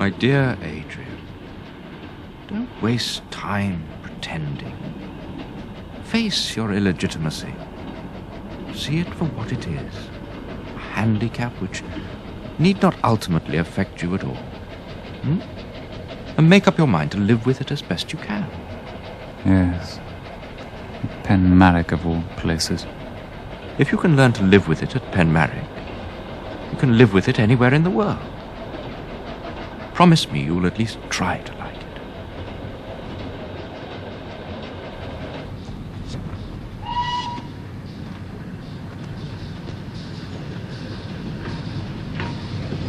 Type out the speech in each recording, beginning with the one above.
My dear Adrian, don't waste time pretending. Face your illegitimacy. See it for what it is. A handicap which need not ultimately affect you at all. And make up your mind to live with it as best you can. Yes. Penmarric of all places. If you can learn to live with it at Penmarric, you can live with it anywhere in the world. Promise me you'll at least try to like it.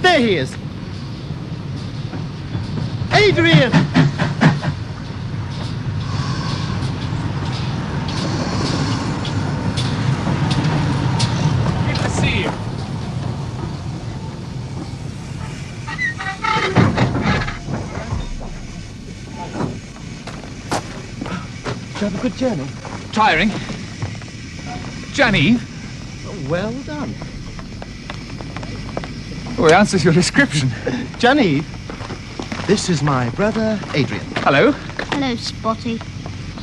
There he is! Adrian! Good to see you. Did you have a good journey? Tiring. Janny. Well done. Oh, he answers your description. Janny, this is my brother, Adrian. Hello. Hello, Spotty.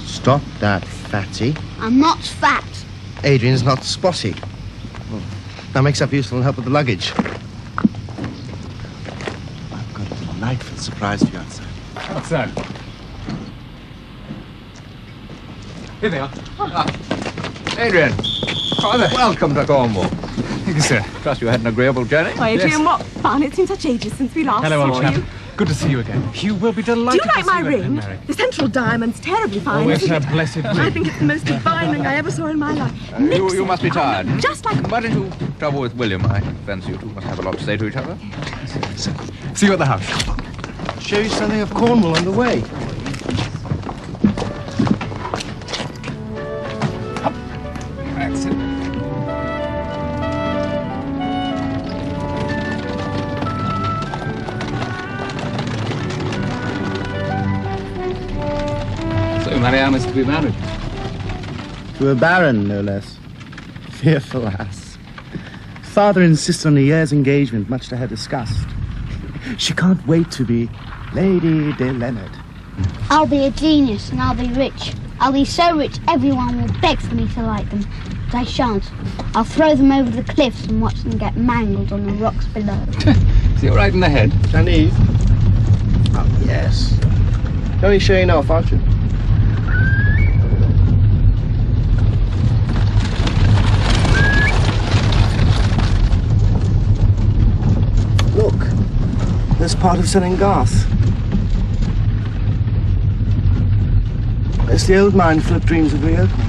Stop that, fatty. I'm not fat. Adrian's not spotty. Well, that makes up useful and help with the luggage. I've got a delightful surprise for you outside. What's that? Here they are. Adrian, father, welcome to Cornwall. Thank you, sir. Trust you had an agreeable journey. Why, Adrian, what fun. It's been such ages since we last Hello, old saw chap. you. Good to see you again. You will be Do delighted you like to my see you at ring? Penmarric. The central diamond's terribly fine. Oh, it's isn't a it? blessed ring. I think it's the most divine ring I ever saw in my life. You must be tired. Just like... But into trouble with William. I fancy you two must have a lot to say to each other. See you at the house. Show you something of Cornwall on the way. That's it. So, Marianne is to be married. To a baron, no less. Fearful ass. Father insists on a year's engagement, much to her disgust. She can't wait to be Lady de Leonard. I'll be a genius and I'll be rich. I'll be so rich everyone will beg for me to like them. But I shan't. I'll throw them over the cliffs and watch them get mangled on the rocks below. See you right in the head. Janine? Oh, yes. Only sure you know, aren't you? Look, there's part of Garth. It's the old mine Philip dreams of reopening.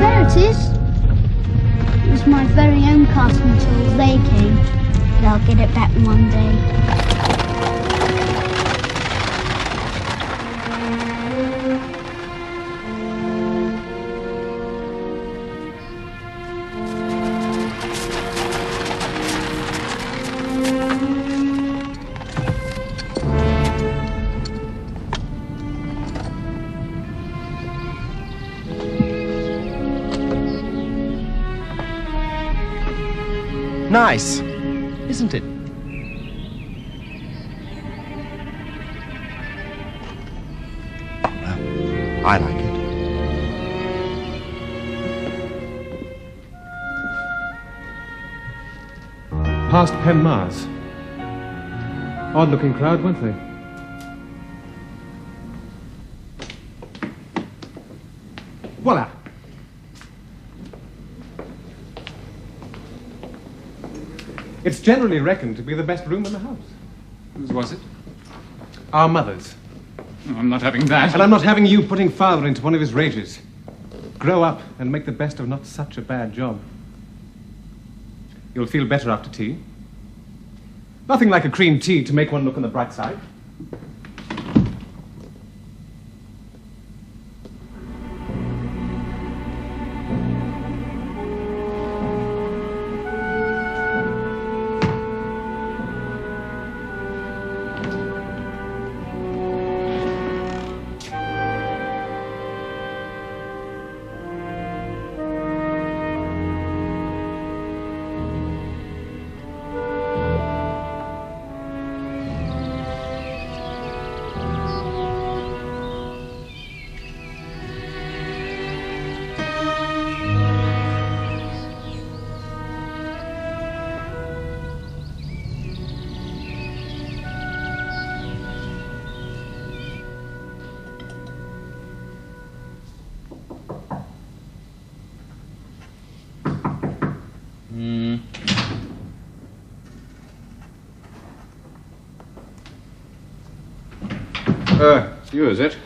There it is. It was my very own castle until they came. But I'll get it back one day. Nice, isn't it? Well, I like it. Past Penmars. Odd-looking crowd, weren't they? Voila! It's generally reckoned to be the best room in the house. Whose was it? Our mother's. Oh, I'm not having that. And I'm not having you putting father into one of his rages. Grow up and make the best of not such a bad job. You'll feel better after tea. Nothing like a cream tea to make one look on the bright side. It's you, is it?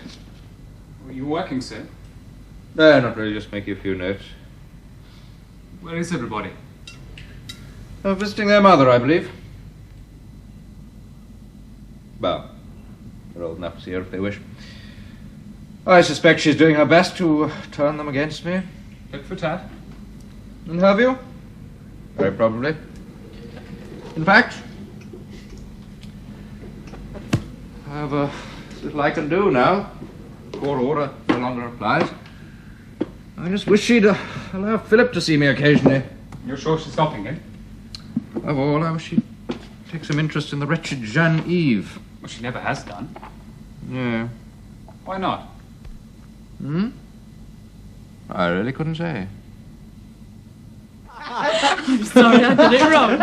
Were you working, sir? No, not really, just making a few notes. Where is everybody? Visiting their mother, I believe. Well, they're old enough to see her if they wish. I suspect she's doing her best to turn them against me. Tit for tat. And have you? Very probably. In fact, I have little I can do now. Court order no longer applies. I just wish she'd allow Philip to see me occasionally. You're sure she's stopping it? Above all, I wish she'd take some interest in the wretched Eve. Well, she never has done. Yeah. Why not? I really couldn't say. Sorry, I did it wrong.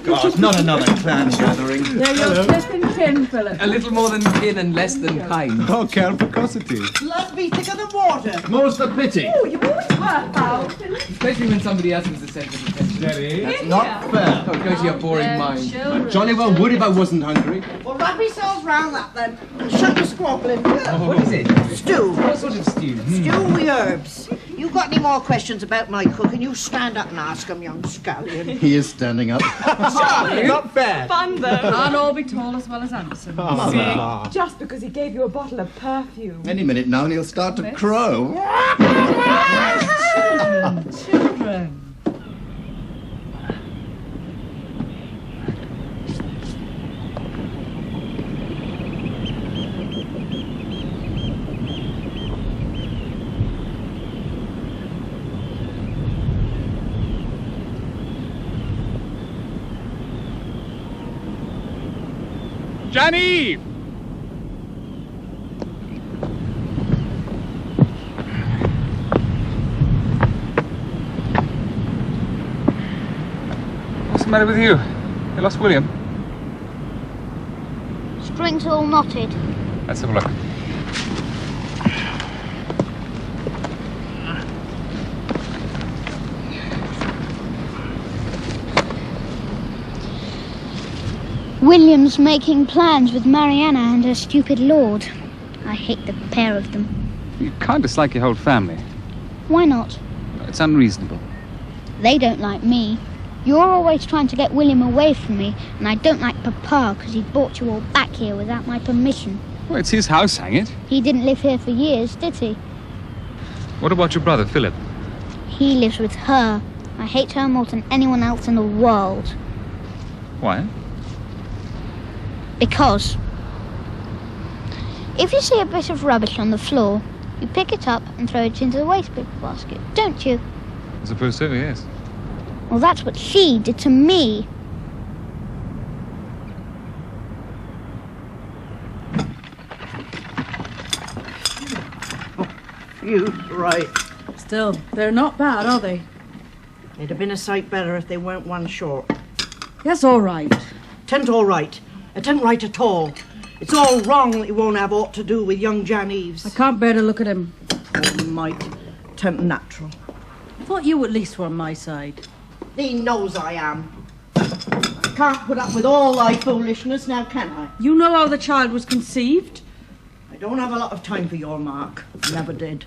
God, not another clan gathering. Yeah, you're less than kin, Philip. A little more than kin and less than kind. Oh, care precocity. Blood be thicker than water. More's the pity. Oh, you always were foul, Philip. Especially when somebody else was the centre of attention. That's not fair. Oh, go to your boring mind. Jolly well would if I wasn't hungry. Well, wrap yourselves round that then. And shut your squabbling. What is it? Stew. What sort of stew? Stew with herbs. You got any more questions about my cooking, you stand up and ask 'em, young scallion. He is standing up. Not fair. Fun, though. Can't all be tall as well as handsome. Just because he gave you a bottle of perfume. Any minute now and he'll start to crow. Children. Janny! What's the matter with you? You lost William? Strings all knotted. Let's have a look. William's making plans with Mariana and her stupid lord. I hate the pair of them. You can't dislike your whole family. Why not? It's unreasonable. They don't like me. You're always trying to get William away from me, and I don't like Papa because he brought you all back here without my permission. Well, it's his house, hang it. He didn't live here for years, did he? What about your brother, Philip? He lives with her. I hate her more than anyone else in the world. Why? Because if you see a bit of rubbish on the floor, you pick it up and throw it into the waste paper basket, don't you? I suppose so, yes. Well, that's what she did to me. You right. Still, they're not bad, are they? It'd have been a sight better if they weren't one short. Yes, all right. T'ain't all right. It ain't right at all. It's all wrong that you won't have aught to do with young Jan Eves. I can't bear to look at him. Oh, might. T'ain't natural. I thought you at least were on my side. He knows I am. I can't put up with all thy foolishness now, can I? You know how the child was conceived? I don't have a lot of time for your Mark. Never did.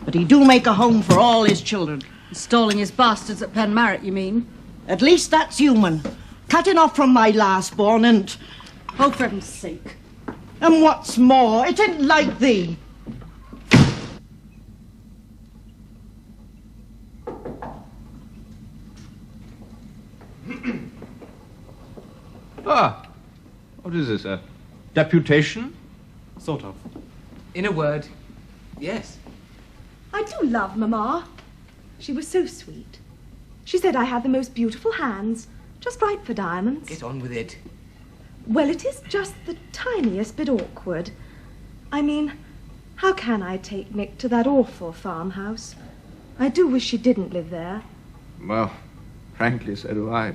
But he do make a home for all his children. Installing his bastards at Penmarric, you mean? At least that's human. Cutting off from my last-born and... Oh, for heaven's sake. And what's more, it ain't like thee. What is this, a deputation? Sort of. In a word, yes. I do love Mamma. She was so sweet. She said I had the most beautiful hands, just right for diamonds. Get on with it. Well, it is just the tiniest bit awkward. I mean, how can I take Nick to that awful farmhouse? I do wish she didn't live there. Well, frankly, so do I.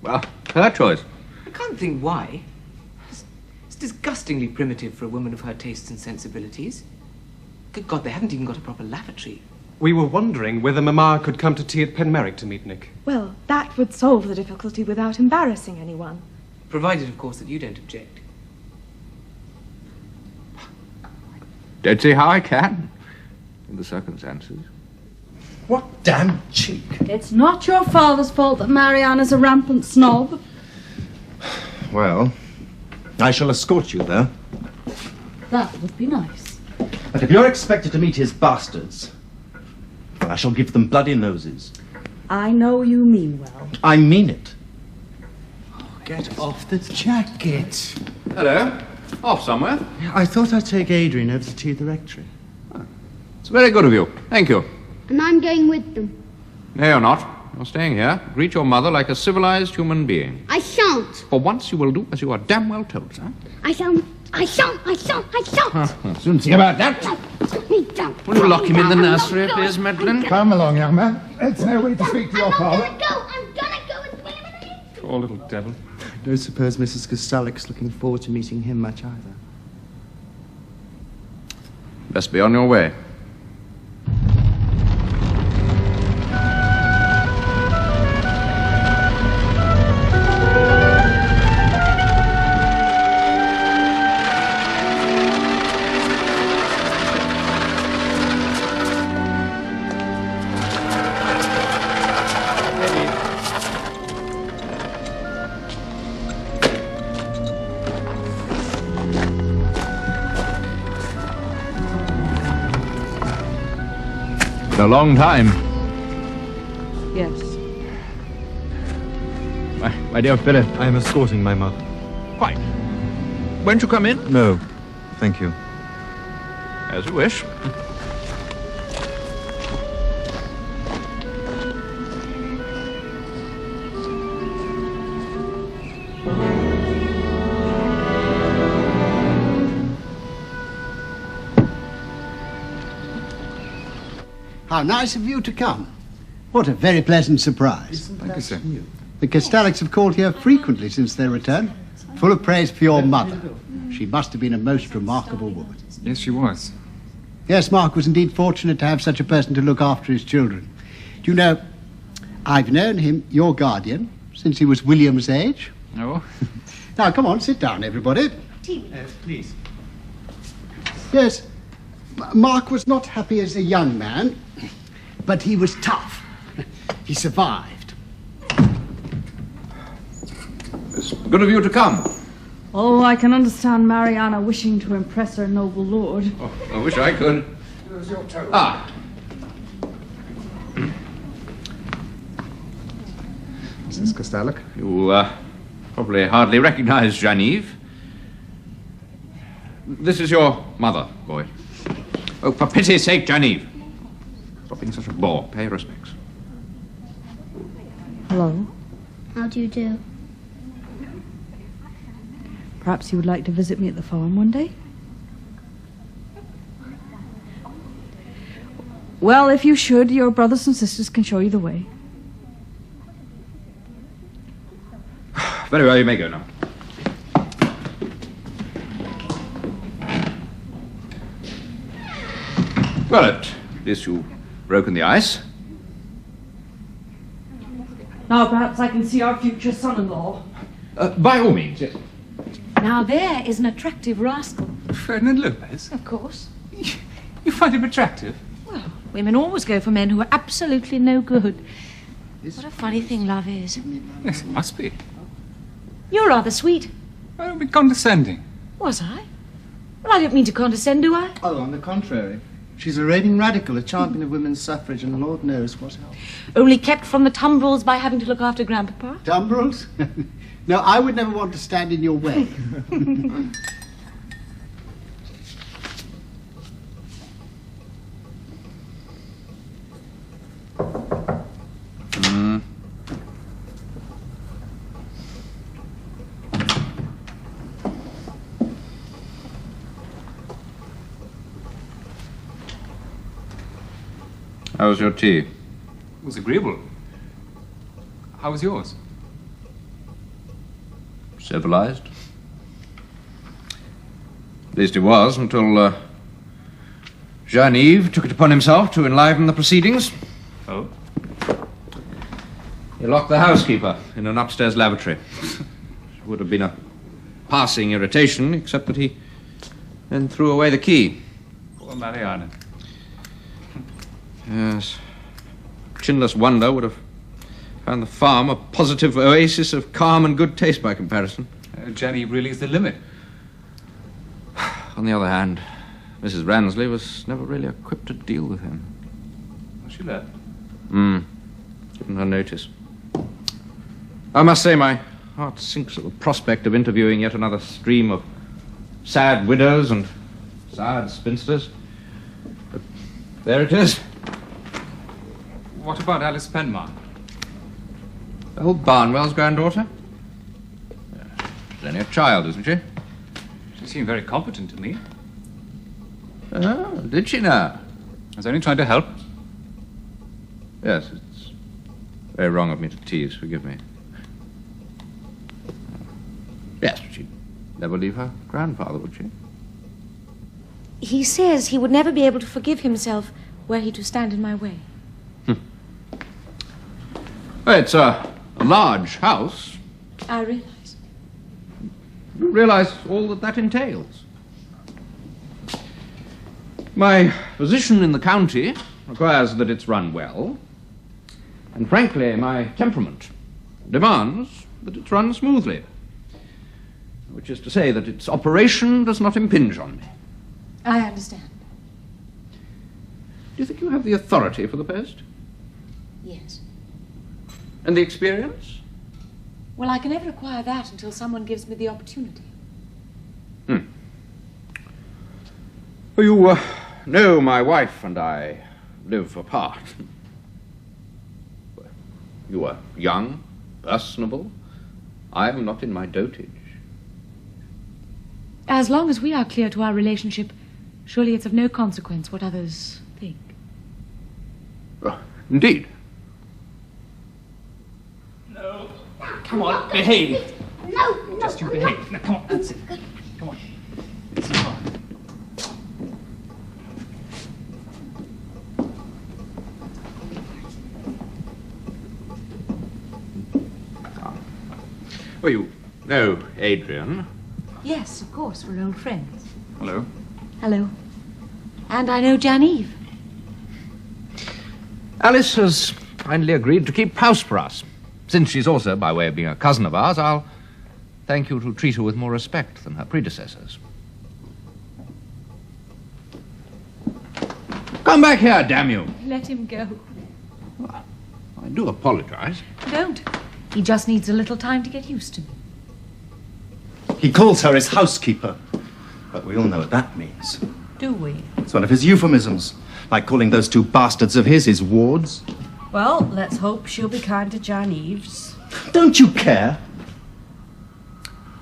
Well, her choice. I can't think why. It's disgustingly primitive for a woman of her tastes and sensibilities. Good God, they haven't even got a proper lavatory. We were wondering whether Mamma could come to tea at Penmarric to meet Nick. Well, that would solve the difficulty without embarrassing anyone. Provided, of course, that you don't object. Don't see how I can, in the circumstances. What damn cheek. It's not your father's fault that Mariana's a rampant snob. Well, I shall escort you there. That would be nice. But if you're expected to meet his bastards, well, I shall give them bloody noses. I know you mean well. I mean it. Get off the jacket. Hello. Off somewhere? I thought I'd take Adrian over to tea at the rectory. It's very good of you. Thank you. And I'm going with them. No, you're not. You're staying here. Greet your mother like a civilized human being. I shan't. For once you will do as you are damn well told, sir. I shan't. I shan't. I shan't. I shan't. Soon see about that. Will you lock him in the nursery, please, Madeline? Come along, young man. It's no way to speak to your father. I'm gonna go with William. Poor little devil. Don't suppose Mrs. Castallack's looking forward to meeting him much either. Best be on your way. A long time. Yes. My dear Philip. I am escorting my mother. Quite. Won't you come in? No, thank you. As you wish. How nice of you to come. What a very pleasant surprise. Thank you, sir. The Castallacks have called here frequently since their return, full of praise for your mother. She must have been a most remarkable woman. Yes, she was. Yes, Mark was indeed fortunate to have such a person to look after his children. Do you know, I've known him, your guardian, since he was William's age. Oh? Now, come on, sit down, everybody. Please. Yes, Mark was not happy as a young man, but he was tough. He survived. It's good of you to come. Oh, I can understand Mariana wishing to impress her noble lord. Oh, I wish I could. Ah. Mrs. Castallack? You probably hardly recognize Genevieve. This is your mother, boy. Oh, for pity's sake, Genevieve. Stop being such a bore. Pay your respects. Hello. How do you do? Perhaps you would like to visit me at the farm one day? Well, if you should, your brothers and sisters can show you the way. Very well, you may go now. Well, at least you've broken the ice. Now perhaps I can see our future son-in-law. By all means, yes. Now there is an attractive rascal. Ferdinand Lopez? Of course. You find him attractive? Well, women always go for men who are absolutely no good. What a funny thing love is. Yes, it must be. You're rather sweet. Don't be condescending. Was I? Well, I don't mean to condescend, do I? Oh, on the contrary. She's a raving radical, a champion of women's suffrage, and Lord knows what else. Only kept from the tumbrils by having to look after Grandpapa? Tumbrils? No, I would never want to stand in your way. How was your tea? It was agreeable. How was yours? Civilized. At least it was, until Jean-Yves took it upon himself to enliven the proceedings. Oh? He locked the housekeeper in an upstairs lavatory. It would have been a passing irritation, except that he then threw away the key. Poor Mariana. Yes. Chinless wonder would have found the farm a positive oasis of calm and good taste by comparison. Janny really is the limit. On the other hand, Mrs. Ransley was never really equipped to deal with him. Well, she left. Given her notice. I must say my heart sinks at the prospect of interviewing yet another stream of sad widows and sad spinsters. But there it is. What about Alice Penmarric? Old Barnwell's granddaughter? She's only a child, isn't she? She seemed very competent to me. Oh, did she now? I was only trying to help. Yes, it's very wrong of me to tease, forgive me. Yes, but she'd never leave her grandfather, would she? He says he would never be able to forgive himself were he to stand in my way. Well, it's a large house. I realise. You realise all that entails. My position in the county requires that it's run well, and frankly, my temperament demands that it's run smoothly, which is to say that its operation does not impinge on me. I understand. Do you think you have the authority for the post? Yes. And the experience? Well, I can never acquire that until someone gives me the opportunity. Well, you know my wife and I live apart. You are young, personable. I am not in my dotage. As long as we are clear to our relationship, surely it's of no consequence what others think. Indeed. No. Come on, behave. No. Just you behave. Now, come on, that's it. Come on. It's not. Well, you know Adrian. Yes, of course, we're old friends. Hello. Hello. And I know Genevieve. Alice has kindly agreed to keep house for us. Since she's also, by way of being a cousin of ours, I'll thank you to treat her with more respect than her predecessors. Come back here, damn you. Let him go. I do apologize. Don't. He just needs a little time to get used to me. He calls her his housekeeper, but we all know what that means. Do we? It's one of his euphemisms, like calling those two bastards of his wards. Well, let's hope she'll be kind to Genevieve. Don't you care?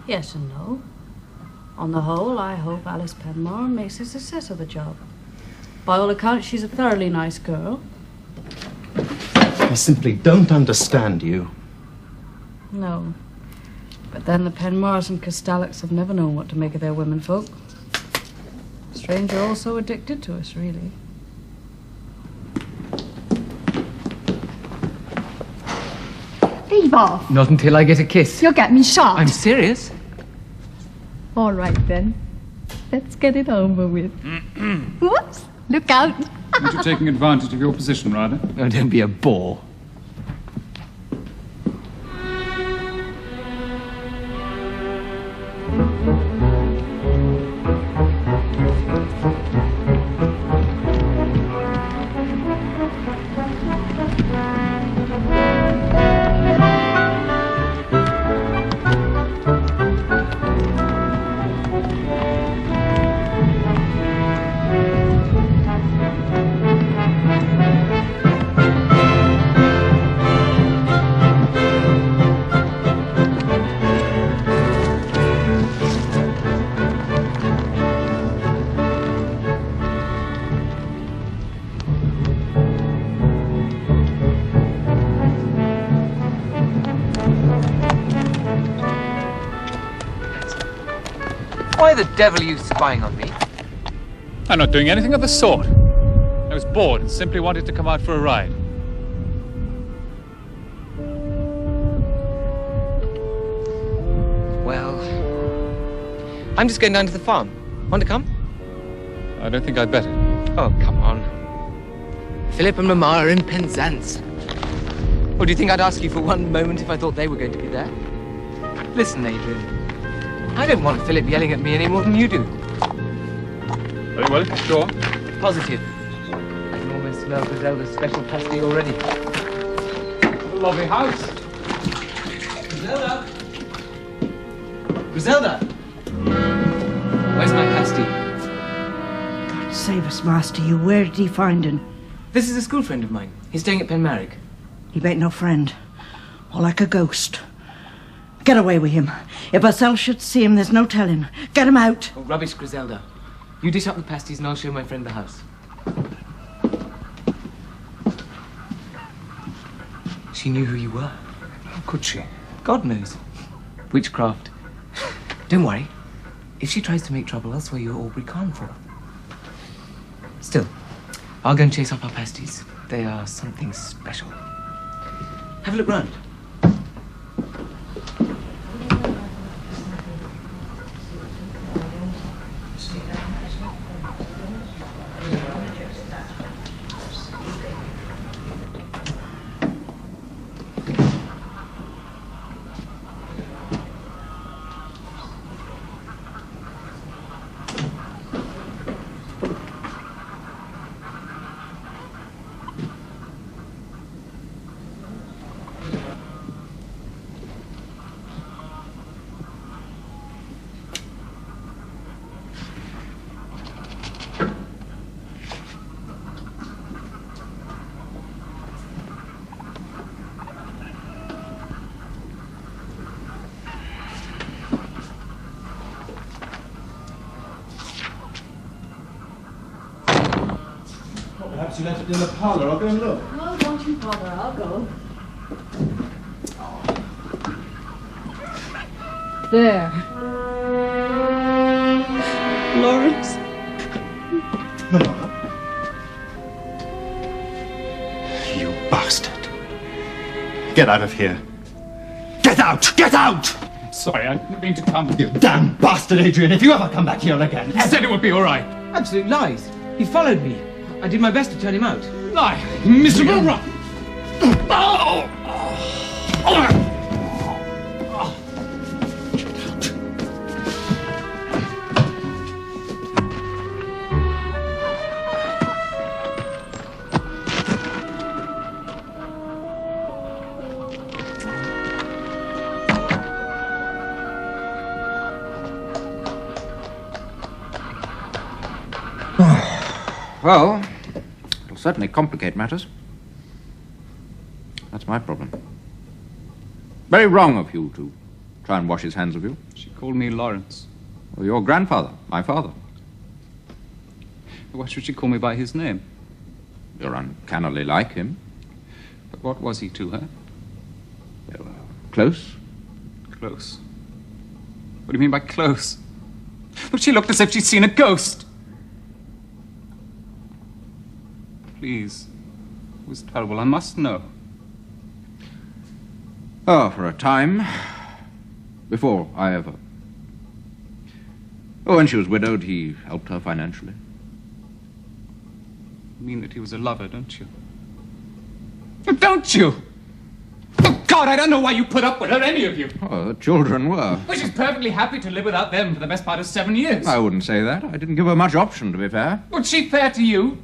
Yes and no. On the whole, I hope Alice Penmarric makes a success of the job. By all accounts, she's a thoroughly nice girl. I simply don't understand you. No. But then the Penmarrics and Castallacks have never known what to make of their womenfolk. Strange you're all so addicted to us, really. Leave off. Not until I get a kiss. You'll get me shot. I'm serious. All right, then. Let's get it over with. Whoops! Look out. Aren't you taking advantage of your position, Ryder? Oh, don't be a bore. Why the devil are you spying on me? I'm not doing anything of the sort. I was bored and simply wanted to come out for a ride. Well, I'm just going down to the farm. Want to come? I don't think I'd better. Oh, come on. Philip and Mama are in Penzance. Or do you think I'd ask you for one moment if I thought they were going to be there? Listen, Adrian. I don't want Philip yelling at me any more than you do. Very well, sure. Positive. I can almost smell Griselda's special pasty already. What a lovely house. Griselda! Griselda! Where's my pasty? God save us, Master, you. Where did he find him? This is a school friend of mine. He's staying at Penmarric. He ain't no friend. More like a ghost. Get away with him. If ourselves should see him, there's no telling. Get him out. Oh, rubbish, Griselda. You dish up the pasties and I'll show my friend the house. She knew who you were. How could she? God knows. Witchcraft. Don't worry. If she tries to make trouble elsewhere, you're Aubrey Carnful. Still, I'll go and chase up our pasties. They are something special. Have a look round. Perhaps you left it in the parlour. I'll go and look. Oh, don't you bother. I'll go. There. Lawrence. Mama. You bastard. Get out of here. Get out! Get out! I'm sorry, I didn't mean to come. You damn bastard, Adrian. If you ever come back here again... I said it would be all right. Absolute lies. He followed me. I did my best to turn him out. Lie! Miserable rock! Well, it'll certainly complicate matters. That's my problem. Very wrong of you to try and wash his hands of you. She called me Lawrence. Well, your grandfather, my father. Why should she call me by his name? You're uncannily like him. But what was he to her? Well, close. Close. What do you mean by close? Look, she looked as if she'd seen a ghost. Please. It was terrible. I must know. Oh, for a time. Before I ever... Oh, when she was widowed, he helped her financially. You mean that he was a lover, don't you? Don't you? Oh, God, I don't know why you put up with her, any of you. Oh, the children were. Well, she's perfectly happy to live without them for the best part of 7 years. I wouldn't say that. I didn't give her much option, to be fair. Was she fair to you?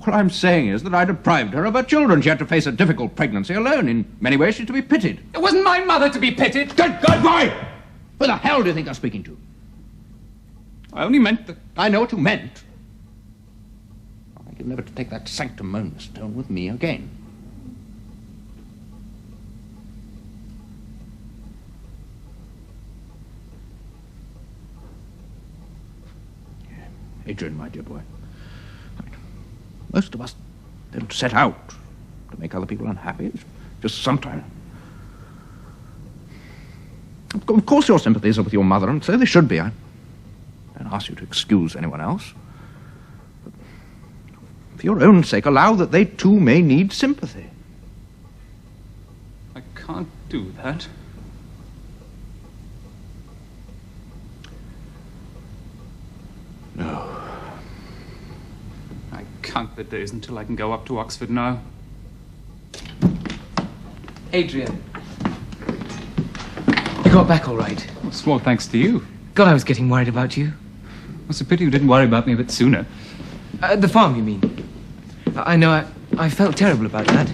What I'm saying is that I deprived her of her children. She had to face a difficult pregnancy alone. In many ways, she's to be pitied. It wasn't my mother to be pitied. Good God, why? Who the hell do you think you're speaking to? I only meant that... I know what you meant. You're never to take that sanctimonious tone with me again. Adrian, my dear boy, most of us don't set out to make other people unhappy. It's just sometimes. Of course your sympathies are with your mother, and so they should be. I don't ask you to excuse anyone else. But for your own sake, allow that they too may need sympathy. I can't do that. No. Count the days until I can go up to Oxford now. Adrian. You got back all right. Well, small thanks to you. God, I was getting worried about you. It's a pity you didn't worry about me a bit sooner. The farm, you mean? I know, I felt terrible about that.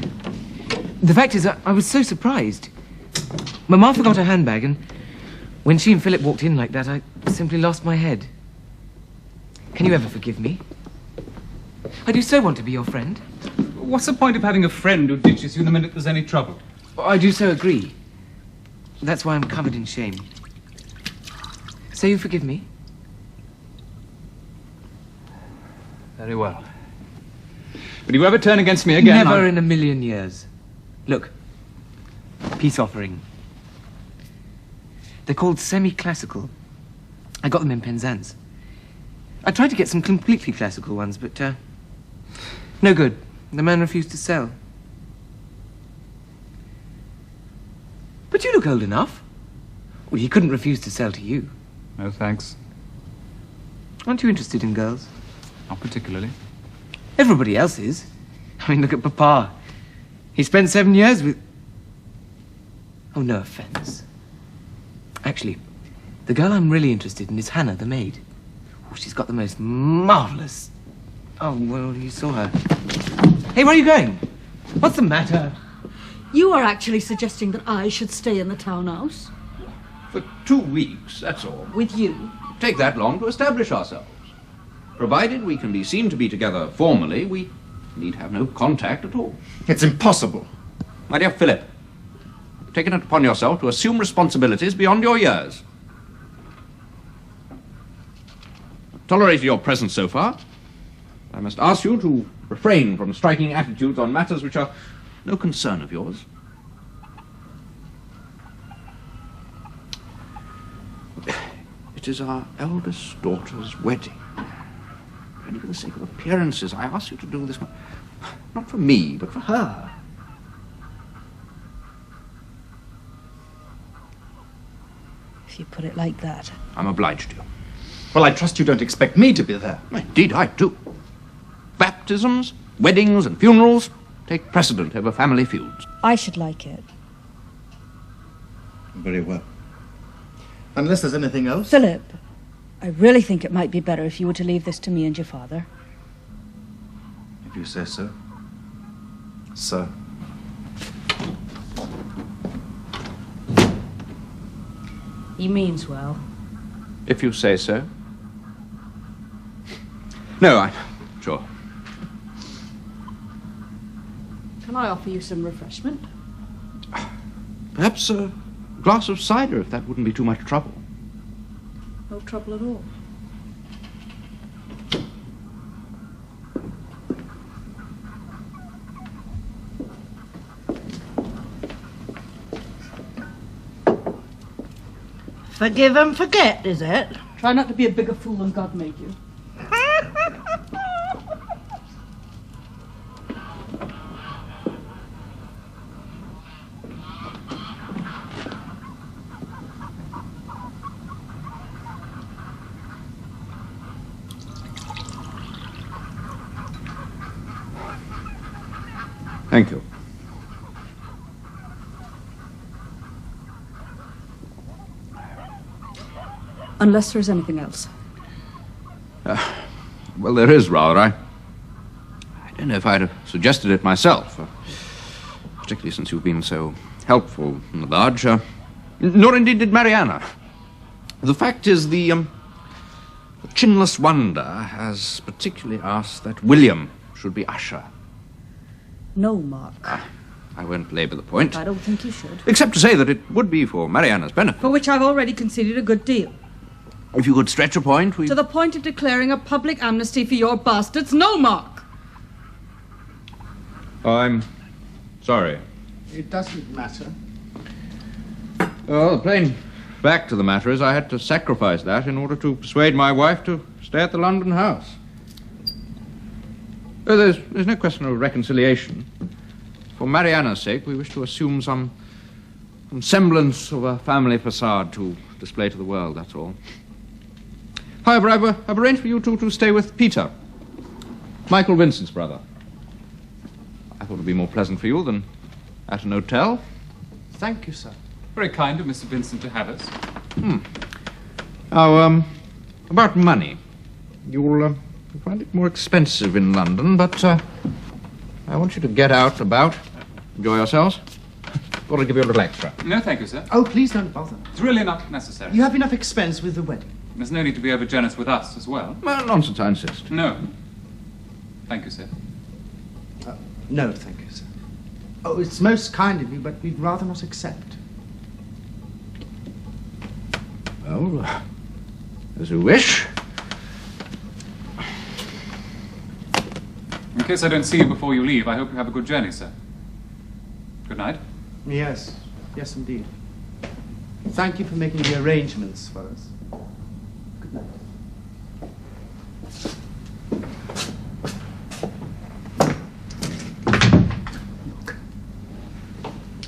The fact is, I was so surprised. Mamma forgot her handbag, and when she and Philip walked in like that, I simply lost my head. Can you ever forgive me? I do so want to be your friend. What's the point of having a friend who ditches you the minute there's any trouble? I do so agree. That's why I'm covered in shame. So you forgive me? Very well. But if you ever turn against me again, Never in a million years. Look, peace offering. They're called semi-classical. I got them in Penzance. I tried to get some completely classical ones, but no good. The man refused to sell. But you look old enough. Well, he couldn't refuse to sell to you. No thanks. Aren't you interested in girls? Not particularly. Everybody else is. I mean, look at Papa. He spent 7 years with... Oh, no offense. Actually, the girl I'm really interested in is Hannah, the maid. Oh, she's got the most marvellous... Oh, well, you saw her. Hey, where are you going? What's the matter? You are actually suggesting that I should stay in the townhouse? For 2 weeks, that's all. With you? Take that long to establish ourselves. Provided we can be seen to be together formally, we need have no contact at all. It's impossible. My dear Philip, you've taken it upon yourself to assume responsibilities beyond your years. Tolerated your presence so far. I must ask you to refrain from striking attitudes on matters which are no concern of yours. It is our eldest daughter's wedding. Only for the sake of appearances, I ask you to do this, not for me, but for her. If you put it like that. I'm obliged to. Well, I trust you don't expect me to be there. Indeed, I do. Baptisms, weddings, and funerals take precedent over family feuds. I should like it. Very well. Unless there's anything else? Philip, I really think it might be better if you were to leave this to me and your father. If you say so. Sir. He means well. If you say so. No, I'm sure. Can I offer you some refreshment? Perhaps a glass of cider, if that wouldn't be too much trouble. No trouble at all. Forgive and forget, is it? Try not to be a bigger fool than God made you. Thank you. Unless there's anything else. Well, there is rather. I don't know if I'd have suggested it myself, particularly since you've been so helpful in the lodge. Nor indeed did Mariana. The fact is, the chinless wonder has particularly asked that William should be usher. No, Mark. I won't labour the point. I don't think you should. Except to say that it would be for Mariana's benefit. For which I've already conceded a good deal. If you could stretch a point, To the point of declaring a public amnesty for your bastards. No, Mark! I'm sorry. It doesn't matter. Well, the plain fact of the matter is I had to sacrifice that in order to persuade my wife to stay at the London house. There's no question of reconciliation. For Mariana's sake, we wish to assume some semblance of a family facade to display to the world, that's all. However, I've arranged for you two to stay with Peter. Michael Vincent's brother. I thought it'd be more pleasant for you than at an hotel. Thank you, sir. Very kind of Mr. Vincent to have us. Now, about money. You'll find it more expensive in London, but I want you to get out and about, enjoy yourselves. Thought I'd give you a little extra. No, thank you, sir. Oh, please don't bother. It's really not necessary. You have enough expense with the wedding. There's no need to be over generous with us as well. Well, nonsense, I insist. No. Thank you, sir. No, thank you, sir. Oh, it's most kind of you, but we'd rather not accept. Well, as you wish. In case I don't see you before you leave, I hope you have a good journey, sir. Good night. Yes, yes, indeed. Thank you for making the arrangements for us. Good night. Look,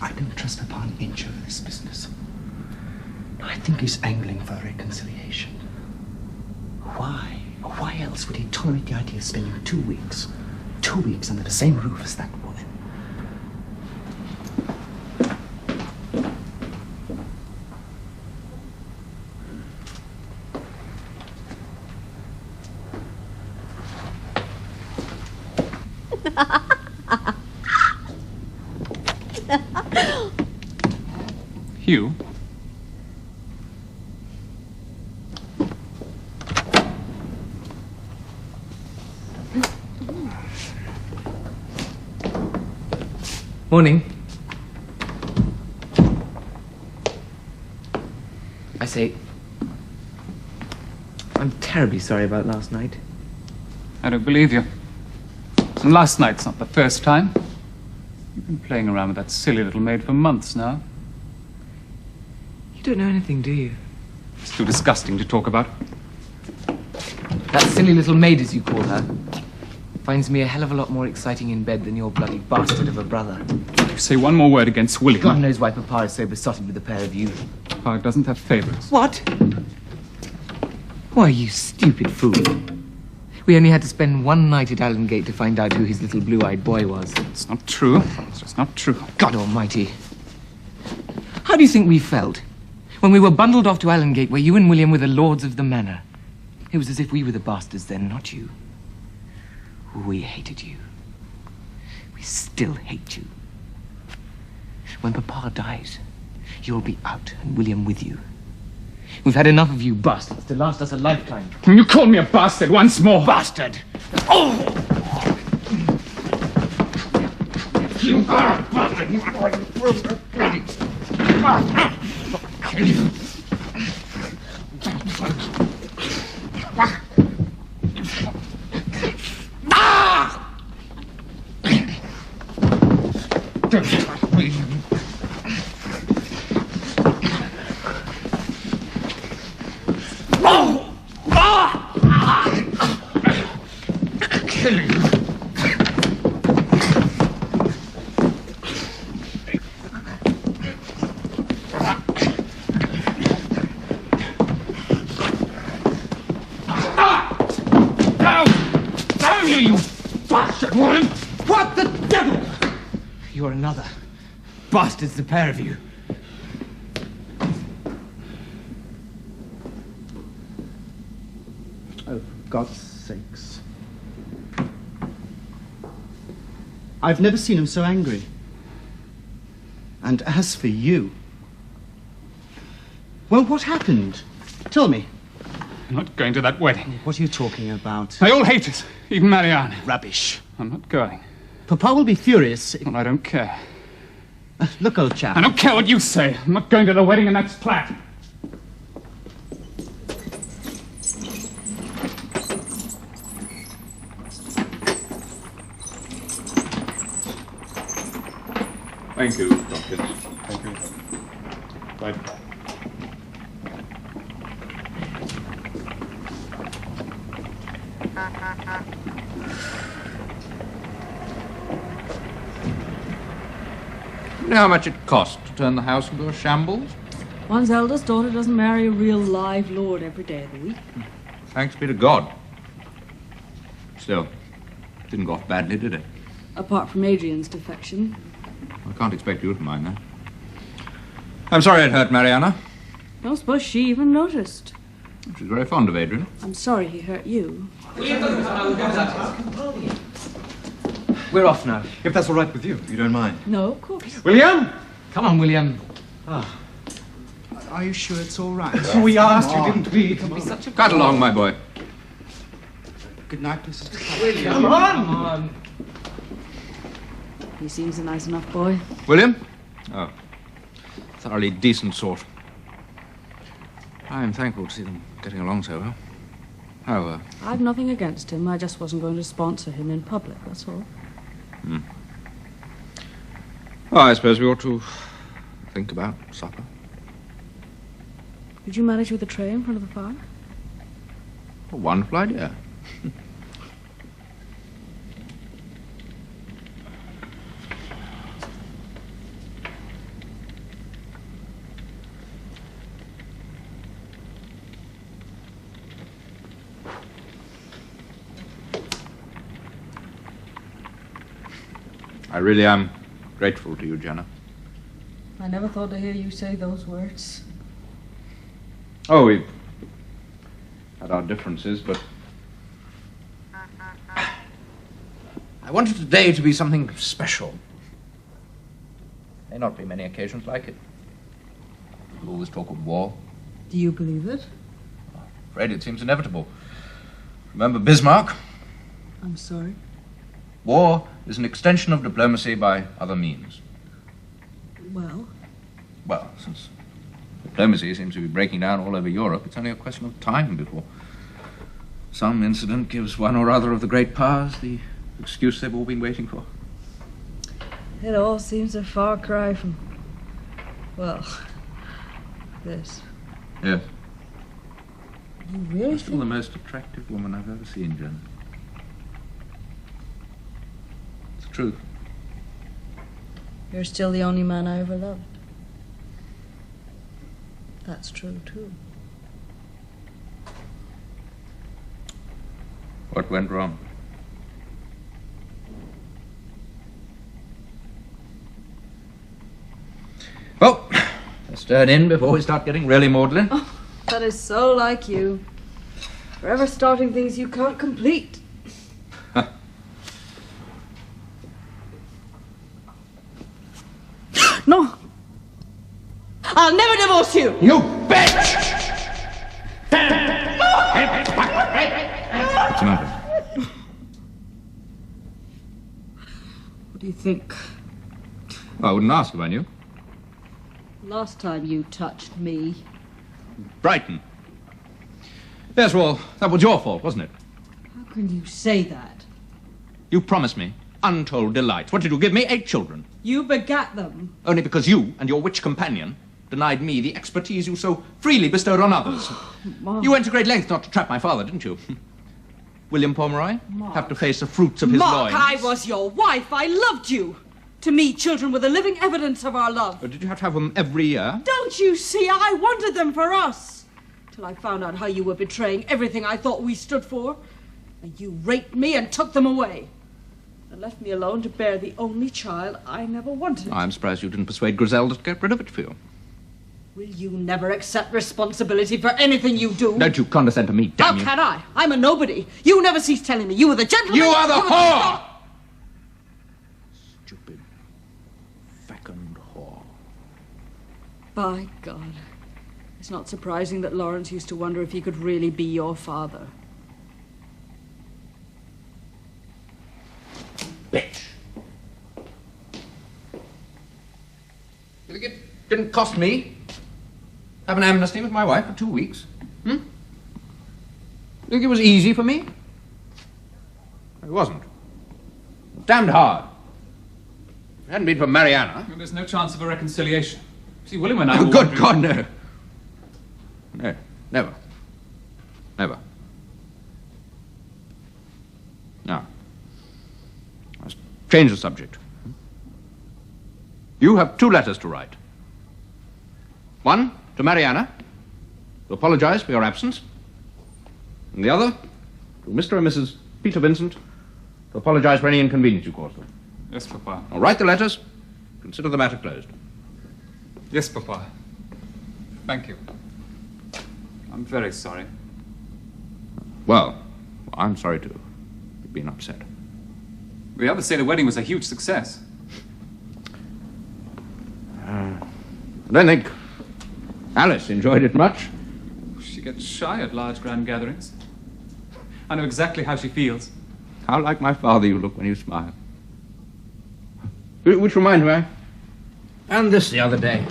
I don't trust Papa an inch over this business. I think he's angling for a reconciliation. Why? Why else would he tolerate the idea of spending 2 weeks under the same roof as that woman? Hugh? Morning. I say, I'm terribly sorry about last night. I don't believe you. And last night's not the first time. You've been playing around with that silly little maid for months now. You don't know anything, do you? It's too disgusting to talk about. That silly little maid, as you call her, finds me a hell of a lot more exciting in bed than your bloody bastard of a brother. You say one more word against William. God knows why Papa is so besotted with the pair of you. Papa doesn't have favourites. What? Why, you stupid fool. We only had to spend one night at Allengate to find out who his little blue-eyed boy was. It's not true. It's just not true. God almighty. How do you think we felt when we were bundled off to Allengate, where you and William were the lords of the manor? It was as if we were the bastards then, not you. We hated you. We still hate you. When Papa dies, you'll be out and William with you. We've had enough of you bastards to last us a lifetime. You called me a bastard once more. Bastard! Oh! You are a bastard! You are a bastard! Kill you. What the devil? You're another. Bastards, the pair of you. Oh, for God's sakes. I've never seen him so angry. And as for you... Well, what happened? Tell me. I'm not going to that wedding. What are you talking about? They all hate us, even Marianne. Rubbish. I'm not going. Papa will be furious. Well, I don't care. Look, old chap. I don't care what you say. I'm not going to the wedding, and that's flat. Thank you, Doctor. Thank you. Bye. You know how much it costs to turn the house into a shambles? One's eldest daughter doesn't marry a real live lord every day of the week. Thanks be to God. Still, Didn't go off badly, did it? Apart from Adrian's defection. I can't expect you to mind that. I'm sorry it hurt Mariana. I don't suppose she even noticed. She's very fond of Adrian. I'm sorry he hurt you. We're off now. If that's all right with you, you don't mind. No, of course. William! Come on, William. Are you sure it's all right? We asked you, didn't we? Come on. Cut along, my boy. Good night, Mrs. William, Come on! Come on. He seems a nice enough boy. William? Oh, thoroughly decent sort. I'm thankful to see them getting along so well. However... I've nothing against him. I just wasn't going to sponsor him in public, that's all. Well, I suppose we ought to think about supper. Did you manage with the tray in front of the fire? A wonderful idea. I really am grateful to you, Janna. I never thought to hear you say those words. Oh, we've had our differences, but I wanted today to be something special. May not be many occasions like it. People always talk of war. Do you believe it? I'm afraid it seems inevitable. Remember Bismarck? I'm sorry. War is an extension of diplomacy by other means. Well? Well, since diplomacy seems to be breaking down all over Europe, it's only a question of time before some incident gives one or other of the great powers the excuse they've all been waiting for. It all seems a far cry from, well, this. Yes. You really You're still the most attractive woman I've ever seen, Jen. It's the truth. You're still the only man I ever loved. That's true, too. What went wrong? Well, let's turn in before we start getting really maudlin. Oh, that is so like you. Forever starting things you can't complete. No. I'll never divorce you. You bitch! What's the matter? What do you think? Well, I wouldn't ask if I knew. Last time you touched me. Brighton. Yes, well, that was your fault, wasn't it? How can you say that? You promised me untold delights. What did you give me? 8 children. You begat them. Only because you and your witch companion denied me the expertise you so freely bestowed on others. Mark. You went to great lengths not to trap my father, didn't you? William Pomeroy? Mark. Have to face the fruits of his Mark, loins. I was your wife. I loved you. To me, children were the living evidence of our love. Oh, did you have to have them every year? Don't you see? I wanted them for us. Till I found out how you were betraying everything I thought we stood for. And you raped me and took them away. And left me alone to bear the only child I never wanted. I'm surprised you didn't persuade Griselda to get rid of it for you. Will you never accept responsibility for anything you do? Don't you condescend to me, damn you. How can I? I'm a nobody. You never cease telling me you were the gentleman. You are the whore! Stupid, fecund whore. By God. It's not surprising that Lawrence used to wonder if he could really be your father. Bitch. You think it didn't cost me have an amnesty with my wife for 2 weeks? You think it was easy for me? It wasn't. It was damned hard. If it hadn't been for Mariana... Well, there's no chance of a reconciliation. See, William and I Oh, were good wondering... God, no. No, never. Never. Now, let's change the subject. You have 2 letters to write. One to Mariana, to apologize for your absence. And the other to Mr. and Mrs. Peter Vincent, to apologize for any inconvenience you caused them. Yes, Papa. Now write the letters. Consider the matter closed. Yes, Papa. Thank you. I'm very sorry. Well, I'm sorry too. You've been upset. The others say the wedding was a huge success. I don't think Alice enjoyed it much. She gets shy at large grand gatherings. I know exactly how she feels. How like my father you look when you smile. Which reminds me, I found this the other day.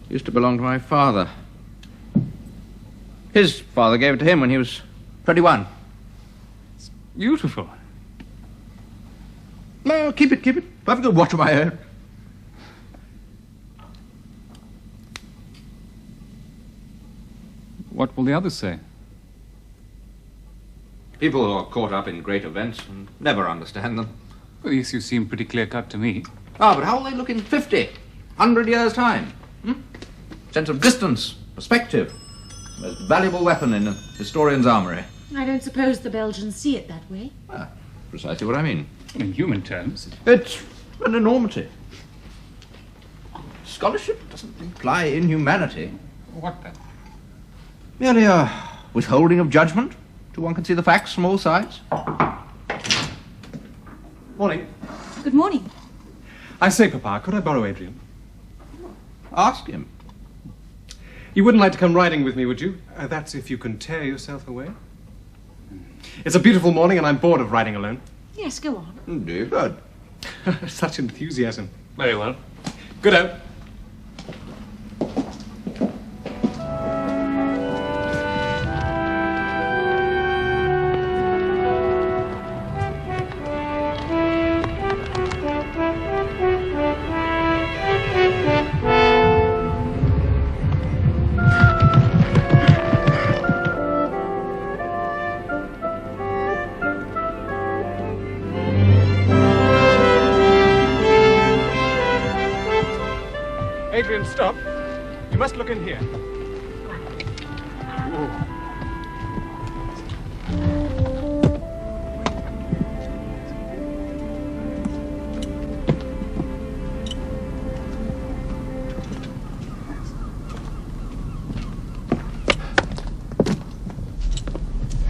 Used to belong to my father. His father gave it to him when he was 21. It's beautiful. No, keep it. I've got a watch of my own. What will the others say? People who are caught up in great events and never understand them. Well, yes, you seem pretty clear-cut to me. Ah, but how will they look in 50, 100 years' time? Sense of distance, perspective. The most valuable weapon in a historian's armory. I don't suppose the Belgians see it that way. Precisely what I mean. In human terms. It's an enormity. Scholarship doesn't imply inhumanity. What then? Merely a withholding of judgment, till one can see the facts from all sides. Morning. Good morning. I say, Papa, could I borrow Adrian? Ask him. You wouldn't like to come riding with me, would you? That's if you can tear yourself away. It's a beautiful morning and I'm bored of riding alone. Yes, go on. Dear God. Such enthusiasm. Very well. Good out. Adrian, stop. You must look in here.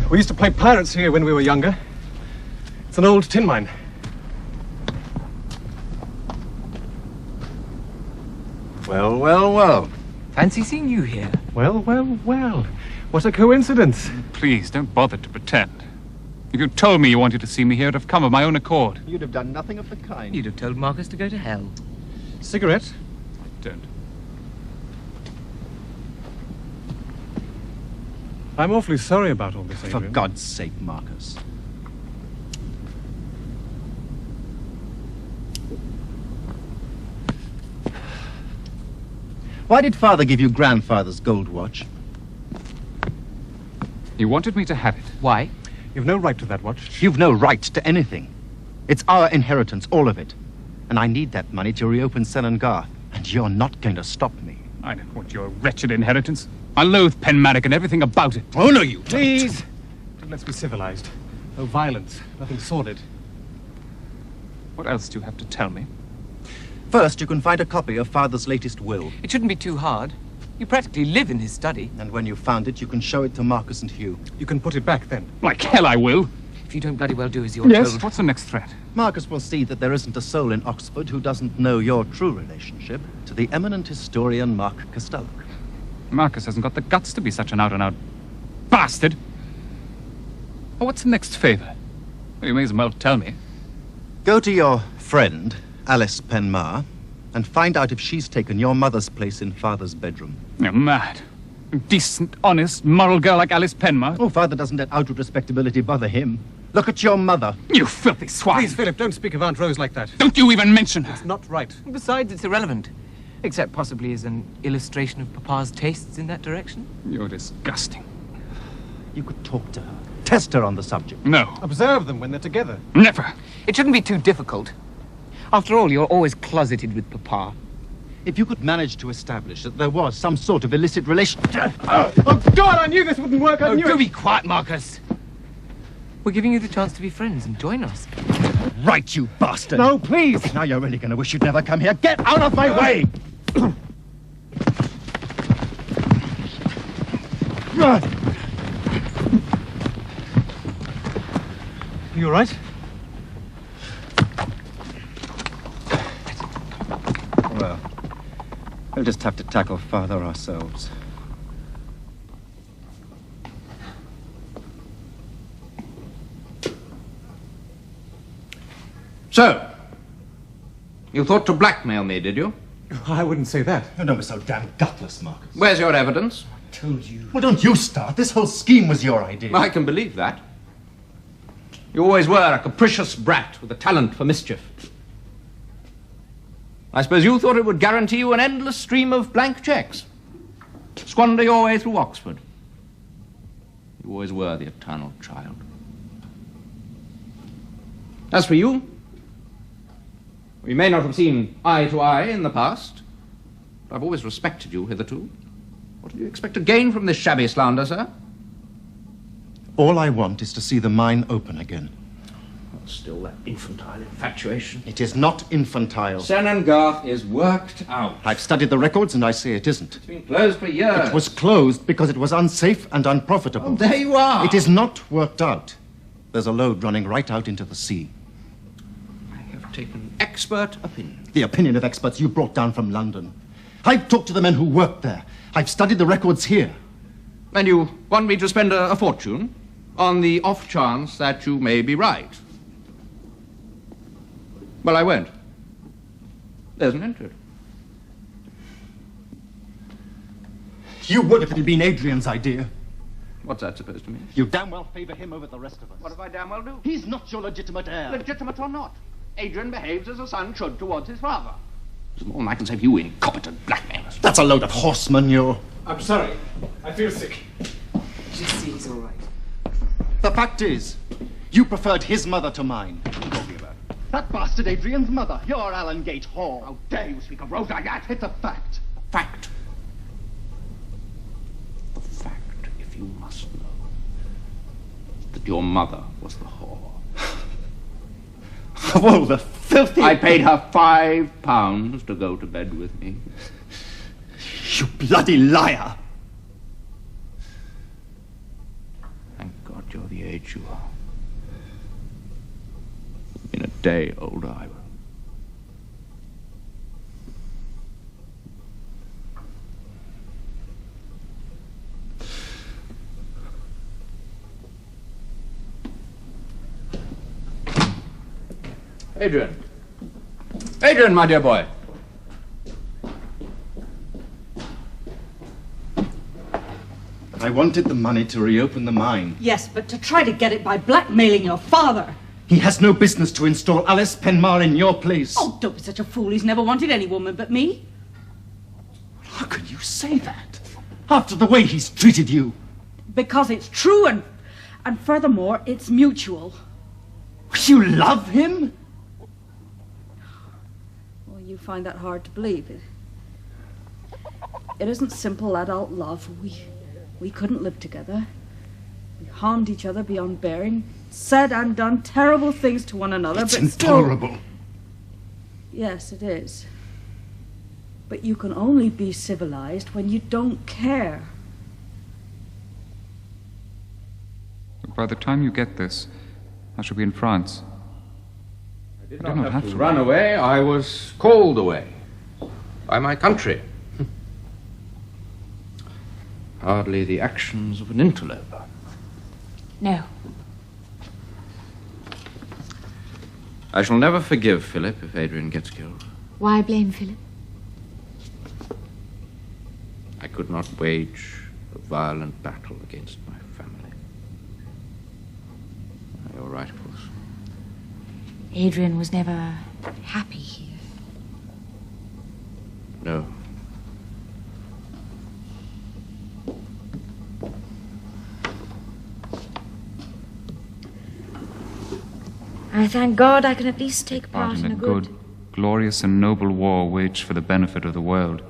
We used to play pirates here when we were younger. It's an old tin mine. Well. Fancy seeing you here. Well. What a coincidence. Please, don't bother to pretend. If you told me you wanted to see me here, I'd have come of my own accord. You'd have done nothing of the kind. You'd have told Marcus to go to hell. Cigarette? Don't. I'm awfully sorry about all this, Adrian. For God's sake, Marcus. Why did Father give you grandfather's gold watch? He wanted me to have it. Why? You've no right to that watch. You've no right to anything. It's our inheritance, all of it. And I need that money to reopen Garth. And you're not going to stop me. I don't want your wretched inheritance. I loathe Penmarric and everything about it. Oh, no, you don't. Please! Let's be civilized. No violence, nothing sordid. What else do you have to tell me? First, you can find a copy of Father's latest will. It shouldn't be too hard. You practically live in his study. And when you've found it, you can show it to Marcus and Hugh. You can put it back then. Like hell I will. If you don't bloody well do as you're Yes? told. What's the next threat? Marcus will see that there isn't a soul in Oxford who doesn't know your true relationship to the eminent historian Mark Castallack. Marcus hasn't got the guts to be such an out-and-out bastard. Oh, what's the next favour? Well, you may as well tell me. Go to your friend, Alice Penmarric, and find out if she's taken your mother's place in Father's bedroom. You're mad. A decent, honest, moral girl like Alice Penmarric. Oh, Father doesn't let outward respectability bother him. Look at your mother. You filthy swine. Please, Philip, don't speak of Aunt Rose like that. Don't you even mention her. It's not right. Besides, it's irrelevant. Except possibly as an illustration of Papa's tastes in that direction. You're disgusting. You could talk to her. Test her on the subject. No. Observe them when they're together. Never. It shouldn't be too difficult. After all, you're always closeted with Papa. If you could manage to establish that there was some sort of illicit relation... Oh, God, I knew this wouldn't work. I knew do it. be quiet, Marcus. We're giving you the chance to be friends and join us. Right, you bastard! No, please. Now you're really going to wish you'd never come here. Get out of my way! Are you all right? Well, we'll just have to tackle Father ourselves. So, you thought to blackmail me, did you? I wouldn't say that. You don't be so damn gutless, Marcus. Where's your evidence? I told you. Well, don't you start. This whole scheme was your idea. I can believe that. You always were a capricious brat with a talent for mischief. I suppose you thought it would guarantee you an endless stream of blank checks. Squander your way through Oxford. You always were the eternal child. As for you, we may not have seen eye to eye in the past, but I've always respected you hitherto. What do you expect to gain from this shabby slander, sir? All I want is to see the mine open again. Well, still that infantile infatuation. It is not infantile. Senn & Garth is worked out. I've studied the records and I say it isn't. It's been closed for years. It was closed because it was unsafe and unprofitable. Oh, there you are. It is not worked out. There's a lode running right out into the sea. I have taken expert opinion. The opinion of experts you brought down from London. I've talked to the men who worked there. I've studied the records here. And you want me to spend a fortune on the off chance that you may be right? Well, I won't. There's an end to it. You would if it had been Adrian's idea. What's that supposed to mean? You damn well favor him over the rest of us. What if I damn well do? He's not your legitimate heir. Legitimate or not, Adrian behaves as a son should towards his father. There's more than I can say for you incompetent blackmailers. That's a load of horse manure. I'm sorry. I feel sick. Just see he's all right. The fact is, you preferred his mother to mine. What are you talking about? That bastard Adrian's mother. You're Allen Gate Hall. How dare you speak of Rose like that? It's a fact. Fact. The fact, if you must know, that your mother was the whore. Oh, the filthy... I paid her £5 to go to bed with me. You bloody liar! Thank God you're the age you are. In a day older I will. Adrian. Adrian, my dear boy. I wanted the money to reopen the mine. Yes, but to try to get it by blackmailing your father. He has no business to install Alice Penmarric in your place. Oh, don't be such a fool. He's never wanted any woman but me. How can you say that? After the way he's treated you. Because it's true and furthermore, it's mutual. You love him? Well, you find that hard to believe. It isn't simple adult love. We couldn't live together. We harmed each other beyond bearing, said and done terrible things to one another, It's but intolerable. Still... Yes, it is. But you can only be civilized when you don't care. By the time you get this, I shall be in France. I did not have to run away. I was called away by my country. Hardly the actions of an interloper. No. I shall never forgive Philip if Adrian gets killed. Why blame Philip? I could not wage a violent battle against my family. You're right, of course. Adrian was never happy here. No. I thank God I can at least take part in a good... glorious and noble war waged for the benefit of the world.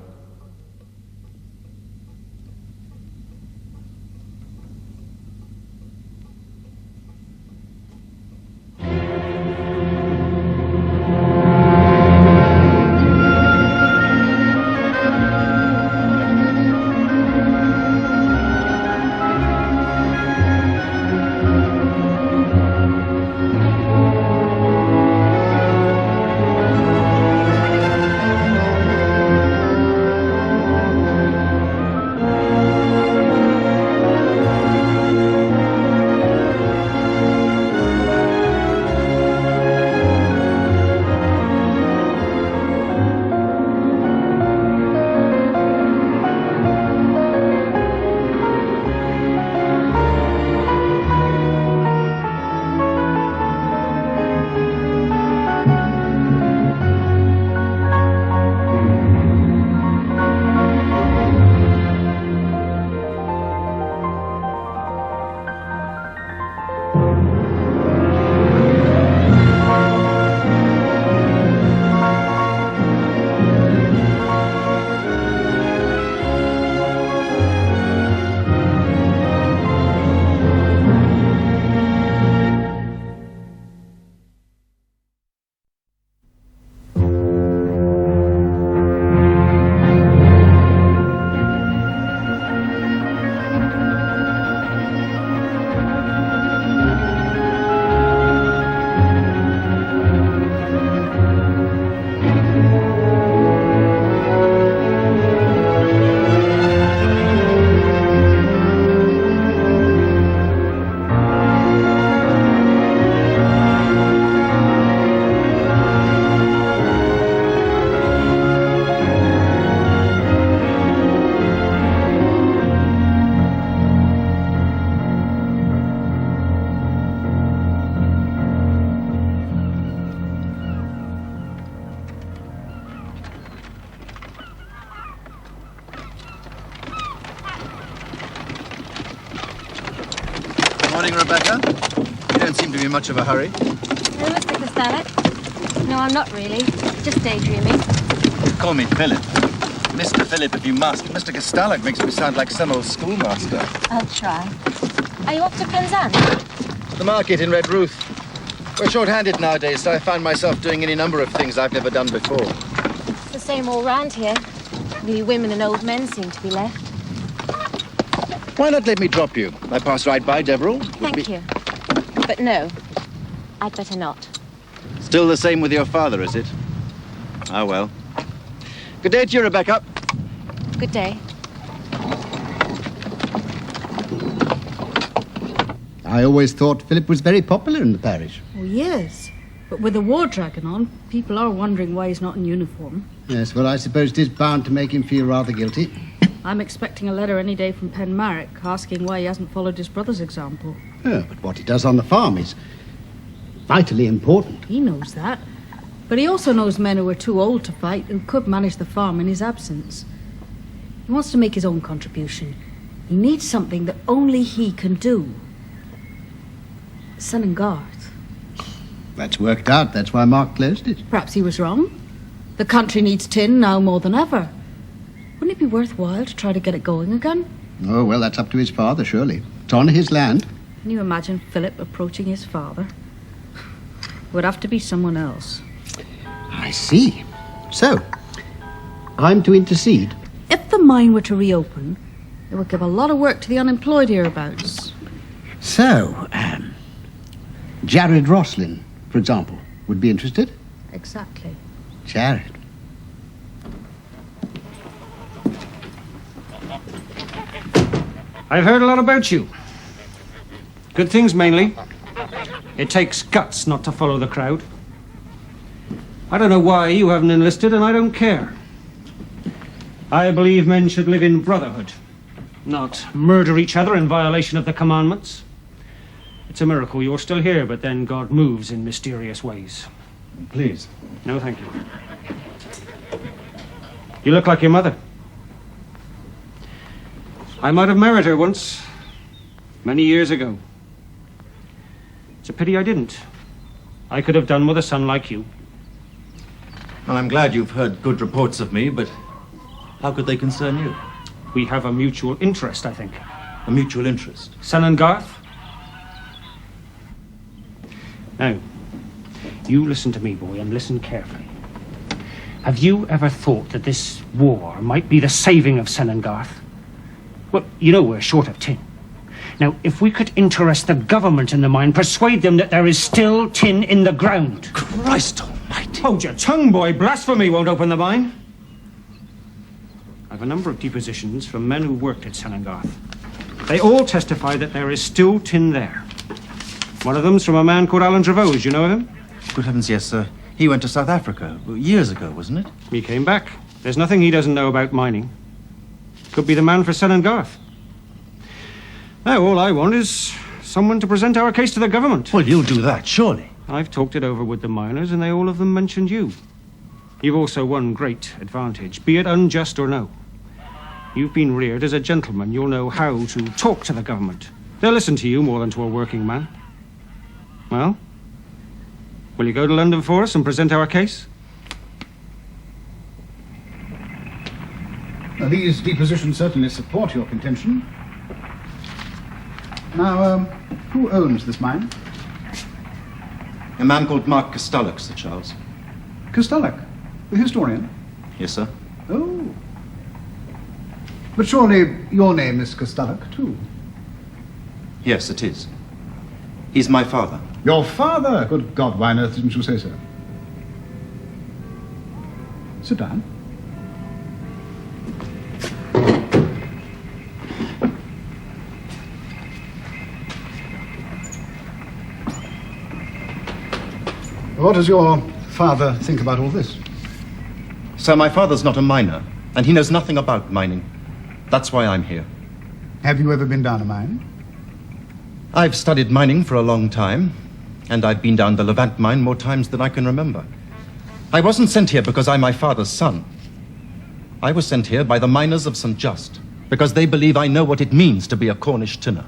Morning, Rebecca. You don't seem to be in much of a hurry. No, Mr. Castallack. No, I'm not really. Just daydreaming. Call me Philip. Mr. Philip, if you must. Mr. Castallack makes me sound like some old schoolmaster. I'll try. Are you off to Penzance? The market in Red Ruth. We're short-handed nowadays, so I find myself doing any number of things I've never done before. It's the same all round here. Only women and old men seem to be left. Why not let me drop you? I pass right by Deverell. Thank you. But no, I'd better not. Still the same with your father, is it? Ah, well. Good day to you, Rebecca. Good day. I always thought Philip was very popular in the parish. Oh, yes. But with the war dragging on, people are wondering why he's not in uniform. Yes, well, I suppose it is bound to make him feel rather guilty. I'm expecting a letter any day from Penmarric asking why he hasn't followed his brother's example. Oh, but what he does on the farm is vitally important. He knows that. But he also knows men who are too old to fight, who could manage the farm in his absence. He wants to make his own contribution. He needs something that only he can do. Sun and Garth. That's worked out. That's why Mark closed it. Perhaps he was wrong. The country needs tin now more than ever. Wouldn't it be worthwhile to try to get it going again? Oh, well, that's up to his father, surely. It's on his land. Can you imagine Philip approaching his father? It would have to be someone else. I see. So, I'm to intercede. If the mine were to reopen, it would give a lot of work to the unemployed hereabouts. So, Jared Roslin, for example, would be interested? Exactly. Jared. I've heard a lot about you. Good things, mainly. It takes guts not to follow the crowd. I don't know why you haven't enlisted, and I don't care. I believe men should live in brotherhood, not murder each other in violation of the commandments. It's a miracle you're still here, but then God moves in mysterious ways. Please. No, thank you. You look like your mother. I might have married her once, many years ago. It's a pity I didn't. I could have done with a son like you. Well, I'm glad you've heard good reports of me, but how could they concern you? We have a mutual interest, I think. A mutual interest? Son and Garth? Now, you listen to me, boy, and listen carefully. Have you ever thought that this war might be the saving of Sen and Garth? Well, you know we're short of tin. Now, if we could interest the government in the mine, persuade them that there is still tin in the ground. Christ almighty! Hold your tongue, boy. Blasphemy won't open the mine. I've a number of depositions from men who worked at Sen and Garth. They all testify that there is still tin there. One of them's from a man called Alan Trevose. You know him? Good heavens, yes, sir. He went to South Africa years ago, wasn't it? He came back. There's nothing he doesn't know about mining. Could be the man for Sen and Garth. Now, all I want is someone to present our case to the government. Well, you'll do that, surely. I've talked it over with the miners, and they all of them mentioned you. You've also one great advantage, be it unjust or no. You've been reared as a gentleman. You'll know how to talk to the government. They'll listen to you more than to a working man. Well, will you go to London for us and present our case? Now, these depositions certainly support your contention. Now, who owns this mine? A man called Mark Castallack, Sir Charles. Castallack, the historian? Yes, sir. Oh. But surely your name is Castallack, too. Yes, it is. He's my father. Your father? Good God, why on earth didn't you say so? Sit down. What does your father think about all this? Sir, my father's not a miner, and he knows nothing about mining. That's why I'm here. Have you ever been down a mine? I've studied mining for a long time, and I've been down the Levant mine more times than I can remember. I wasn't sent here because I'm my father's son. I was sent here by the miners of St. Just, because they believe I know what it means to be a Cornish tinner.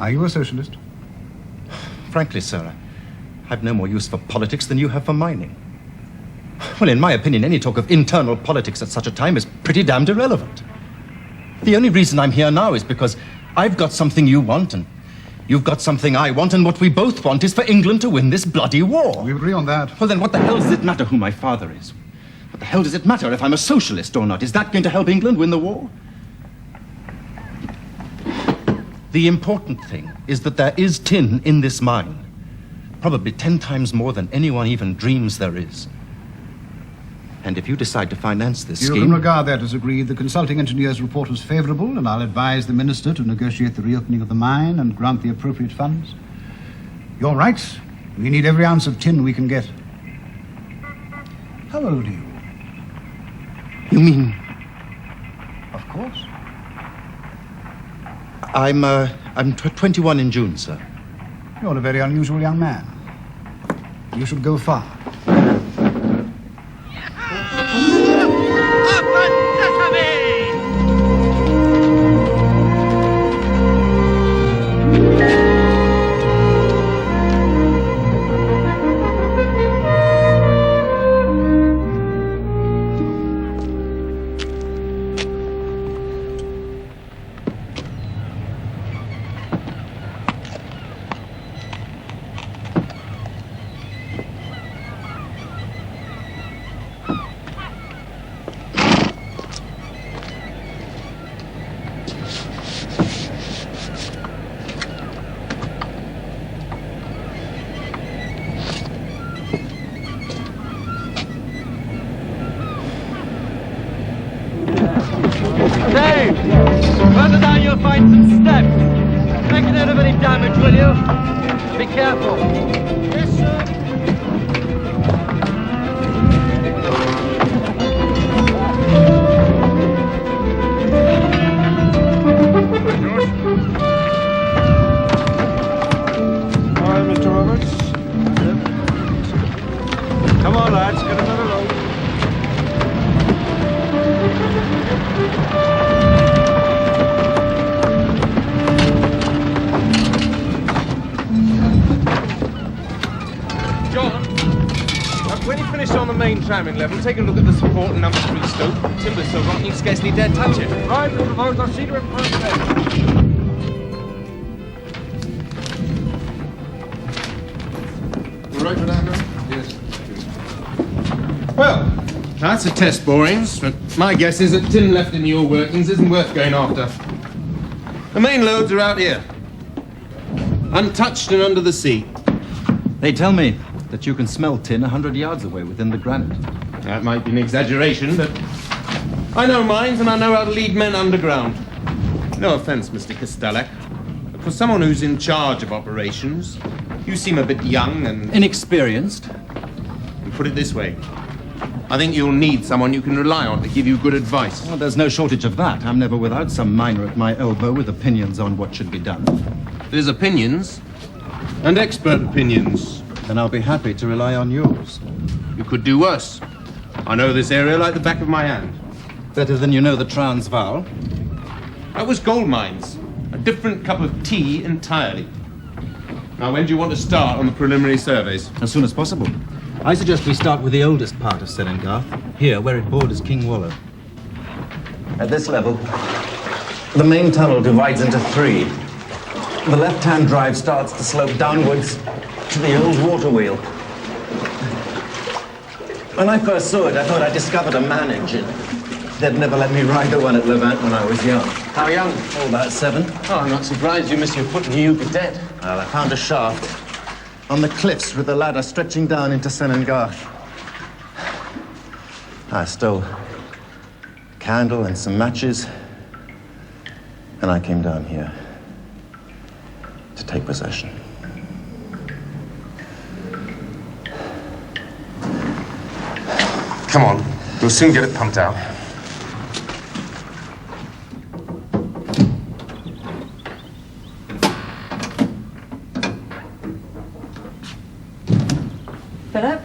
Are you a socialist? Frankly, sir, I've no more use for politics than you have for mining. Well, in my opinion, any talk of internal politics at such a time is pretty damned irrelevant. The only reason I'm here now is because I've got something you want, and you've got something I want, and what we both want is for England to win this bloody war. We agree on that. Well, then what the hell does it matter who my father is? What the hell does it matter if I'm a socialist or not? Is that going to help England win the war? The important thing is that there is tin in this mine. Probably 10 times more than anyone even dreams there is. And if you decide to finance this scheme... You can regard that as agreed. The consulting engineer's report was favourable, and I'll advise the minister to negotiate the reopening of the mine and grant the appropriate funds. You're right. We need every ounce of tin we can get. How old are you? You mean... Of course. I'm 21 in June, sir. You're a very unusual young man. You should go far. Further down you'll find some steps. Make a note of any damage, will you? Be careful. Yes, sir. All right, Mr. Roberts. Come on, lads, get another load. tramming level. Take a look at the support and number 3 stope. Timber's so rotten you scarcely dare touch it. Right, Mr. Bowes, I'll see you in person. You right for that, man? Yes. Well, that's a test, borings, but my guess is that tin left in your workings isn't worth going after. The main loads are out here. Untouched and under the sea. They tell me that you can smell tin 100 yards away within the granite. That might be an exaggeration, but I know mines and I know how to lead men underground. No offense, Mr. Castallack, but for someone who's in charge of operations, you seem a bit young and... inexperienced. And put it this way, I think you'll need someone you can rely on to give you good advice. Well, there's no shortage of that. I'm never without some miner at my elbow with opinions on what should be done. There's opinions, and expert opinions. Then I'll be happy to rely on yours. You could do worse. I know this area like the back of my hand. Better than you know the Transvaal? That was gold mines. A different cup of tea entirely. Now, when do you want to start on the preliminary surveys? As soon as possible. I suggest we start with the oldest part of Serengarth, here where it borders King Wallow. At this level, the main tunnel divides into 3. The left-hand drive starts to slope downwards to the old water wheel. When I first saw it, I thought I discovered a man-engine. They'd never let me ride the one at Levant when I was young. How young? Oh, about 7. Oh, I'm not surprised you missed your foot and you'd be dead. Well, I found a shaft on the cliffs with the ladder stretching down into Serengarth. I stole a candle and some matches, and I came down here to take possession. Come on, we'll soon get it pumped out. Philip?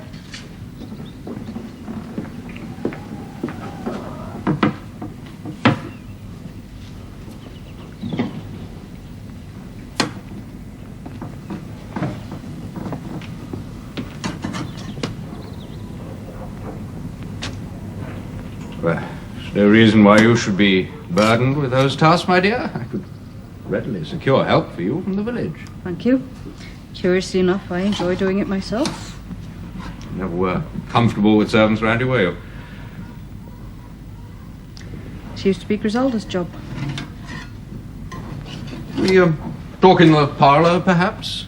Well, there's no reason why you should be burdened with those tasks, my dear. I could readily secure help for you from the village. Thank you. Curiously enough, I enjoy doing it myself. You never were comfortable with servants around you, were you? It used to be Griselda's job. We talk in the parlour, perhaps?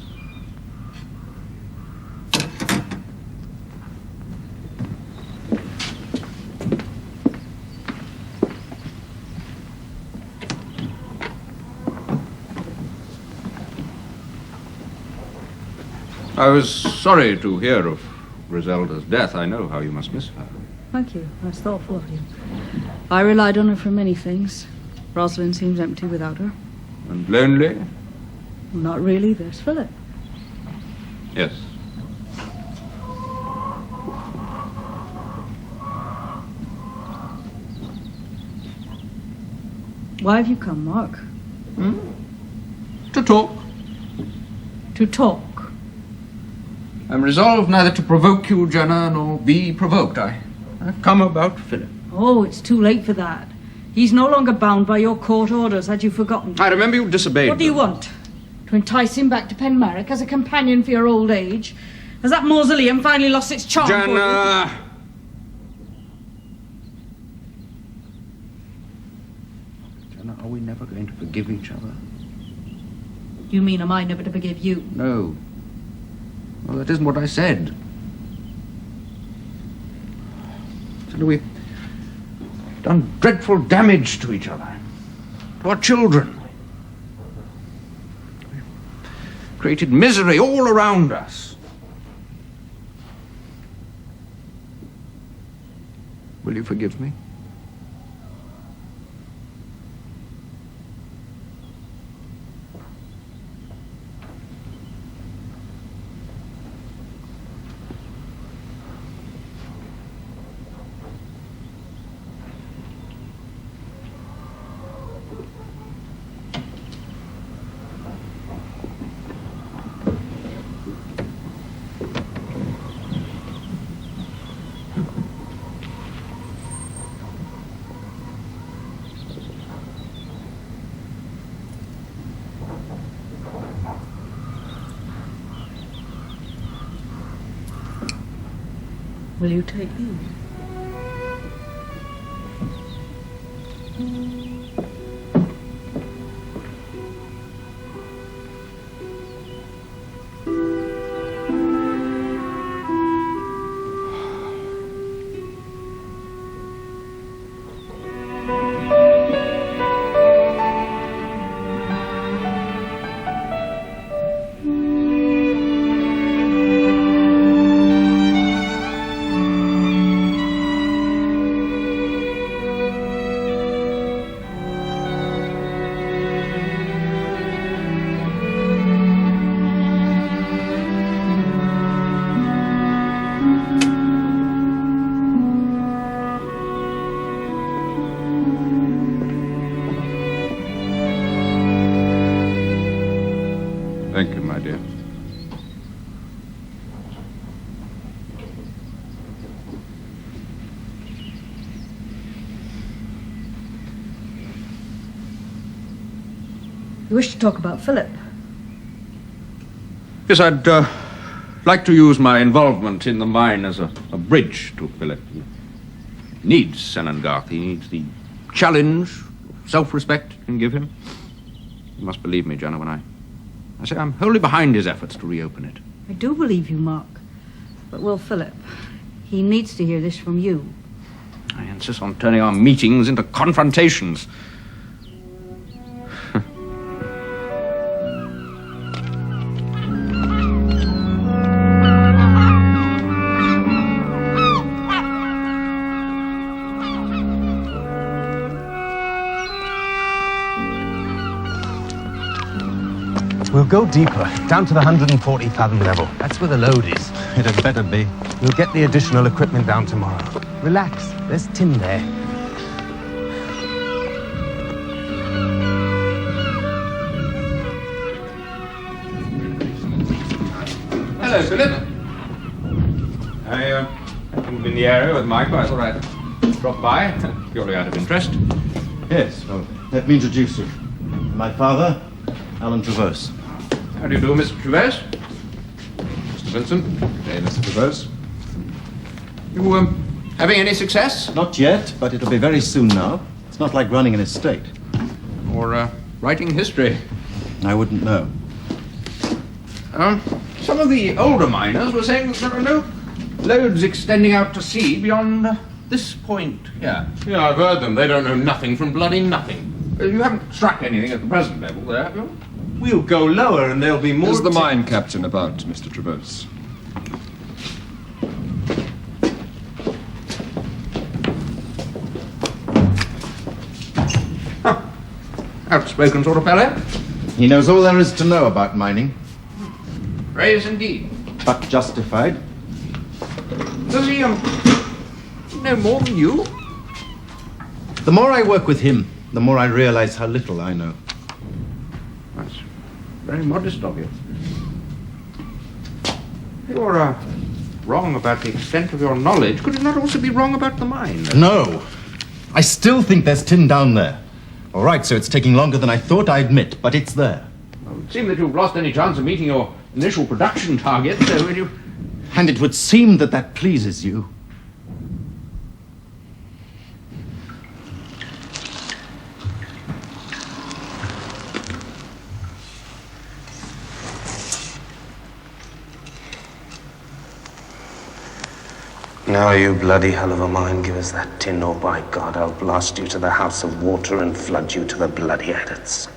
I was sorry to hear of Griselda's death. I know how you must miss her. Thank you. That's thoughtful of you. I relied on her for many things. Rosalind seems empty without her. And lonely? Not really. There's Philip. Yes. Why have you come, Mark? To talk. To talk? I'm resolved neither to provoke you, Janna, nor be provoked. I've come about Philip. Oh, it's too late for that. He's no longer bound by your court orders. Had you forgotten? I remember you disobeyed What do you want? To entice him back to Penmarric as a companion for your old age? Has that mausoleum finally lost its charm Janna! for you? Janna, are we never going to forgive each other? You mean, am I never to forgive you? No. Well, that isn't what I said. So we've done dreadful damage to each other, to our children. We've created misery all around us. Will you forgive me? Will you take these? Thank you, my dear. You wish to talk about Philip? Yes, I'd like to use my involvement in the mine as a bridge to Philip. He needs Senengarth. He needs the challenge, self-respect you can give him. You must believe me, Janna, when I say I'm wholly behind his efforts to reopen it. I do believe you, Mark. But will Philip? He needs to hear this from you. I insist on turning our meetings into confrontations. We'll go deeper, down to the 140 fathom level. That's where the load is. It had better be. We'll get the additional equipment down tomorrow. Relax, there's tin there. Hello, Philip. I haven't been in the area with Mike, but I thought I'd drop by, purely out of interest. Yes, well, let me introduce you. My father, Alan Traverse. How do you do, Mr. Traverse? Mr. Vincent. Hey, Mr. Traverse. You, having any success? Not yet, but it'll be very soon now. It's not like running an estate. Or, writing history. I wouldn't know. Some of the older miners were saying that there are no loads extending out to sea beyond this point here. Yeah, I've heard them. They don't know nothing from bloody nothing. You haven't struck anything at the present level there, have you? We'll go lower and there'll be more... Is the mine captain about, Mr. Traverse? Outspoken sort of fellow. He knows all there is to know about mining. Praise indeed. But justified. Does he, know more than you? The more I work with him, the more I realize how little I know. That's very modest of you. You're, wrong about the extent of your knowledge. Could it not also be wrong about the mine? No. I still think there's tin down there. All right, so it's taking longer than I thought, I admit, but it's there. Well, it would seem that you've lost any chance of meeting your initial production target, so will you... And it would seem that that pleases you. Now, you bloody hell of a mine, give us that tin, or by God, I'll blast you to the house of water and flood you to the bloody adits.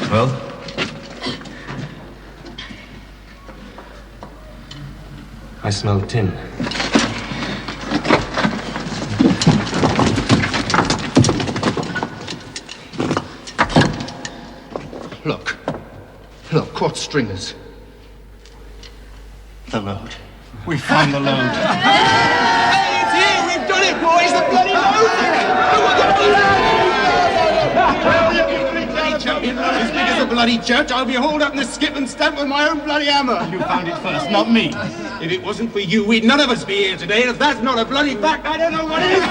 Well? I smell tin. Look, caught stringers. the load. We found the load. Hey, it's here! We've done it, boys! The bloody As big as a bloody church, I'll be hauled up in the skip and stamped with my own bloody hammer. You found it first, not me. If it wasn't for you, we'd none of us be here today, and if that's not a bloody fact, I don't know what is.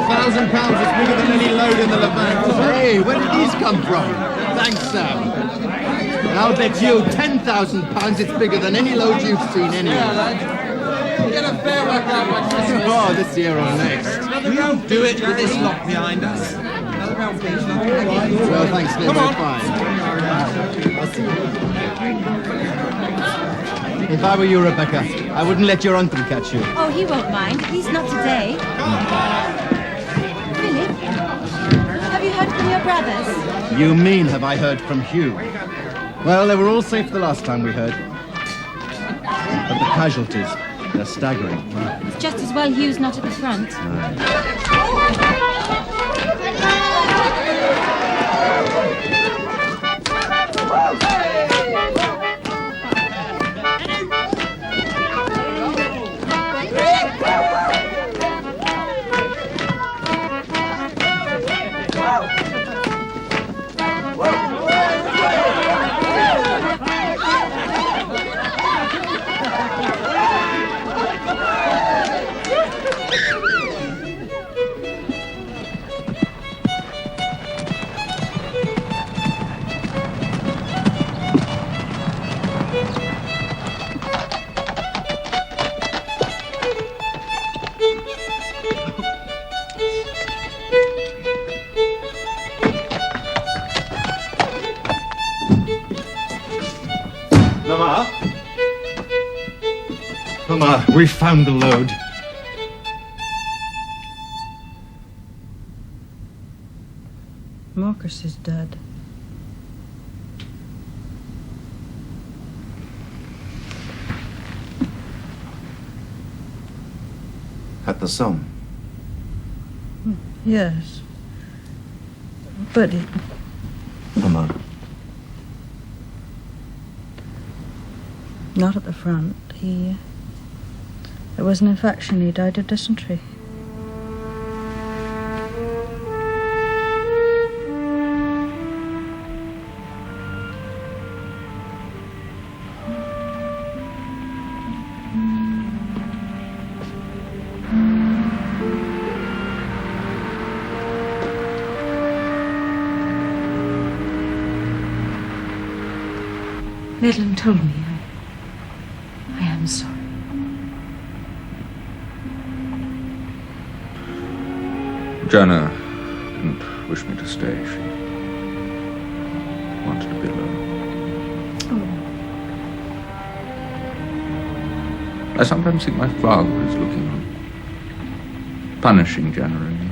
£1,000 is bigger than any load in the Levant. Hey, where did these come from? Thanks, Sam. And I'll bet you £10,000 it's bigger than any load you've seen anywhere. Get a fair whack out by Christmas. Oh, this year or next. We won't do it with this lot behind us. Another round, please. Well, thanks, Liz. Come on. If I were you, Rebecca, I wouldn't let your uncle catch you. Oh, he won't mind. At least not today. Philip, have you heard from your brothers? You mean, have I heard from Hugh? Well, they were all safe the last time we heard. But the casualties, they're staggering. It's just as well Hugh's not at the front. Mama, we found the load. Marcus is dead. At the Somme. Yes. But it... Mama. Not at the front. There was an infection. He died of dysentery. Madeline told me. I am sorry. Janna didn't wish me to stay. She wanted to be alone. I sometimes think my father is looking on, punishing Janna and me.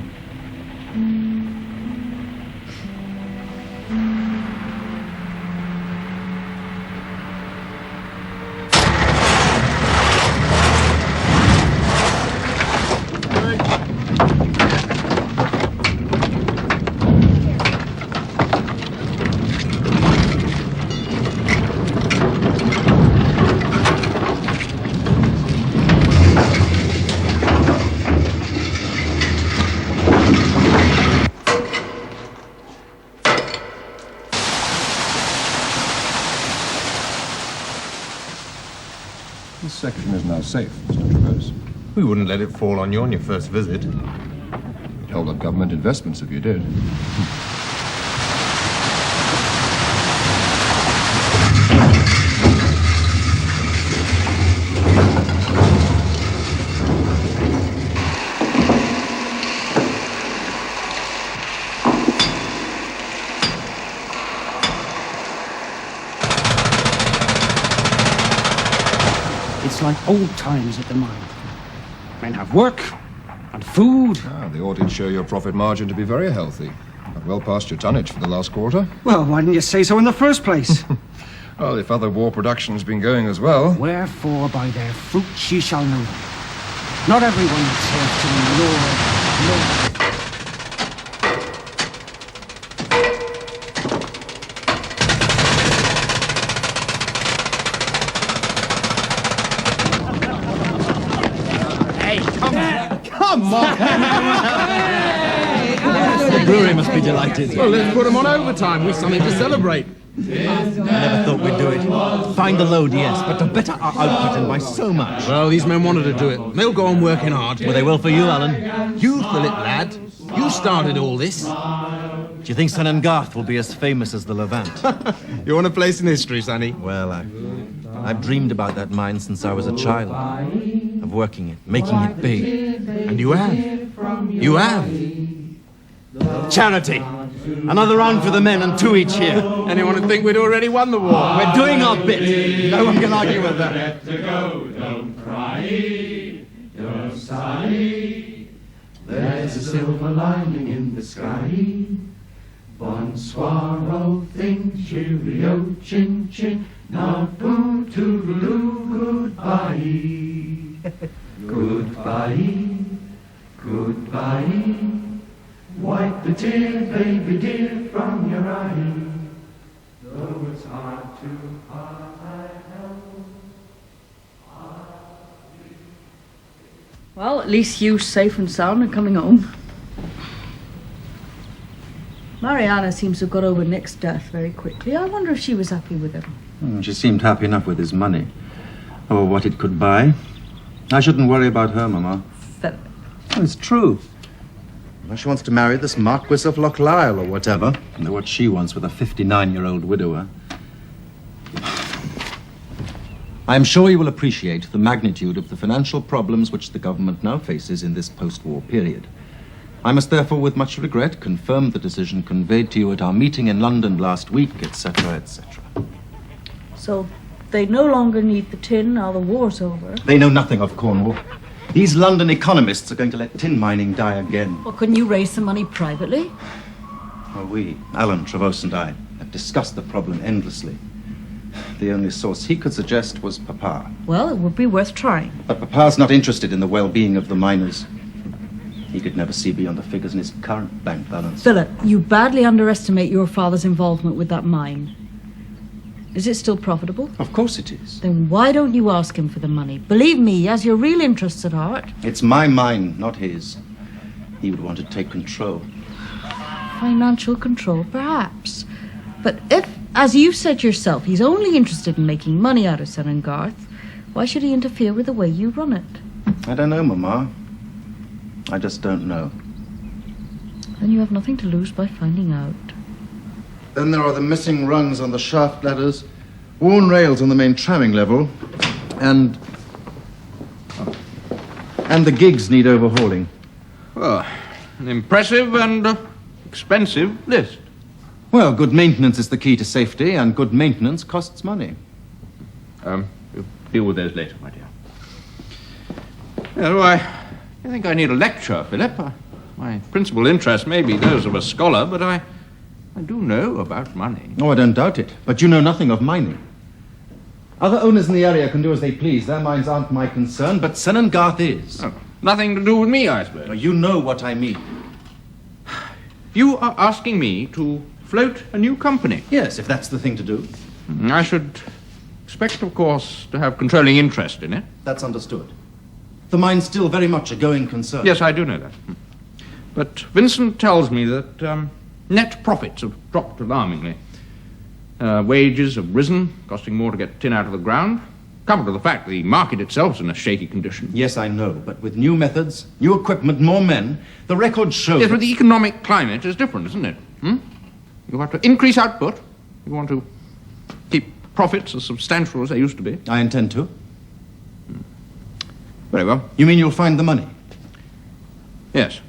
This section is now safe, Mr. Traverse. We wouldn't let it fall on you on your first visit. You'd hold up government investments if you did. It's like old times at the mine. Men have work, And food. The audits show your profit margin to be very healthy. And well past your tonnage for the last quarter. Well, why didn't you say so in the first place? Well, if other war production's been going as well. Wherefore by their fruits ye shall know them. Not everyone that saith to the Lord, Lord. Come on! The brewery must be delighted. Well, let's put them on overtime. We've something to celebrate. I never thought we'd do it. Find the load, yes, but to better our output and by so much. Well, these men wanted to do it. They'll go on working hard. Well, they will for you, Alan. You, Philip, lad. You started all this. Do you think Sun and Garth will be as famous as the Levant? You want a place in history, Sonny? Well, I've dreamed about that mine since I was a child. Of working it, making it big. And you have. You have. Charity. Another round for the men and 2 each here. Anyone would think we'd already won the war. We're doing our bit. No one can argue with that. Don't cry, don't sigh. There's a silver lining in the sky. Bonsoir, old thing, cheerio, chin chin. Now boo toodaloo, goodbye. Goodbye, goodbye. Wipe the tear, baby dear, from your eye. Though it's hard to hide. Well, at least Hugh's safe and sound and coming home. Mariana seems to have got over Nick's death very quickly. I wonder if she was happy with him. She seemed happy enough with his money. Or what it could buy. I shouldn't worry about her, Mama. Philip. Oh, it's true. Well, she wants to marry this Marquis of Lochlisle or whatever. And what she wants with a 59-year-old widower. I am sure you will appreciate the magnitude of the financial problems which the government now faces in this post-war period. I must therefore, with much regret, confirm the decision conveyed to you at our meeting in London last week, etc., etc. So they no longer need the tin now the war's over. They know nothing of Cornwall. These London economists are going to let tin mining die again. Well, couldn't you raise some money privately? Well, we, Alan, Trevose and I, have discussed the problem endlessly. The only source he could suggest was Papa. Well, it would be worth trying. But Papa's not interested in the well-being of the miners. He could never see beyond the figures in his current bank balance. Philip, you badly underestimate your father's involvement with that mine. Is it still profitable? Of course it is. Then why don't you ask him for the money? Believe me, he has your real interests at heart. It's my mine, not his. He would want to take control. Financial control, perhaps. But if, as you said yourself, he's only interested in making money out of Sun and Garth, why should he interfere with the way you run it? I don't know, Mama. I just don't know. Then you have nothing to lose by finding out. Then there are the missing rungs on the shaft ladders, worn rails on the main tramming level, and the gigs need overhauling. Well, an impressive and expensive list. Well, good maintenance is the key to safety, and good maintenance costs money. We'll deal with those later, my dear. Well, I think I need a lecture, Philip. My principal interest may be those of a scholar, but I do know about money. Oh, I don't doubt it. But you know nothing of mining. Other owners in the area can do as they please. Their mines aren't my concern, but Sun and Garth is. Oh, nothing to do with me, I suppose. Oh, you know what I mean. You are asking me to float a new company? Yes, if that's the thing to do. I should expect, of course, to have controlling interest in it. That's understood. The mine's still very much a going concern. Yes, I do know that. But Vincent tells me that net profits have dropped alarmingly. Wages have risen, costing more to get tin out of the ground. Coupled to the fact the market itself is in a shaky condition. Yes, I know, but with new methods, new equipment, more men, the records show... Yes, but the economic climate is different, isn't it? You have to increase output. You want to keep profits as substantial as they used to be. I intend to. Very well. You mean you'll find the money? Yes.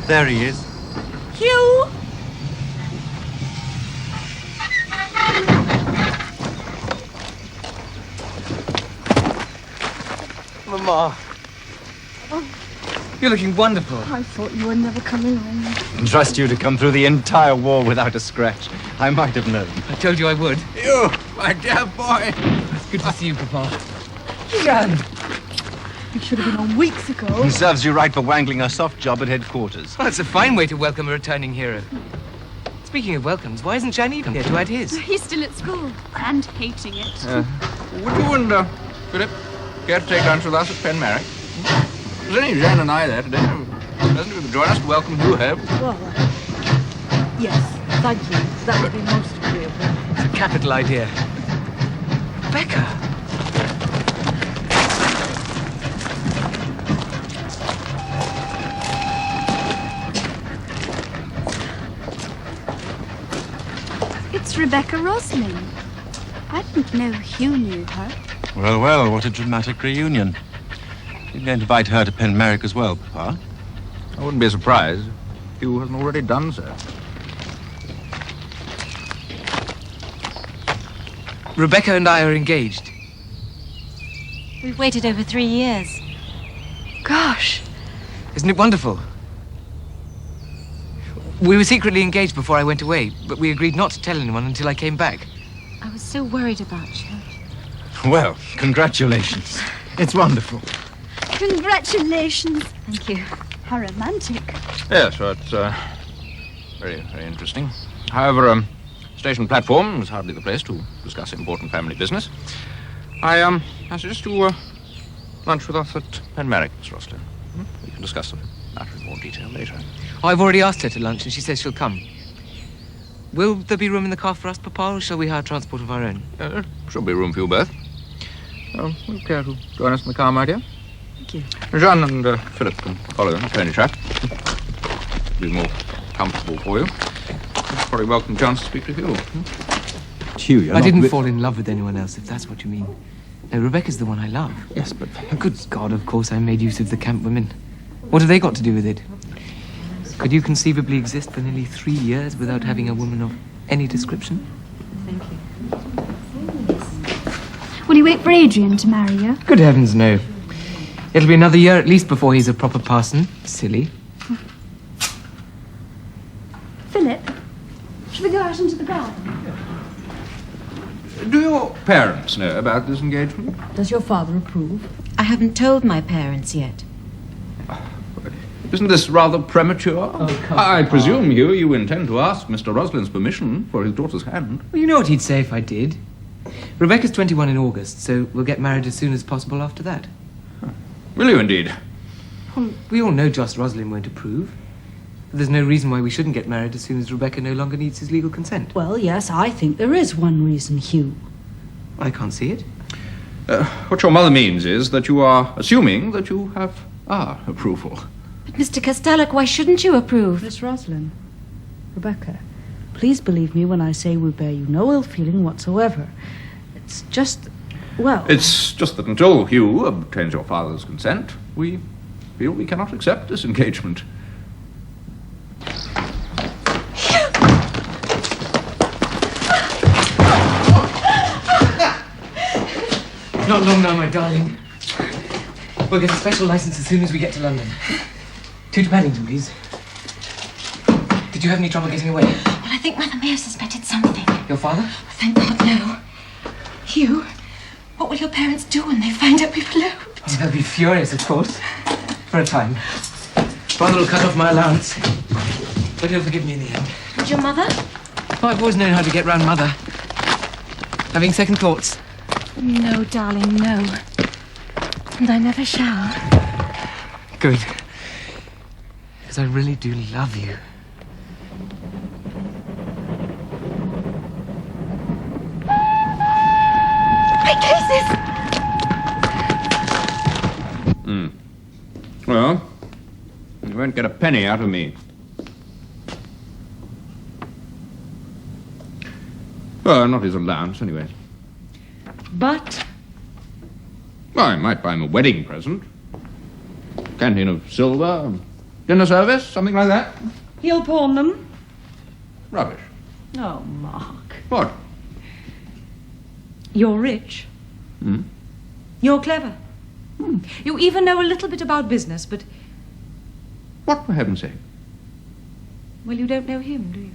There he is. Hugh! Ma. You're looking wonderful. I thought you were never coming home. Trust you to come through the entire war without a scratch. I might have known. I told you I would. You, my dear boy. It's good to see you, Papa. Jan! You should have been on weeks ago. It serves you right for wangling a soft job at headquarters. Well, it's a fine way to welcome a returning hero. Speaking of welcomes, why isn't Janna here to add his? He's still at school and hating it. Would you and Philip care to take lunch with us at Penmarric? There's only Janna and I there today. Doesn't you join us to welcome you home? Well, yes, thank you. That would be most agreeable. It's a capital idea. Rebecca! It's Rebecca Roslin. I didn't know Hugh knew her. Well, well, what a dramatic reunion. You're going to invite her to Penmarric as well, Papa? I wouldn't be surprised if you hadn't already done so. Rebecca and I are engaged. We've waited over 3 years. Gosh. Isn't it wonderful? We were secretly engaged before I went away, but we agreed not to tell anyone until I came back. I was so worried about you. Well, congratulations. It's wonderful. Congratulations. Thank you. How romantic. Yes, well, it's very, very interesting. However, station platform is hardly the place to discuss important family business. I suggest you lunch with us at Penmarric, Miss Roslin. We can discuss the matter in more detail later. I've already asked her to lunch, and she says she'll come. Will there be room in the car for us, Papa, or shall we hire transport of our own? Should be room for you both. Will you care to join us in the car, my dear? Thank you. Jean and Philip can follow in the pony trap. Be more comfortable for you. It's probably welcome chance to speak to you. Hugh, you're I not didn't fall in love with anyone else, if that's what you mean. No, Rebecca's the one I love. Yes, but... Good God, of course I made use of the camp women. What have they got to do with it? Could you conceivably exist for nearly 3 years without having a woman of any description? Thank you. Will you wait for Adrian to marry you? Good heavens, no. It'll be another year at least before he's a proper parson. Silly. Philip, should we go out into the garden? Do your parents know about this engagement? Does your father approve? I haven't told my parents yet. Isn't this rather premature? I presume, Hugh, you intend to ask Mr. Roslin's permission for his daughter's hand. Well, you know what he'd say if I did. Rebecca's 21 in August, so we'll get married as soon as possible after that. Will you indeed? Well, we all know Jos Roslin won't approve. But there's no reason why we shouldn't get married as soon as Rebecca no longer needs his legal consent. Well, yes, I think there is one reason, Hugh. I can't see it. What your mother means is that you are assuming that you have our approval. But Mr. Castallack, why shouldn't you approve? Miss Roslin, Rebecca, please believe me when I say we bear you no ill feeling whatsoever. It's just, well... It's just that until Hugh obtains your father's consent, we feel we cannot accept this engagement. Not long now, my darling. We'll get a special license as soon as we get to London. 2 to Paddington, please. Did you have any trouble getting away? Well, I think Mother may have suspected something. Your father? Thank God, no. Hugh, what will your parents do when they find out we've eloped? Oh, they'll be furious, of course. For a time. Father will cut off my allowance. But he'll forgive me in the end. And your mother? Oh, I've always known how to get round Mother. Having second thoughts. No, darling, no. And I never shall. Good. Because I really do love you. My cases! Well, you won't get a penny out of me. Well, not his allowance, anyway. But... Well, I might buy him a wedding present. Canteen of silver, dinner service, something like that. he'll pawn them. Rubbish. Oh, Mark. What? You're rich. Hmm? You're clever. You even know a little bit about business, but... What, for heaven's sake? Well, you don't know him, do you?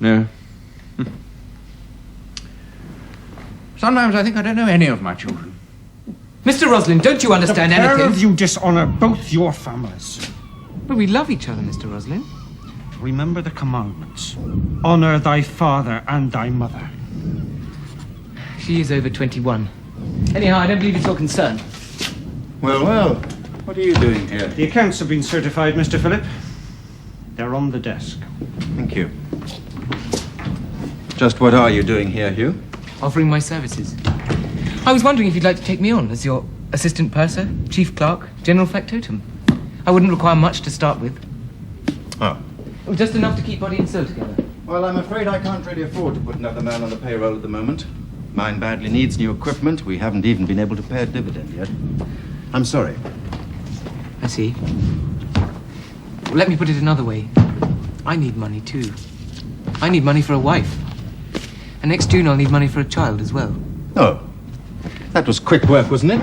No. Sometimes I think I don't know any of my children. Mr. Roslin, don't you understand the pair anything? of you dishonour both your families. But we love each other, Mr. Roslin. Remember the commandments. Honour thy father and thy mother. She is over 21. Anyhow, I don't believe it's your concern. Well, well. What are you doing here? The accounts have been certified, Mr. Phillip. They're on the desk. Thank you. Just what are you doing here, Hugh? Offering my services. I was wondering if you'd like to take me on as your assistant purser, chief clerk, general factotum. I wouldn't require much to start with. Oh. Just enough to keep body and soul together. Well, I'm afraid I can't really afford to put another man on the payroll at the moment. Mine badly needs new equipment. We haven't even been able to pay a dividend yet. I'm sorry. I see. Well, let me put it another way. I need money too. I need money for a wife. And next June I'll need money for a child as well. Oh. That was quick work, wasn't it?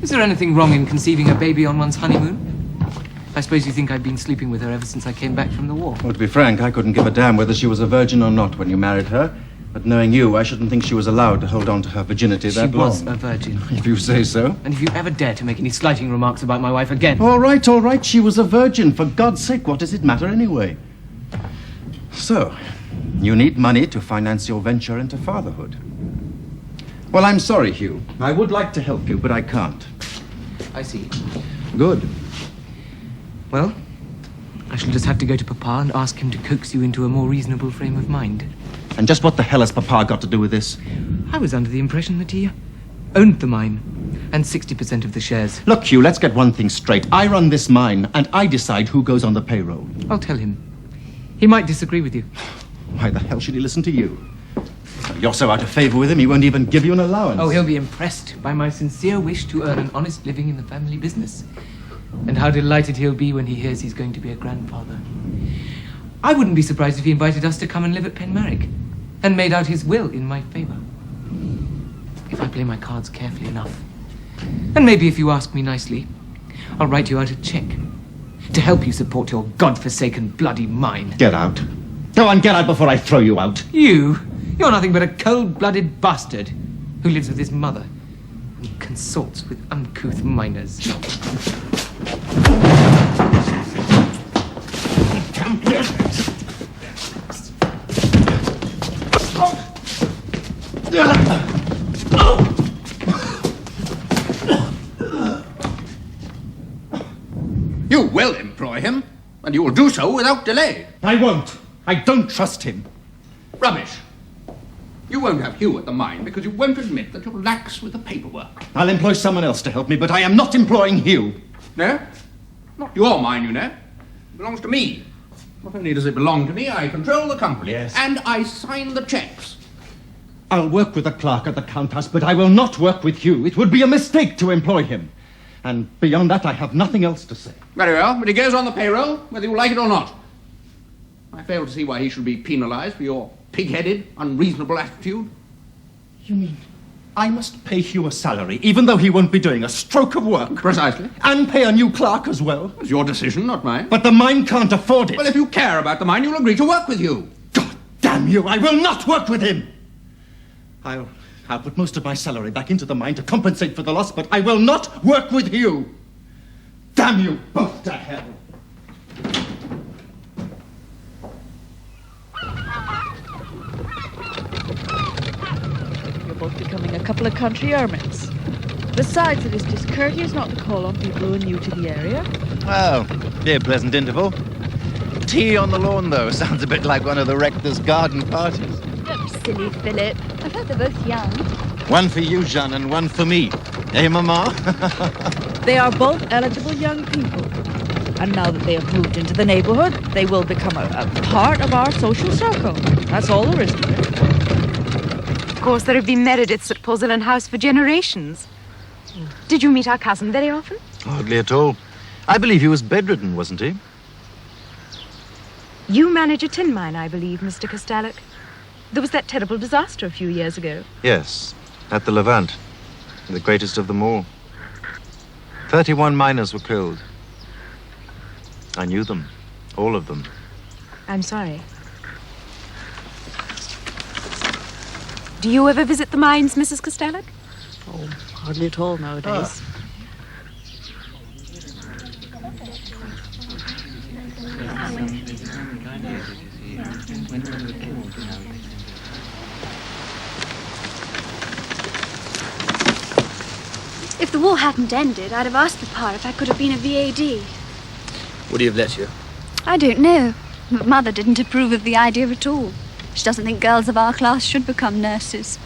Is there anything wrong in conceiving a baby on one's honeymoon? I suppose you think I've been sleeping with her ever since I came back from the war. Well, to be frank, I couldn't give a damn whether she was a virgin or not when you married her. But knowing you, I shouldn't think she was allowed to hold on to her virginity that long. She was a virgin. If you say so. And if you ever dare to make any slighting remarks about my wife again... All right. She was a virgin. For God's sake, what does it matter anyway? So, you need money to finance your venture into fatherhood. Well, I'm sorry, Hugh. I would like to help you, but I can't. I see. Good. Well, I shall just have to go to Papa and ask him to coax you into a more reasonable frame of mind. And just what the hell has Papa got to do with this? I was under the impression that he owned the mine and 60% of the shares. Look, Hugh, let's get one thing straight. I run this mine, and I decide who goes on the payroll. I'll tell him. He might disagree with you. Why the hell should he listen to you? You're so out of favor with him, he won't even give you an allowance. Oh, he'll be impressed by my sincere wish to earn an honest living in the family business. And how delighted he'll be when he hears he's going to be a grandfather. I wouldn't be surprised if he invited us to come and live at Penmarric and made out his will in my favor. If I play my cards carefully enough. And maybe if you ask me nicely, I'll write you out a cheque to help you support your godforsaken bloody mine. Get out. Go on, get out before I throw you out. You're nothing but a cold-blooded bastard who lives with his mother and consorts with uncouth miners. You will employ him, and you will do so without delay. I won't. I don't trust him. Rubbish. You won't have Hugh at the mine because you won't admit that you're lax with the paperwork. I'll employ someone else to help me, but I am not employing Hugh. No? Not your mine, you know. It belongs to me. Not only does it belong to me, I control the company. Yes. And I sign the checks. I'll work with the clerk at the counthouse, but I will not work with Hugh. It would be a mistake to employ him. And beyond that, I have nothing else to say. Very well, but he goes on the payroll, whether you like it or not. I fail to see why he should be penalized for your pig-headed, unreasonable attitude. You mean I must pay Hugh a salary, even though he won't be doing a stroke of work? Precisely. And pay a new clerk as well? It's your decision, not mine. But the mine can't afford it. Well, if you care about the mine, you'll agree to work with you. God damn you, I will not work with him! I'll put most of my salary back into the mine to compensate for the loss, but I will not work with you! Damn you both to hell! You're both becoming a couple of country hermits. Besides, it is discourteous not to call on people who are new to the area. Well, be a pleasant interval. Tea on the lawn, though, sounds a bit like one of the rector's garden parties. Don't be silly, Philip. I've heard they're both young. One for you, Janna, and one for me. Eh, Mama? They are both eligible young people. And now that they have moved into the neighborhood, they will become a part of our social circle. That's all there is to it. Of course, there have been Merediths at Porcelain House for generations. Did you meet our cousin very often? Hardly at all. I believe he was bedridden, wasn't he? You manage a tin mine, I believe, Mr. Castallack. There was that terrible disaster a few years ago. Yes, at the Levant. The greatest of them all. 31 miners were killed. I knew them. All of them. I'm sorry. Do you ever visit the mines, Mrs. Castallack? Oh, hardly at all nowadays. If the war hadn't ended, I'd have asked Papa if I could have been a VAD. Would he have let you? I don't know. But Mother didn't approve of the idea at all. She doesn't think girls of our class should become nurses.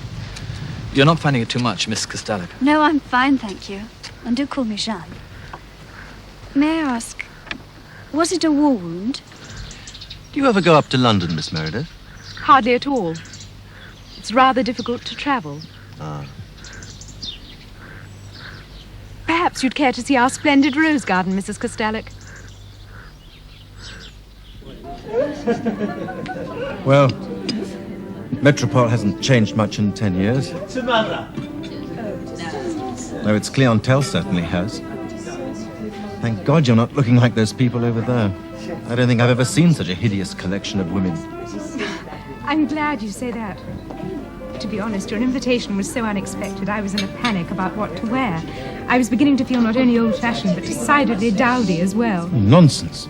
You're not finding it too much, Miss Castallack. No, I'm fine, thank you. And do call me Janna. May I ask, was it a war wound? Do you ever go up to London, Miss Meredith? Hardly at all. It's rather difficult to travel. Ah. Perhaps you'd care to see our splendid rose garden, Mrs. Castallack. Well, Metropole hasn't changed much in 10 years. What's the matter? Though its clientele certainly has. Thank God you're not looking like those people over there. I don't think I've ever seen such a hideous collection of women. I'm glad you say that. To be honest, your invitation was so unexpected, I was in a panic about what to wear. I was beginning to feel not only old-fashioned, but decidedly dowdy as well. Nonsense.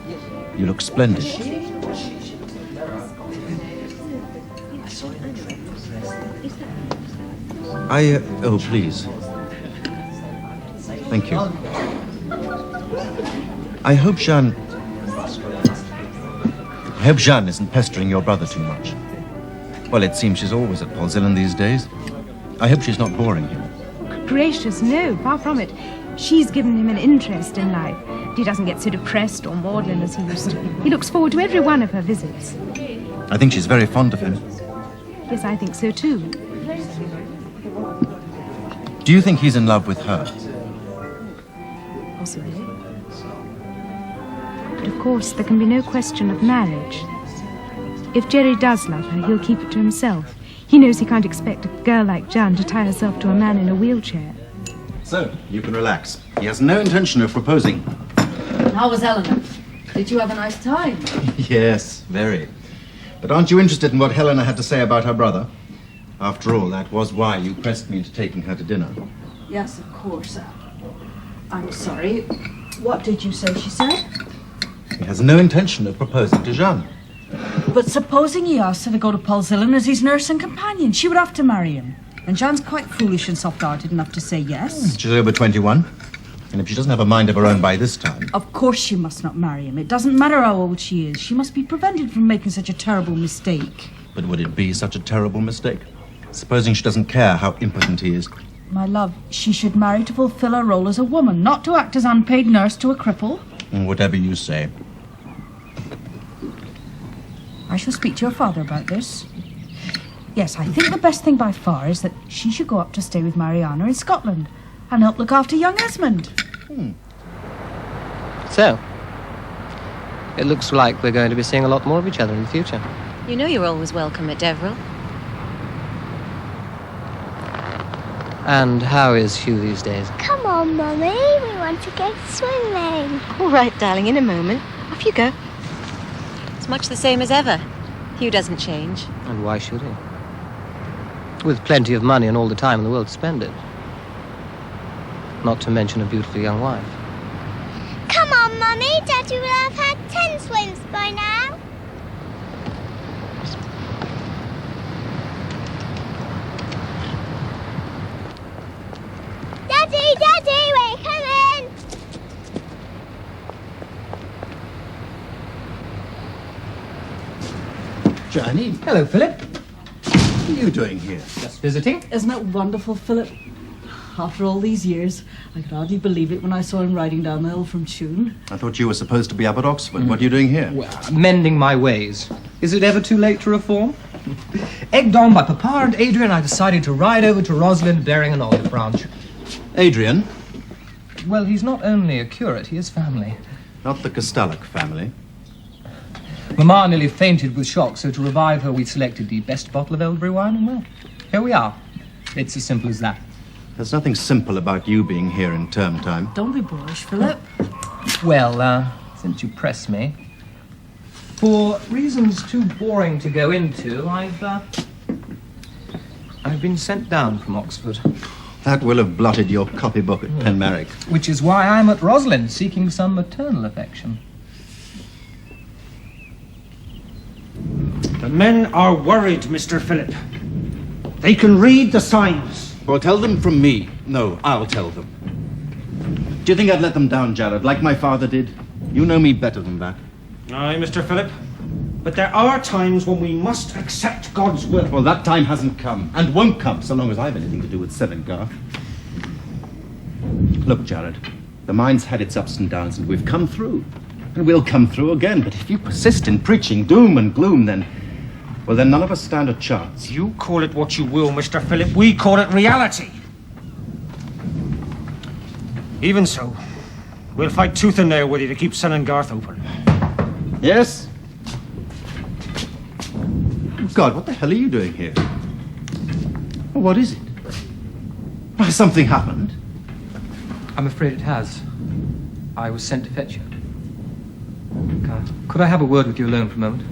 You look splendid. Oh, please. Thank you. I hope Jeanne isn't pestering your brother too much. Well, it seems she's always at Polzillen these days. I hope she's not boring him. Gracious, no, far from it. She's given him an interest in life. He doesn't get so depressed or maudlin as he used to. He looks forward to every one of her visits. I think she's very fond of him. Yes, I think so too. Do you think he's in love with her? Possibly. But of course, there can be no question of marriage. If Jerry does love her, he'll keep it to himself. He knows he can't expect a girl like Jan to tie herself to a man in a wheelchair. So, you can relax. He has no intention of proposing. How was Eleanor? Did you have a nice time? Yes, very. But aren't you interested in what Helena had to say about her brother? After all, that was why you pressed me into taking her to dinner. Yes, of course. I'm sorry. What did you say she said? He has no intention of proposing to Jeanne. But supposing he asked her to go to Polzillen as his nurse and companion, she would have to marry him. And Jeanne's quite foolish and soft-hearted enough to say yes. She's over 21. And if she doesn't have a mind of her own by this time... Of course she must not marry him. It doesn't matter how old she is. She must be prevented from making such a terrible mistake. But would it be such a terrible mistake? Supposing she doesn't care how impotent he is. My love, she should marry to fulfill her role as a woman, not to act as unpaid nurse to a cripple. Whatever you say. I shall speak to your father about this. Yes, I think the best thing by far is that she should go up to stay with Mariana in Scotland and help look after young Esmond. So, it looks like we're going to be seeing a lot more of each other in the future. You know you're always welcome at Deverell. And how is Hugh these days? Come on, Mummy. We want to go swimming. All right, darling, in a moment. Off you go. It's much the same as ever. Hugh doesn't change. And why should he? With plenty of money and all the time in the world to spend it. Not to mention a beautiful young wife. Come on, Mummy. Daddy will have had 10 swims by now. Daddy, we're coming! Johnny. Hello, Philip. What are you doing here? Just visiting. Isn't it wonderful, Philip? After all these years, I could hardly believe it when I saw him riding down the hill from Tune. I thought you were supposed to be up at Oxford. What are you doing here? Well, mending my ways. Is it ever too late to reform? Egged on by Papa and Adrian, I decided to ride over to Rosalind bearing an olive branch. Adrian? Well, he's not only a curate, he is family. Not the Castallack family. Mamma nearly fainted with shock, so to revive her, we selected the best bottle of elderberry wine, and well, here we are. It's as simple as that. There's nothing simple about you being here in term time. Don't be boorish, Philip. Well, since you press me, for reasons too boring to go into, I've been sent down from Oxford. That will have blotted your copybook at Penmarric. Which is why I'm at Roslyn, seeking some maternal affection. The men are worried, Mr. Philip. They can read the signs. Well, tell them from me. No, I'll tell them. Do you think I'd let them down, Jared, like my father did? You know me better than that. Aye, Mr. Philip. But there are times when we must accept God's will. Well, that time hasn't come, and won't come, so long as I've anything to do with selling Garth. Look, Jared, the mine's had its ups and downs, and we've come through. And we'll come through again, but if you persist in preaching doom and gloom, then none of us stand a chance. You call it what you will, Mr. Philip. We call it reality. Even so, we'll fight tooth and nail with you to keep selling Garth open. Yes? God, what the hell are you doing here? Well, what is it? Why, has something happened? I'm afraid it has. I was sent to fetch you. Could I have a word with you alone for a moment?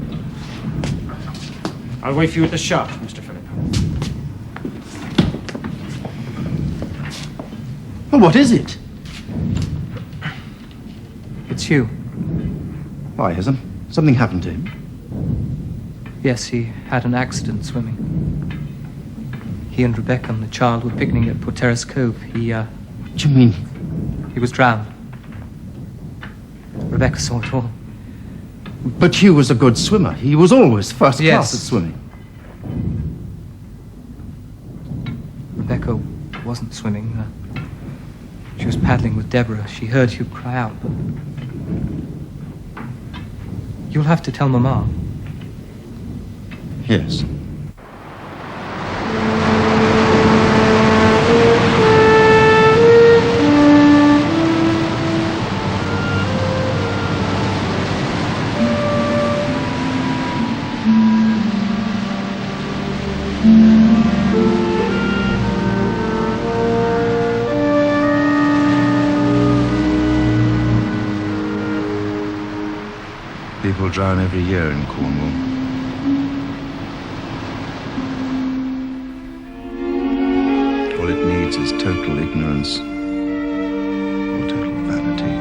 I'll wait for you at the shop, Mr. Philip. Well, what is it? It's Hugh. Why, has something happened to him? Yes, he had an accident swimming. He and Rebecca and the child were picnicking at Porteras Cove. What do you mean? He was drowned. Rebecca saw it all. But Hugh was a good swimmer. He was always first class at swimming. Rebecca wasn't swimming. She was paddling with Deborah. She heard Hugh cry out, but... You'll have to tell Mama. Yes. People drown every year in Cornwall. All it needs is total ignorance or total vanity.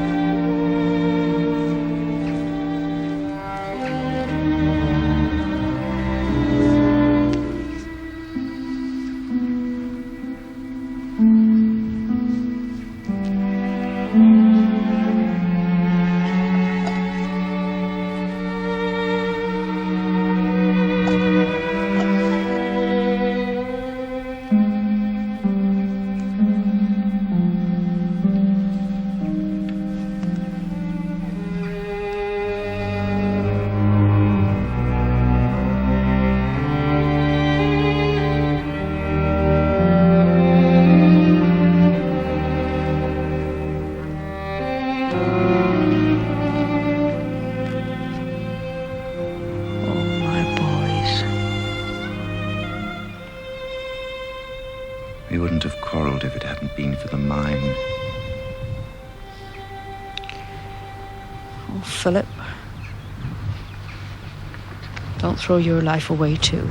We wouldn't have quarreled if it hadn't been for the mine. Oh, Philip. Don't throw your life away, too.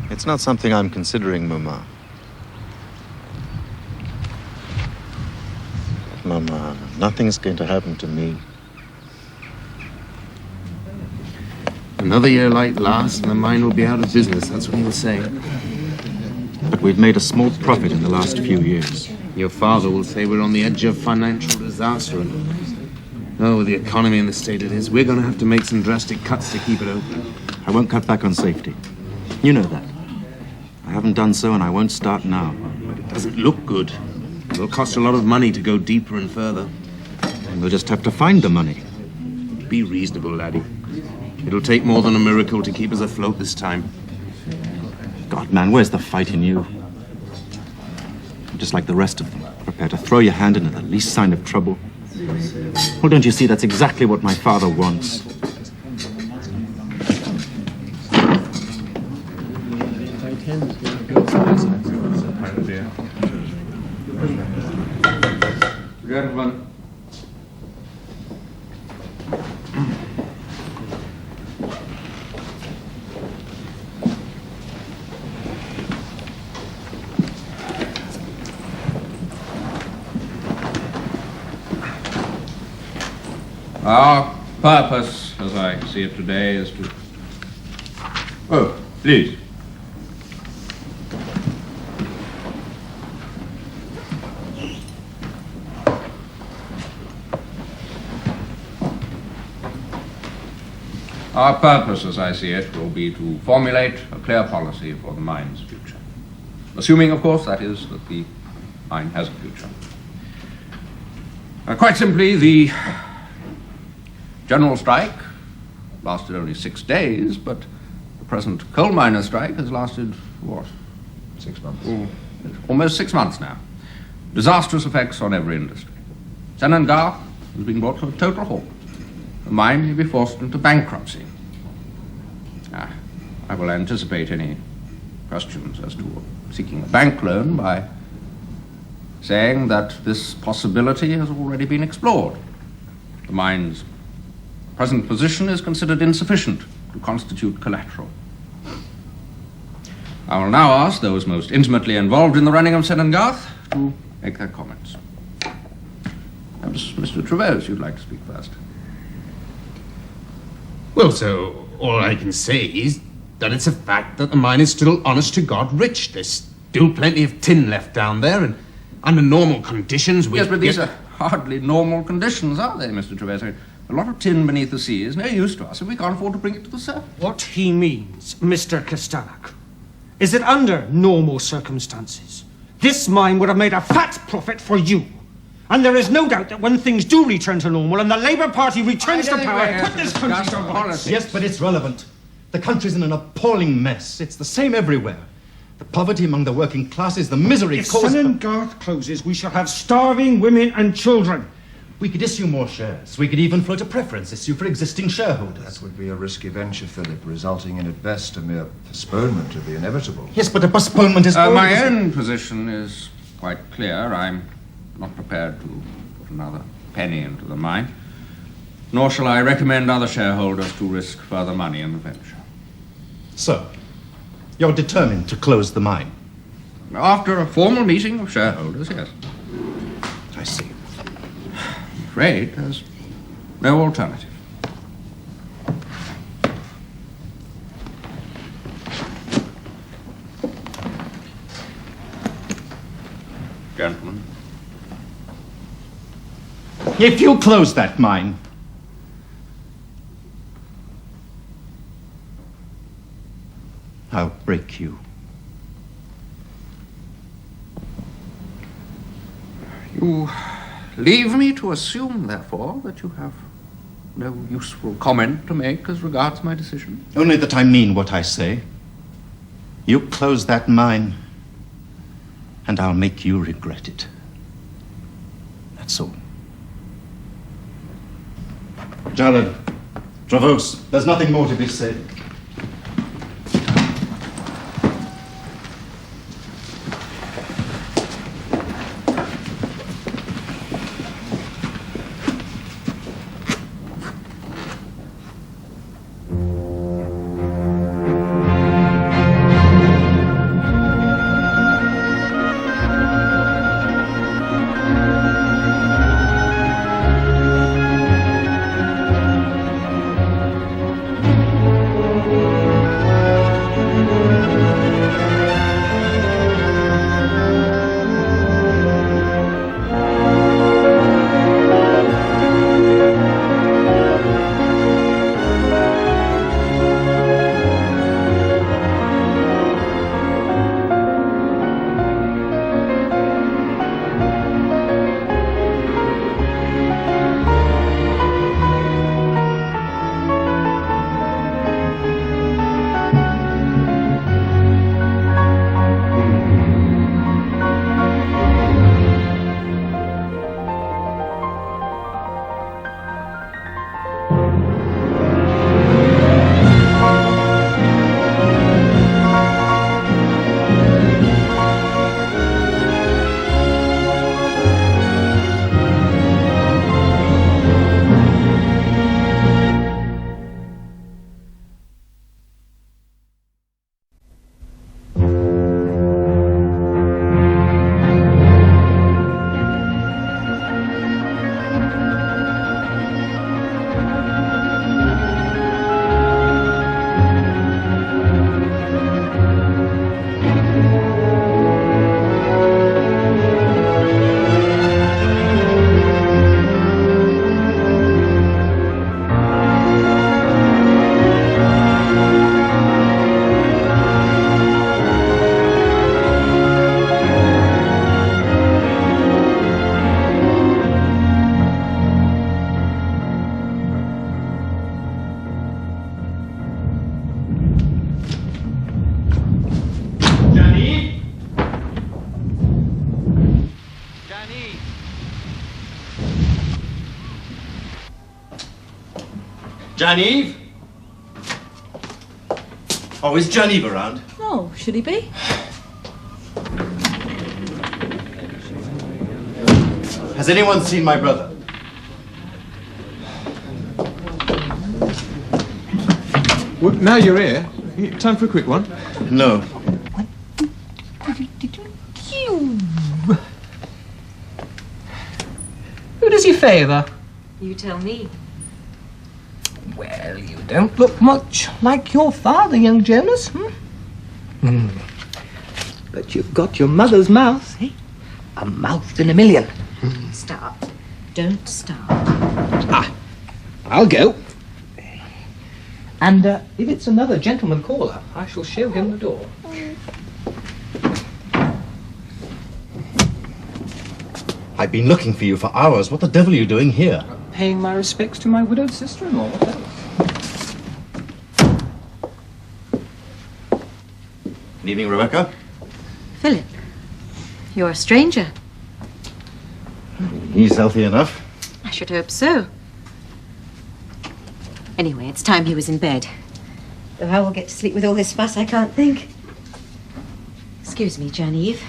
It's not something I'm considering, Mama. Mama, nothing's going to happen to me. Another year like last, and the mine will be out of business. That's what he was saying. But we've made a small profit in the last few years. Your father will say we're on the edge of financial disaster. And, with the economy in the state it is, we're going to have to make some drastic cuts to keep it open. I won't cut back on safety. You know that. I haven't done so, and I won't start now. But it doesn't look good. It'll cost a lot of money to go deeper and further. And we'll just have to find the money. Be reasonable, laddie. It'll take more than a miracle to keep us afloat this time. God, man, where's the fight in you? Just like the rest of them, prepared to throw your hand in at the least sign of trouble. Well, don't you see, that's exactly what my father wants. gentlemen. Our purpose, as I see it today, is to... Oh, please. Our purpose, as I see it, will be to formulate a clear policy for the mine's future. Assuming, of course, that is, that the mine has a future. Quite simply, the general strike lasted only 6 days, but the present coal miner strike has lasted, what? 6 months. Almost 6 months now. Disastrous effects on every industry. Garth has been brought to a total halt. The mine may be forced into bankruptcy. I will anticipate any questions as to seeking a bank loan by saying that this possibility has already been explored. The mine's present position is considered insufficient to constitute collateral. I will now ask those most intimately involved in the running of Garth to make their comments. Perhaps Mr. Trevose, you'd like to speak first. Well, so all I can say is that it's a fact that the mine is still honest to God rich. There's still plenty of tin left down there, and under normal conditions we... Yes, but these are hardly normal conditions, are they, Mr. Trevose? I mean, a lot of tin beneath the sea is no use to us if we can't afford to bring it to the surface. What he means, Mr. Castallack, is that under normal circumstances, this mine would have made a fat profit for you. And there is no doubt that when things do return to normal and the Labour Party returns to power, put this country to rights. Yes, but it's relevant. The country's in an appalling mess. It's the same everywhere. The poverty among the working classes, the misery If caused... Garth closes, we shall have starving women and children. We could issue more shares. We could even float a preference issue for existing shareholders. That would be a risky venture, Philip, resulting in at best a mere postponement of the inevitable. Yes, but a postponement is... My own position is quite clear. I'm not prepared to put another penny into the mine, nor shall I recommend other shareholders to risk further money in the venture. So, you're determined to close the mine? After a formal meeting of shareholders, yes. I see. I'm afraid there's no alternative. Gentlemen. If you close that mine, I'll break you. You leave me to assume, therefore, that you have no useful comment to make as regards my decision? Only that I mean what I say. You close that mine, and I'll make you regret it. That's all. Janna, Trevose, there's nothing more to be said. Janeve? Oh, is Janeve around? No, should he be? Has anyone seen my brother? Well, now you're here. Time for a quick one? No. Who does he favour? You tell me. Well, you don't look much like your father, young Jonas. But you've got your mother's mouth, eh? A mouth in a million. Stop. Don't stop. I'll go. And if it's another gentleman caller, I shall show him the door. I've been looking for you for hours. What the devil are you doing here? Paying my respects to my widowed sister-in-law. What else? Good evening, Rebecca. Philip, you're a stranger. He's healthy enough. I should hope so. Anyway, it's time he was in bed. Though how we'll get to sleep with all this fuss, I can't think. Excuse me, Janeve.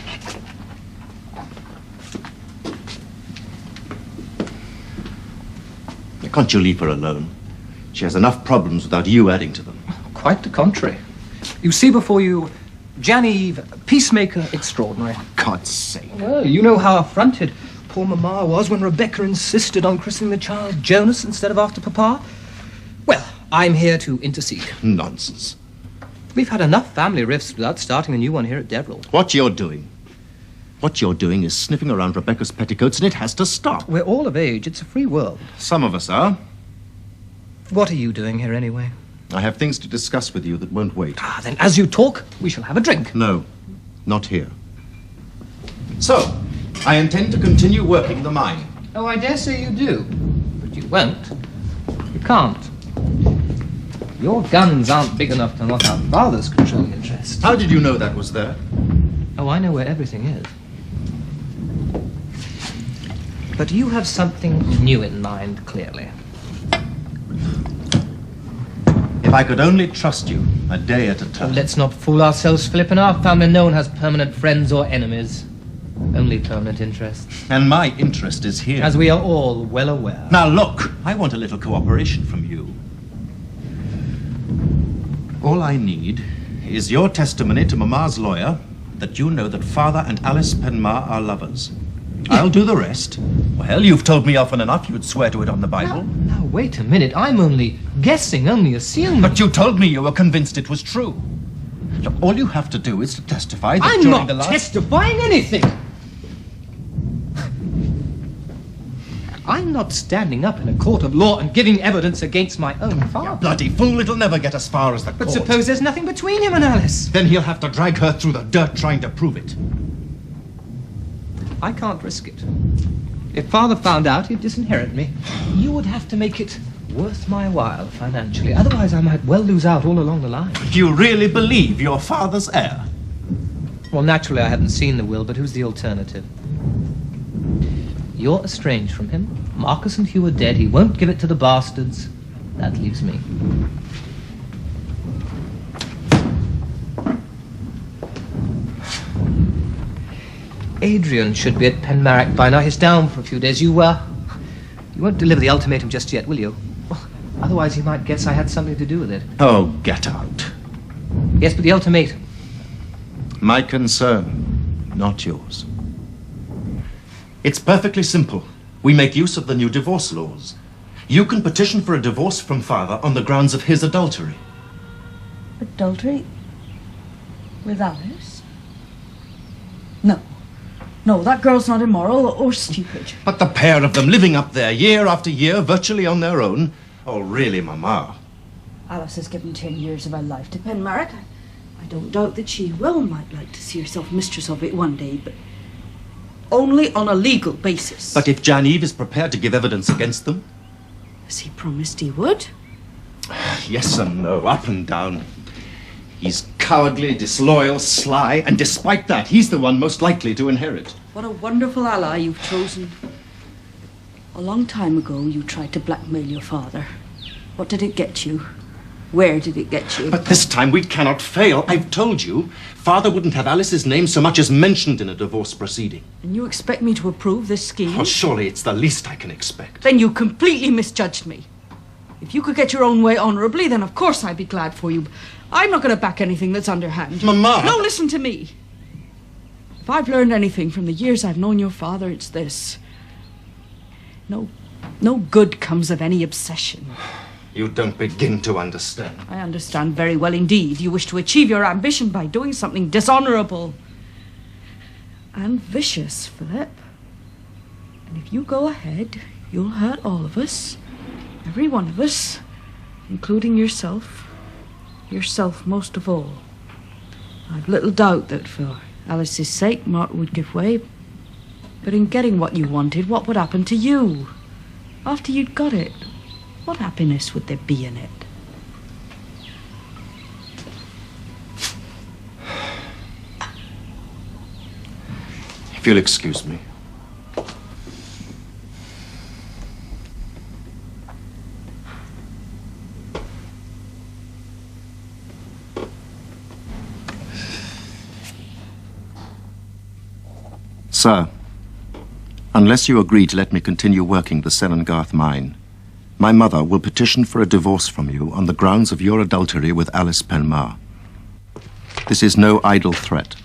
Can't you leave her alone? She has enough problems without you adding to them. Quite the contrary. You see before you, Janeve, peacemaker extraordinary. God's sake. Well, you know how affronted poor Mamma was when Rebecca insisted on christening the child Jonas instead of after Papa. Well, I'm here to intercede. Nonsense. We've had enough family rifts without starting a new one here at Deverell. What you're doing is sniffing around Rebecca's petticoats, and it has to stop. We're all of age. It's a free world. Some of us are. What are you doing here anyway? I have things to discuss with you that won't wait. Then as you talk, we shall have a drink. No, not here. So, I intend to continue working the mine. Oh, I dare say you do. But you won't. You can't. Your guns aren't big enough to knock out Father's controlling interest. How did you know that was there? Oh, I know where everything is. But you have something new in mind, clearly. If I could only trust you a day at a time. Let's not fool ourselves, Philip. In our family, no one has permanent friends or enemies. Only permanent interests. And my interest is here. As we are all well aware. Now look, I want a little cooperation from you. All I need is your testimony to Mamma's lawyer that you know that Father and Alice Penmarric are lovers. I'll do the rest. Well, you've told me often enough you'd swear to it on the Bible. Now, wait a minute. I'm only guessing, only assuming. But you told me you were convinced it was true. Look, all you have to do is to testify that I'm during not testifying anything. I'm not standing up in a court of law and giving evidence against my own father. You bloody fool, it'll never get as far as the court. But suppose there's nothing between him and Alice. Then he'll have to drag her through the dirt trying to prove it. I can't risk it. If Father found out, he'd disinherit me. You would have to make it worth my while financially. Otherwise, I might well lose out all along the line. Do you really believe you're Father's heir? Well, naturally, I haven't seen the will, but who's the alternative? You're estranged from him. Marcus and Hugh are dead. He won't give it to the bastards. That leaves me. Adrian should be at Penmarric by now. He's down for a few days. You won't deliver the ultimatum just yet, will you? Well, otherwise he might guess I had something to do with it. Oh, get out. Yes, but the ultimatum. My concern, not yours. It's perfectly simple. We make use of the new divorce laws. You can petition for a divorce from Father on the grounds of his adultery. Adultery? With Alice? No. No, that girl's not immoral or stupid. But the pair of them living up there year after year, virtually on their own. Oh, really, Mamma? Alice has given 10 years of her life to Penmarric. I don't doubt that she might like to see herself mistress of it one day, but only on a legal basis. But if Janeve is prepared to give evidence against them? Has he promised he would? Yes and no, up and down. He's cowardly, disloyal, sly, and despite that, he's the one most likely to inherit. What a wonderful ally you've chosen. A long time ago, you tried to blackmail your father. What did it get you? Where did it get you? But this time we cannot fail. I've told you, Father wouldn't have Alice's name so much as mentioned in a divorce proceeding. And you expect me to approve this scheme? Well, surely it's the least I can expect. Then you completely misjudged me. If you could get your own way honourably, then of course I'd be glad for you. I'm not going to back anything that's underhand. Mama! No, listen to me. If I've learned anything from the years I've known your father, it's this. No good comes of any obsession. You don't begin to understand. I understand very well indeed. You wish to achieve your ambition by doing something dishonourable and vicious, Philip. And if you go ahead, you'll hurt all of us, every one of us, including yourself most of all. I've little doubt that for Alice's sake, Martin would give way. But in getting what you wanted, what would happen to you? After you'd got it, what happiness would there be in it? If you'll excuse me. Sir, unless you agree to let me continue working the Sellengarth mine, my mother will petition for a divorce from you on the grounds of your adultery with Alice Penmarric. This is no idle threat.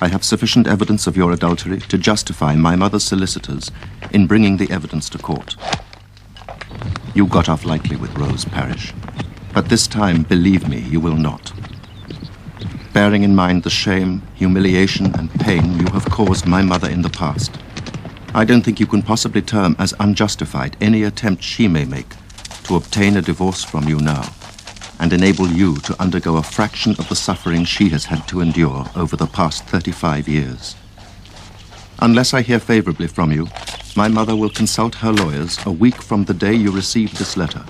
I have sufficient evidence of your adultery to justify my mother's solicitors in bringing the evidence to court. You got off lightly with Rose Parish, but this time, believe me, you will not. Bearing in mind the shame, humiliation, and pain you have caused my mother in the past, I don't think you can possibly term as unjustified any attempt she may make to obtain a divorce from you now and enable you to undergo a fraction of the suffering she has had to endure over the past 35 years. Unless I hear favorably from you, my mother will consult her lawyers a week from the day you received this letter.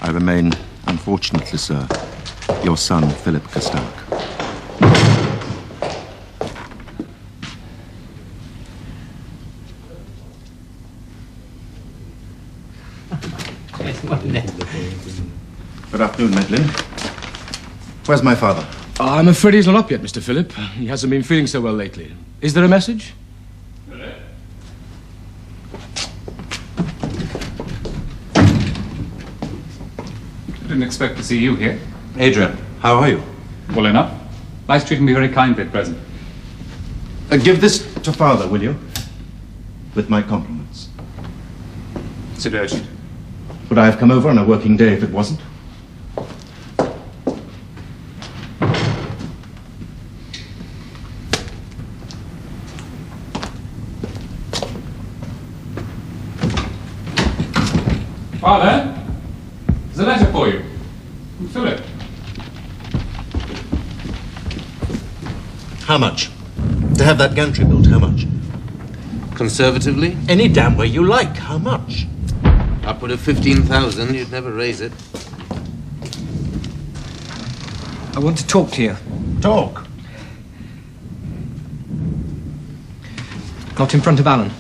I remain, unfortunately, sir, your son, Philip Castallack. Good afternoon, Madeline. Where's my father? I'm afraid he's not up yet, Mr. Philip. He hasn't been feeling so well lately. Is there a message? I didn't expect to see you here. Adrian, how are you? Well enough. Life's treating me very kindly at present. Give this to father, will you? With my compliments. Is it urgent? Would I have come over on a working day if it wasn't? Father, there's a letter for you. From Philip. How much? To have that gantry built, how much? Conservatively? Any damn way you like. How much? Upward of 15,000. You'd never raise it. I want to talk to you. Talk? Not in front of Alan.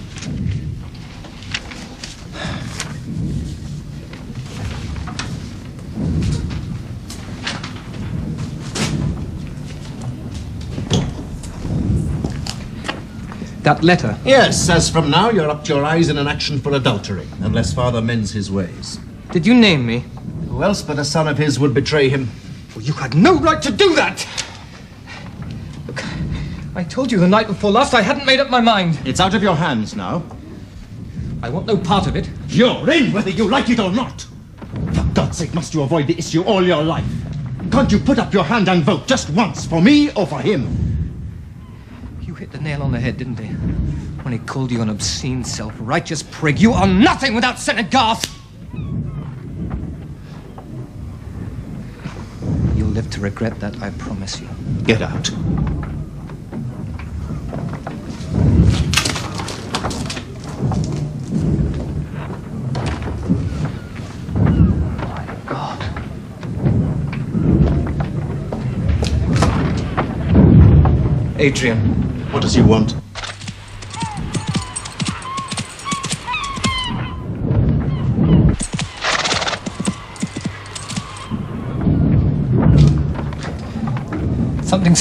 That letter? Yes, as from now you're up to your eyes in an action for adultery, unless father mends his ways. Did you name me? Who else but a son of his would betray him? Well, you had no right to do that! Look, I told you the night before last I hadn't made up my mind. It's out of your hands now. I want no part of it. You're in, whether you like it or not. For God's sake, must you avoid the issue all your life? Can't you put up your hand and vote just once, for me or for him? You hit the nail on the head, didn't he? When he called you an obscene, self-righteous prig. You are nothing without Senator Garth! You'll live to regret that, I promise you. Get out. My God. Adrian. What does he want?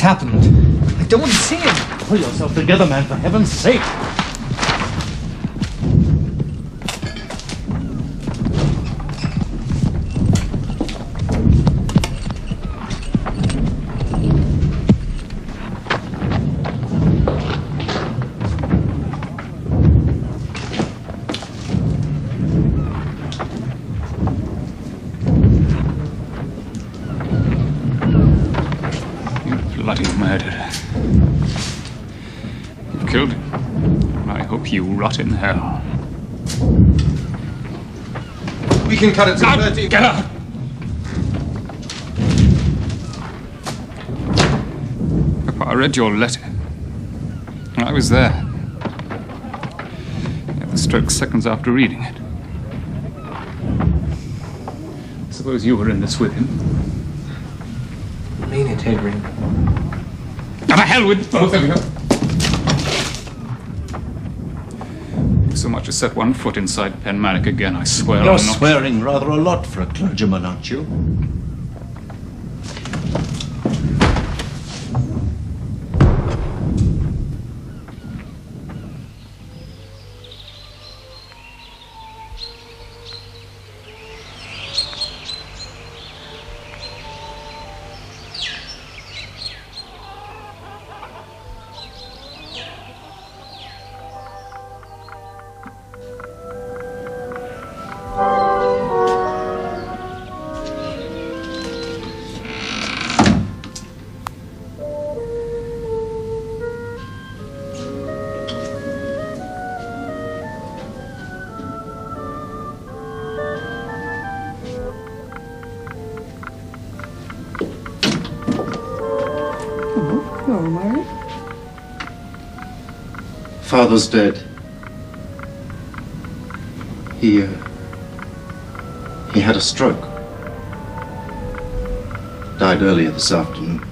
happened? I don't want to see him. Pull yourself together, man, for heaven's sake. Bloody murderer. You've killed him. I hope you rot in hell. We can cut it to 30. Get out! Papa, I read your letter. I was there. You had the stroke seconds after reading it. I suppose you were in this with him. Mean it, Adrian. Now the hell with both of you! If so much as set one foot inside Penmarric again, I swear You're I'm not... swearing rather a lot for a clergyman, aren't you? You're married? Father's dead. He had a stroke. Died earlier this afternoon.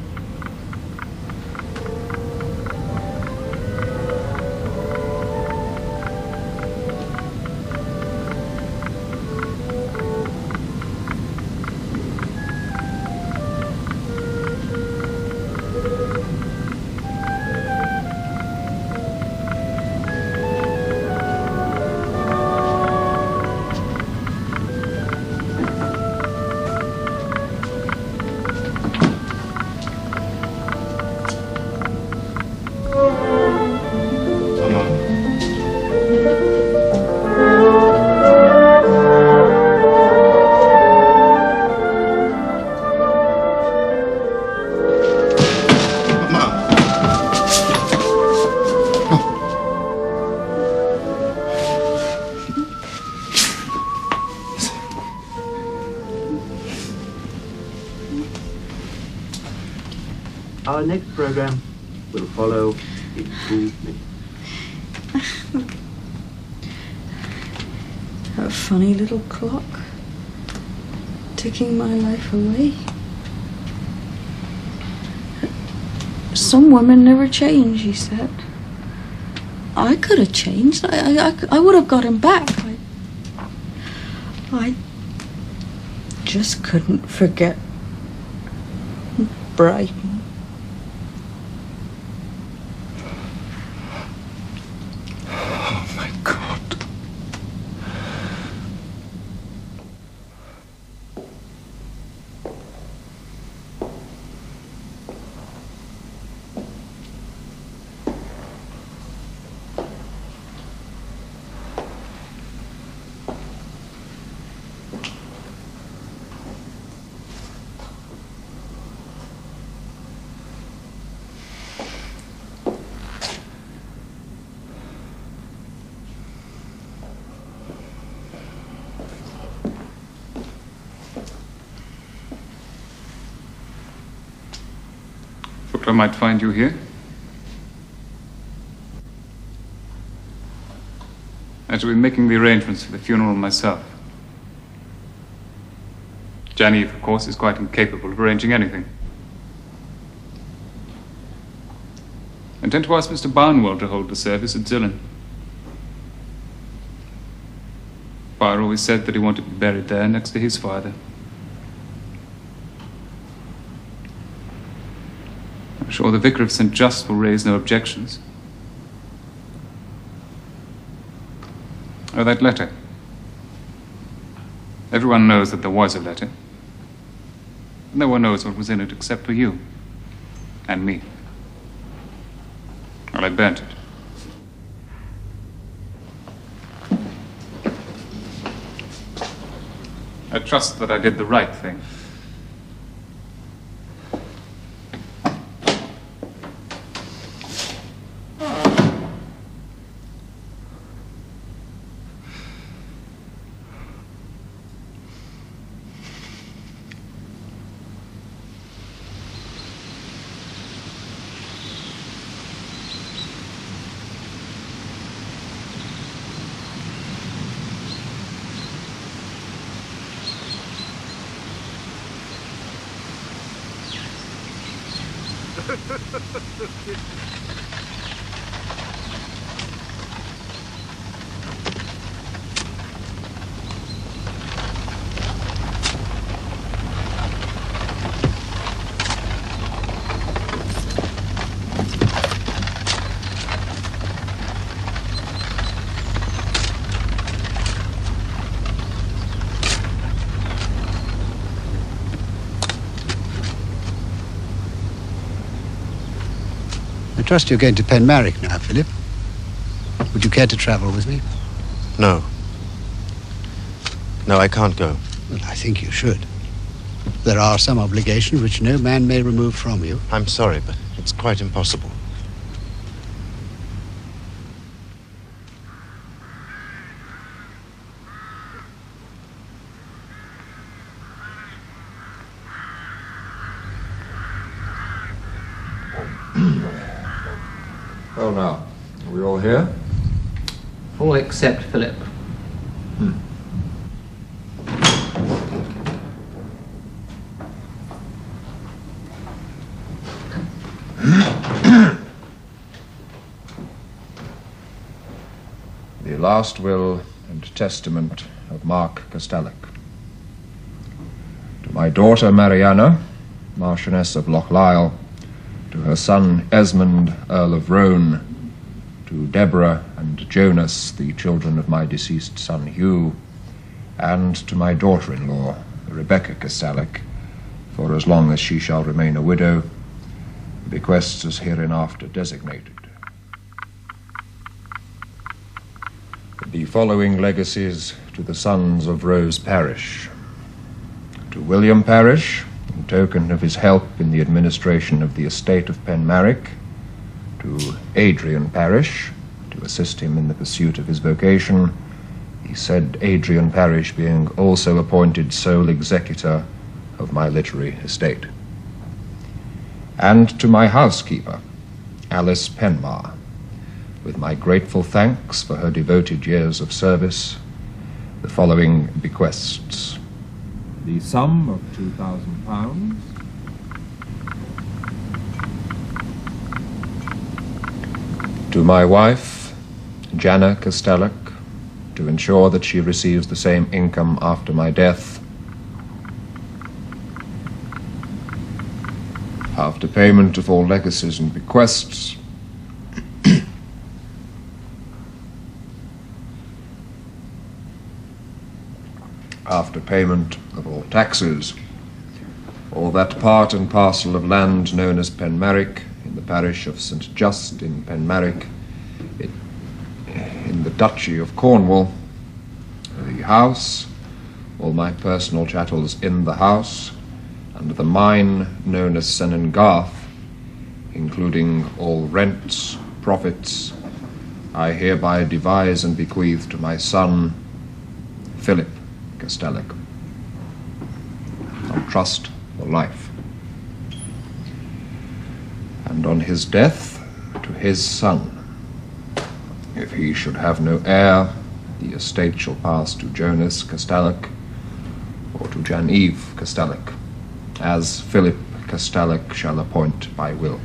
Our next program will follow in 2 minutes. A funny little clock, ticking my life away. Some women never change, he said. I could have changed. I would have got him back. I just couldn't forget Brighton. Oh my God. I might find you here. I shall be making the arrangements for the funeral myself. Janna, of course, is quite incapable of arranging anything. I intend to ask Mr. Barnwell to hold the service at Zillan. Father always said that he wanted to be buried there next to his father. I'm sure the Vicar of St. Just will raise no objections. Oh, that letter. Everyone knows that there was a letter. No one knows what was in it except for you. And me. Well, I burnt it. I trust that I did the right thing. I trust you're going to Penmarric now, Philip. Would you care to travel with me? No. No, I can't go. Well, I think you should. There are some obligations which no man may remove from you. I'm sorry, but it's quite impossible. Well now, are we all here? All except Philip. The last will and testament of Mark Castallack. To my daughter Mariana, Marchioness of Lochlisle, to her son Esmond, Earl of Roane, to Deborah and Jonas, the children of my deceased son Hugh, and to my daughter-in-law, Rebecca Castallack, for as long as she shall remain a widow, bequests as hereinafter designated. The following legacies to the sons of Rose Parish. To William Parish, in token of his help in the administration of the estate of Penmarric, to Adrian Parish, to assist him in the pursuit of his vocation, the said Adrian Parish being also appointed sole executor of my literary estate. And to my housekeeper, Alice Penmar, with my grateful thanks for her devoted years of service, the following bequests. The sum of £2,000. To my wife, Janna Castallack, to ensure that she receives the same income after my death. After payment of all legacies and bequests, after payment of all taxes, all that part and parcel of land known as Penmarric in the parish of St. Just in Penmarric, in the Duchy of Cornwall, the house, all my personal chattels in the house, and the mine known as Senengarth, including all rents, profits, I hereby devise and bequeath to my son, Philip Castallack, on trust for life. And on his death, to his son, if he should have no heir, the estate shall pass to Jonas Castallack or to Janeve Castallack, as Philip Castallack shall appoint by will.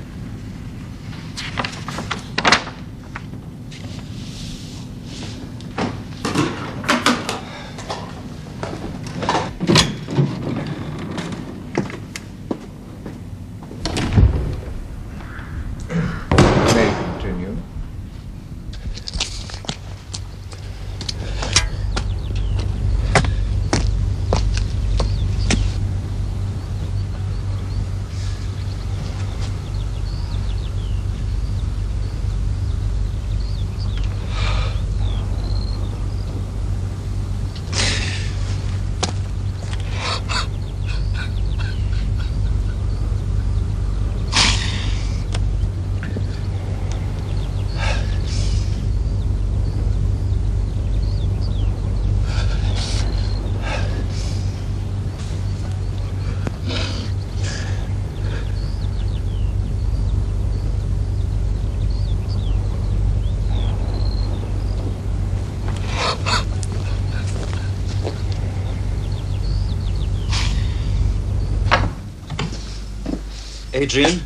Adrian?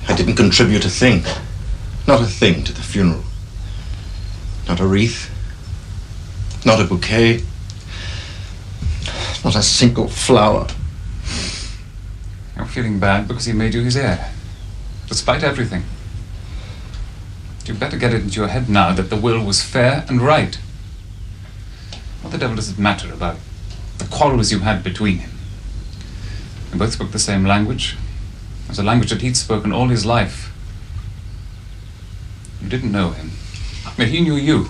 I didn't contribute a thing. Not a thing to the funeral. Not a wreath. Not a bouquet. Not a single flower. You're feeling bad because he made you his heir. Despite everything. You'd better get it into your head now that the will was fair and right. What the devil does it matter about the quarrels you had between him? You both spoke the same language. It was a language that he'd spoken all his life. You didn't know him, but he knew you.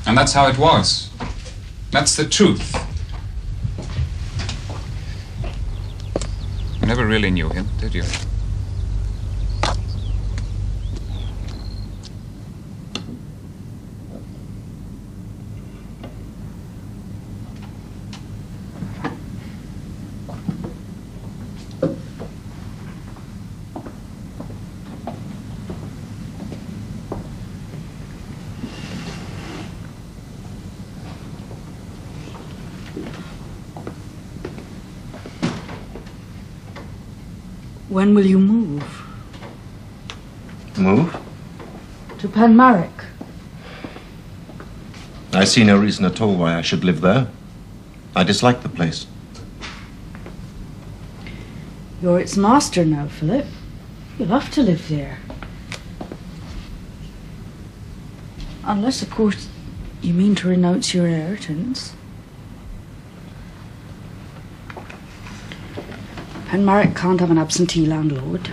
And that's how it was. That's the truth. You never really knew him, did you? When will you move? Move? To Penmarric. I see no reason at all why I should live there. I dislike the place. You're its master now, Philip. You'll have to live there. Unless, of course, you mean to renounce your inheritance. Penmarric can't have an absentee landlord.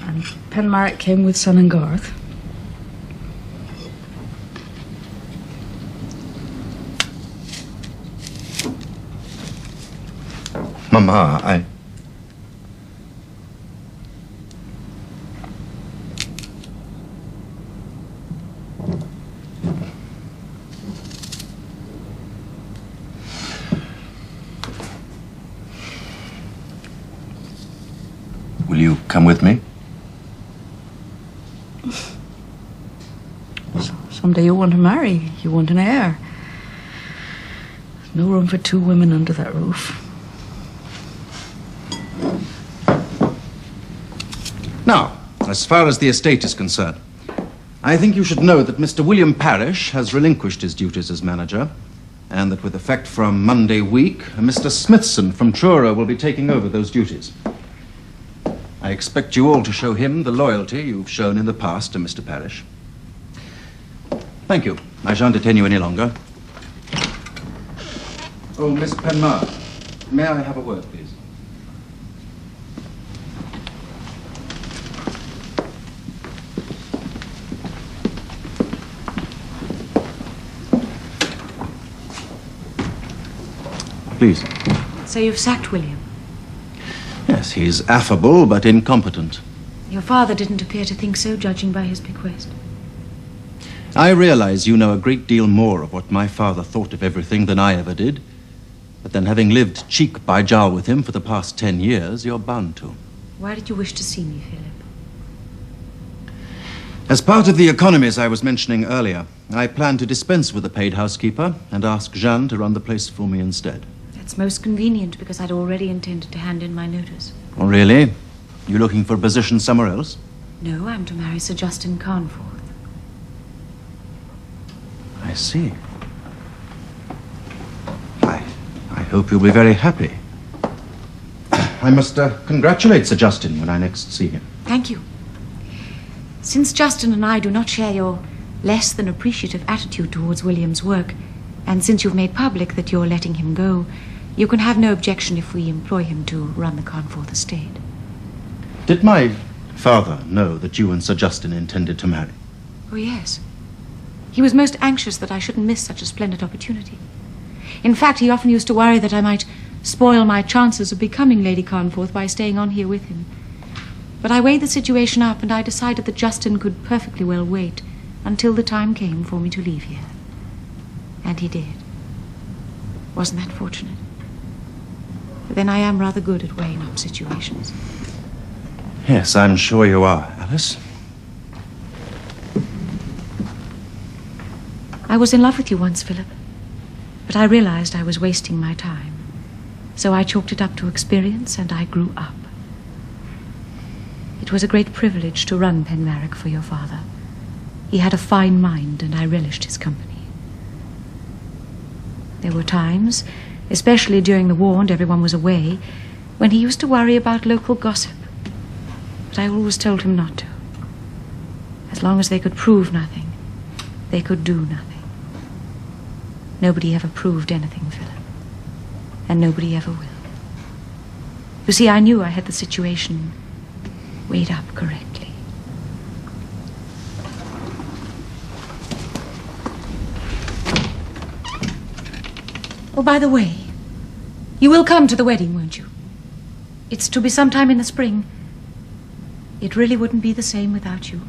And Penmarric came with Son and Garth. Mama, I... Will you come with me? Someday you'll want to marry. You want an heir. No room for two women under that roof. Now, as far as the estate is concerned, I think you should know that Mr. William Parrish has relinquished his duties as manager, and that with effect from Monday week, Mr. Smithson from Truro will be taking over those duties. I expect you all to show him the loyalty you've shown in the past to Mr. Parrish. Thank you. I shan't detain you any longer. Oh, Miss Penmarric, may I have a word, please? Please. So you've sacked William? Yes, he's affable but incompetent. Your father didn't appear to think so, judging by his bequest. I realize you know a great deal more of what my father thought of everything than I ever did. But then, having lived cheek by jowl with him for the past 10 years, you're bound to. Why did you wish to see me, Philip? As part of the economies I was mentioning earlier, I plan to dispense with a paid housekeeper and ask Janna to run the place for me instead. That's most convenient, because I'd already intended to hand in my notice. Oh, really? You looking for a position somewhere else? No, I'm to marry Sir Justin Cornwall. I see. I hope you'll be very happy. I must congratulate Sir Justin when I next see him. Thank you. Since Justin and I do not share your less than appreciative attitude towards William's work, and since you've made public that you're letting him go, you can have no objection if we employ him to run the Cornforth estate. Did my father know that you and Sir Justin intended to marry? Oh, yes. He was most anxious that I shouldn't miss such a splendid opportunity. In fact, he often used to worry that I might spoil my chances of becoming Lady Cornforth by staying on here with him. But I weighed the situation up, and I decided that Justin could perfectly well wait until the time came for me to leave here. And he did. Wasn't that fortunate? But then I am rather good at weighing up situations. Yes, I'm sure you are, Alice. I was in love with you once, Philip. But I realized I was wasting my time. So I chalked it up to experience, and I grew up. It was a great privilege to run Penmarric for your father. He had a fine mind, and I relished his company. There were times, especially during the war and everyone was away, when he used to worry about local gossip. But I always told him not to. As long as they could prove nothing, they could do nothing. Nobody ever proved anything, Philip. And nobody ever will. You see, I knew I had the situation weighed up correctly. Oh, by the way, you will come to the wedding, won't you? It's to be sometime in the spring. It really wouldn't be the same without you.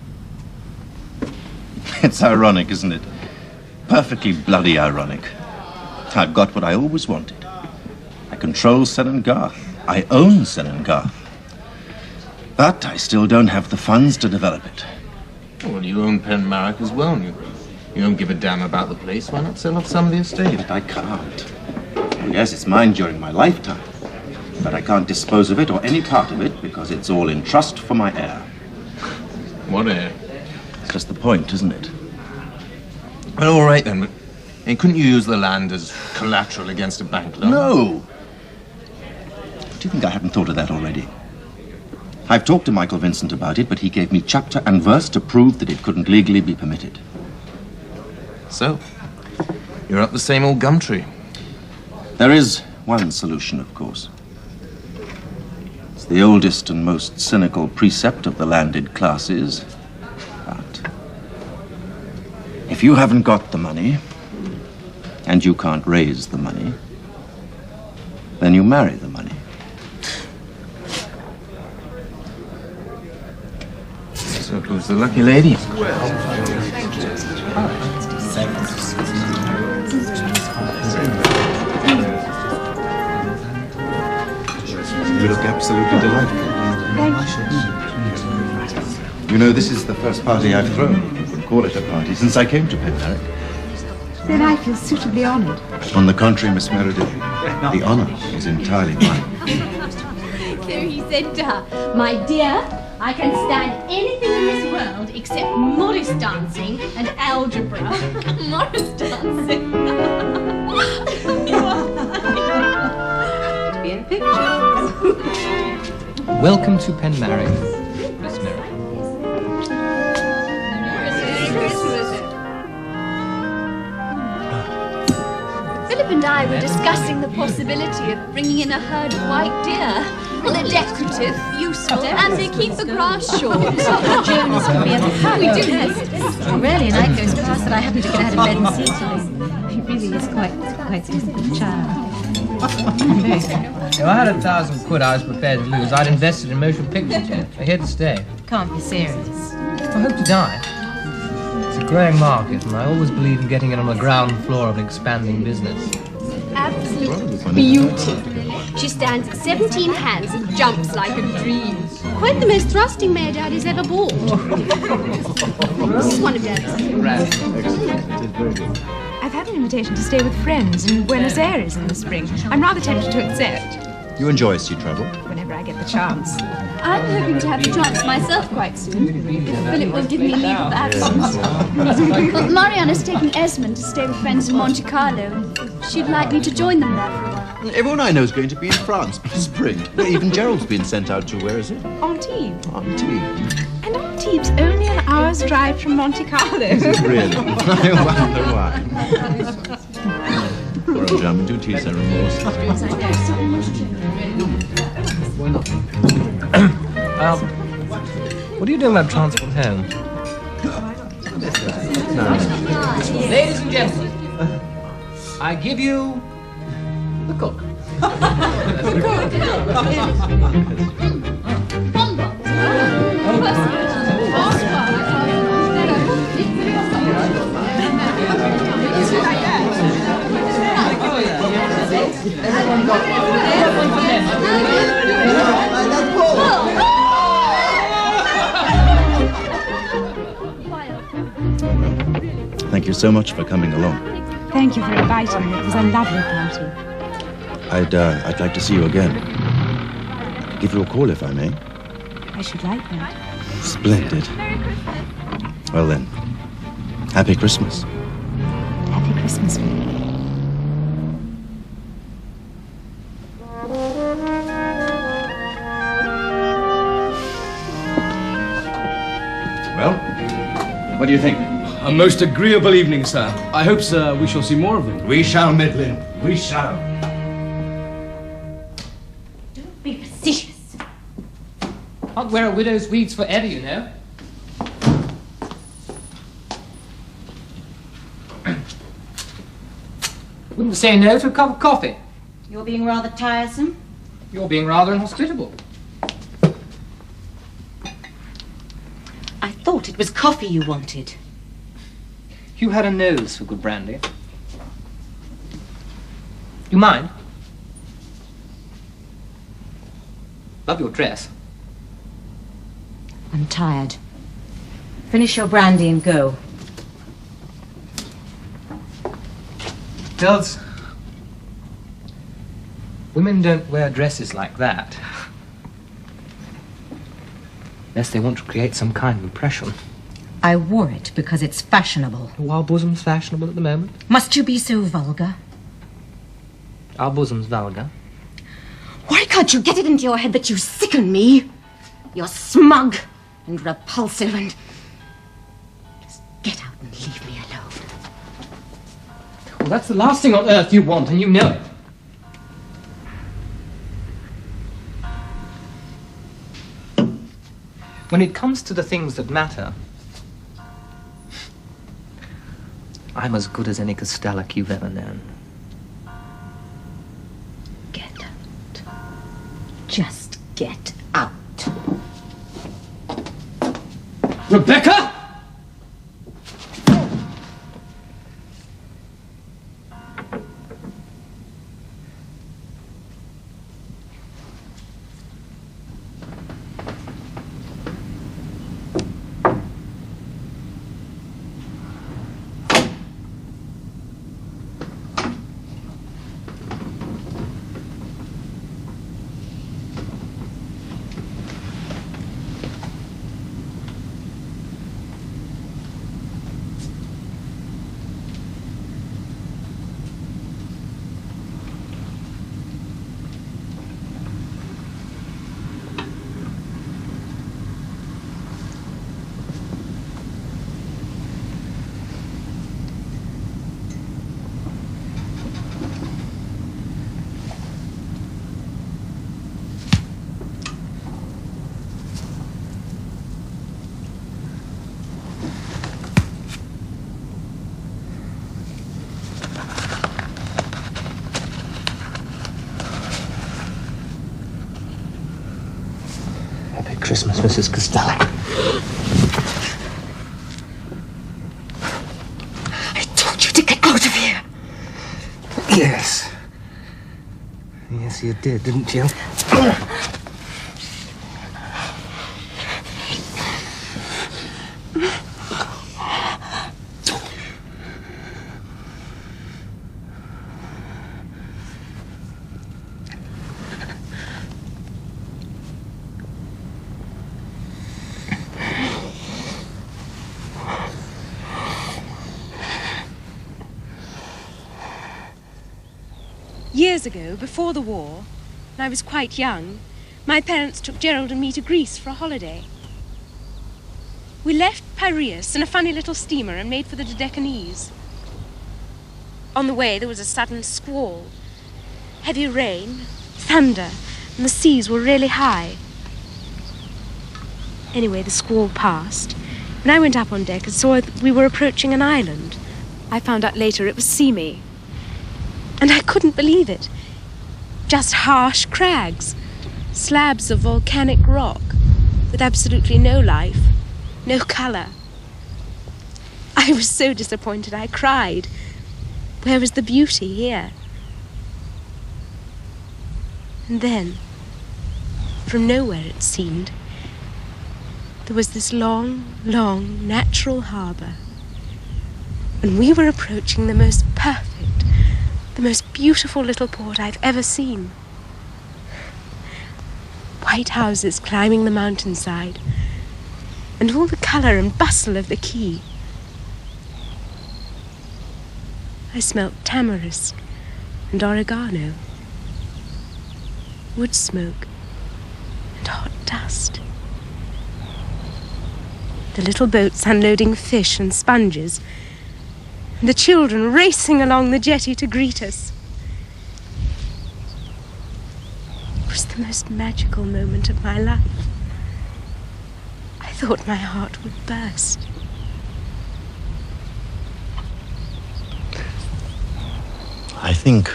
It's ironic, isn't it? Perfectly bloody ironic. I've got what I always wanted. I control Senn & Garth. I own Senn & Garth. But I still don't have the funds to develop it. Well, you own Penmarric as well, and you don't give a damn about the place. Why not sell off some of the estate? But I can't. Yes, it's mine during my lifetime. But I can't dispose of it or any part of it because it's all in trust for my heir. What heir? It's just the point, isn't it? Well, all right then, but couldn't you use the land as collateral against a bank loan? No! Do you think I haven't thought of that already? I've talked to Michael Vincent about it, but he gave me chapter and verse to prove that it couldn't legally be permitted. So, you're up the same old gum tree. There is one solution, of course. It's the oldest and most cynical precept of the landed classes. But if you haven't got the money, and you can't raise the money, then you marry the money. So goes the lucky lady. You look absolutely delightful. You know, this is the first party I've thrown. You could call it a party since I came to Penmarric. Then I feel suitably honoured. On the contrary, Miss Meredith, the honour is entirely mine. So he said to her, "My dear, I can stand anything in this world except Morris dancing and algebra." Morris dancing. To be in pictures. Welcome to Penmarric, Miss Meredith. Philip and I were discussing the possibility of bringing in a herd of white deer. Well, they're decorative, useful, and they keep the grass short. Jonas can be a We do, yes. Rarely a night goes past that I happen to get out of bed and see him. He really is quite a child. If I had £1,000 I was prepared to lose, I'd invested in motion pictures yet. They're here to stay. Can't be serious. I hope to die. It's a growing market, and I always believe in getting in on the ground floor of an expanding business. Absolute beauty. She stands at 17 hands and jumps like a dream. Quite the most thrusting mare Daddy's ever bought. This is one of Daddy's. I've had an invitation to stay with friends in Buenos Aires in the spring. I'm rather tempted to accept, You enjoy sea travel? whenever I get the chance. I'm hoping to have the chance myself quite soon, if Philip will give me leave of absence. Well, Mariana's taking Esmond to stay with friends in Monte Carlo, and she'd like me to join them there for a while. Everyone I know is going to be in France by spring. Even Gerald's been sent out to, where is it? Antibes. Antibes. And Antibes only an hour's drive from Monte Carlo. Really? I wonder why. Poor old German, do tease her remorse. What are you doing about transport home? Ladies and gentlemen, I give you the cook. Thank you so much for coming along. Thank you for inviting me. It was a lovely party. I'd like to see you again. Give you a call if I may. I should like that. Splendid. Well then, happy Christmas. Happy Christmas, Philip. Well, what do you think? A most agreeable evening, sir. I hope, sir, we shall see more of them. We shall, Medlin. We shall. Don't be facetious. Can't wear a widow's weeds forever, you know. Wouldn't say no to a cup of coffee. You're being rather tiresome. You're being rather inhospitable. I thought it was coffee you wanted. You had a nose for good brandy. You mind? Love your dress. I'm tired. Finish your brandy and go. Girls, women don't wear dresses like that. Unless they want to create some kind of impression. I wore it because it's fashionable. Are bosoms fashionable at the moment? Must you be so vulgar? Are bosoms vulgar? Why can't you get it into your head that you sicken me? You're smug and repulsive and... Just get out and leave me alone. Well, that's the last thing on earth you want, and you know it. When it comes to the things that matter, I'm as good as any Castallack you've ever known. Get out. Just get out. Rebecca! Christmas, Mrs. Castallack. I told you to get out of here. Yes. Yes, you did, didn't you? Years ago, before the war, when I was quite young, my parents took Gerald and me to Greece for a holiday. We left Piraeus in a funny little steamer and made for the Dodecanese. On the way, there was a sudden squall. Heavy rain, thunder, and the seas were really high. Anyway, the squall passed, and I went up on deck and saw that we were approaching an island. I found out later it was Simi. And I couldn't believe it. Just harsh crags, slabs of volcanic rock, with absolutely no life, no colour. I was so disappointed I cried. Where was the beauty here? And then, from nowhere it seemed, there was this long, long natural harbour, when we were approaching the most perfect, the most beautiful little port I've ever seen. White houses climbing the mountainside, and all the colour and bustle of the quay. I smelt tamarisk and oregano, wood smoke and hot dust. The little boats unloading fish and sponges, and the children racing along the jetty to greet us. It was the most magical moment of my life. I thought my heart would burst. I think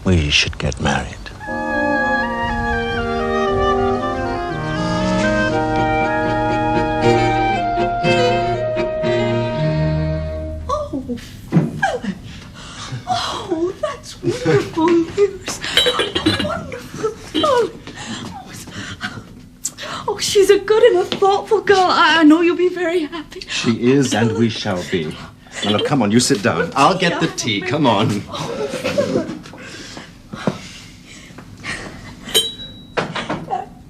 we should get married. Oh, that's wonderful news. Wonderful. Oh, she's a good and a thoughtful girl. I know you'll be very happy. She is, and we shall be. Now, look, come on, you sit down. I'll get the tea. Come on.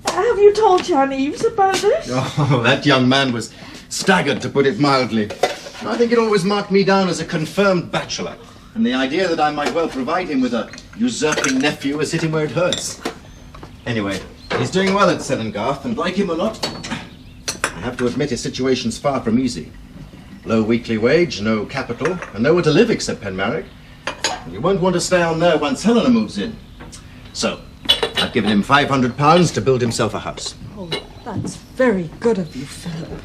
Have you told Chinese about this? Oh, that young man was staggered, to put it mildly. I think it always marked me down as a confirmed bachelor. And the idea that I might well provide him with a usurping nephew is hitting where it hurts. Anyway, he's doing well at Sellengarth, and like him or not, I have to admit his situation's far from easy. Low weekly wage, no capital, and nowhere to live except Penmarric. And you won't want to stay on there once Helena moves in. So, I've given him £500 to build himself a house. Oh, that's very good of you, Philip.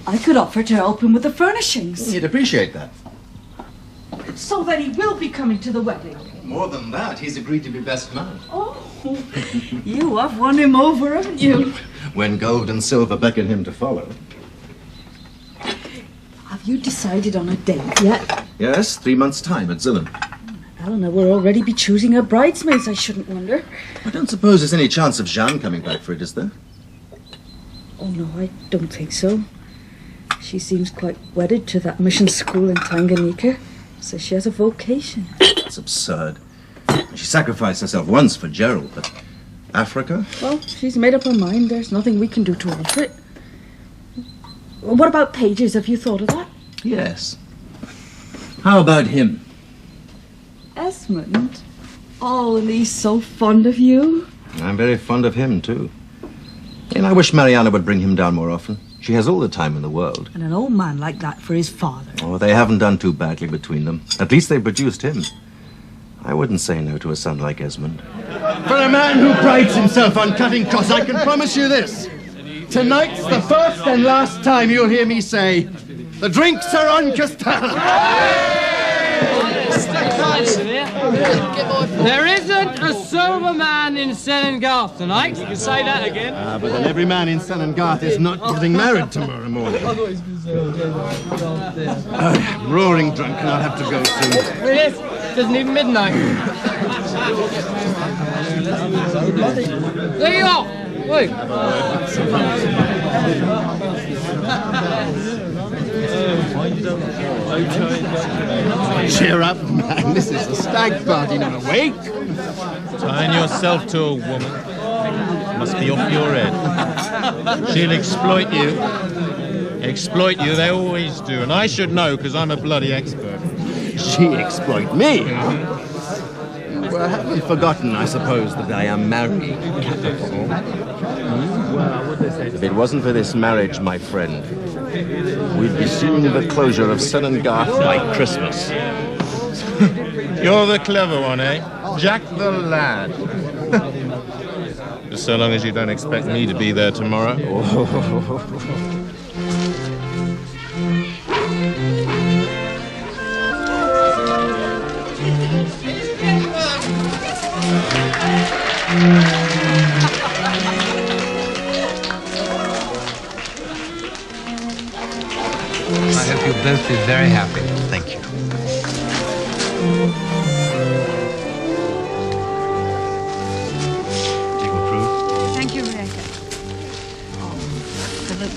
I could offer to help him with the furnishings. He'd appreciate that. So that he will be coming to the wedding. More than that, he's agreed to be best man. Oh, you have won him over, haven't you? When gold and silver beckon him to follow. Have you decided on a date yet? Yes, 3 months' time at Zillan. Helena will already be choosing her bridesmaids, I shouldn't wonder. I don't suppose there's any chance of Janna coming back for it, is there? Oh, no, I don't think so. She seems quite wedded to that mission school in Tanganyika. Says she has a vocation. It's absurd. She sacrificed herself once for Gerald, but Africa? Well, she's made up her mind. There's nothing we can do to alter it. What about Pages? Have you thought of that? Yes. How about him? Esmond? Oh, and he's so fond of you. I'm very fond of him, too. And I wish Mariana would bring him down more often. She has all the time in the world. And an old man like that for his father. Oh, they haven't done too badly between them. At least they produced him. I wouldn't say no to a son like Esmond. For a man who prides himself on cutting costs, I can promise you this. Tonight's the first and last time you'll hear me say, the drinks are on Castallack. There isn't a sober man in Sellengarth tonight. You can say that again. But then every man in Sellengarth is not getting married tomorrow morning. I'm roaring drunk and I'll have to go soon. It isn't even midnight. There you are. Wait. Cheer up, man. This is a stag party, not a wake. Tying yourself to a woman must be off your head. She'll exploit you. Exploit you, they always do. And I should know, because I'm a bloody expert. She exploit me? Well, haven't forgotten, I suppose, that I am married. If it wasn't for this marriage, my friend, we'd be seeing the closure of Sellengarth by Christmas. You're the clever one, eh? Jack the lad. Just so long as you don't expect me to be there tomorrow. I hope you'll both be very happy. Thank you. Thank you, Rebecca. Oh, Philip.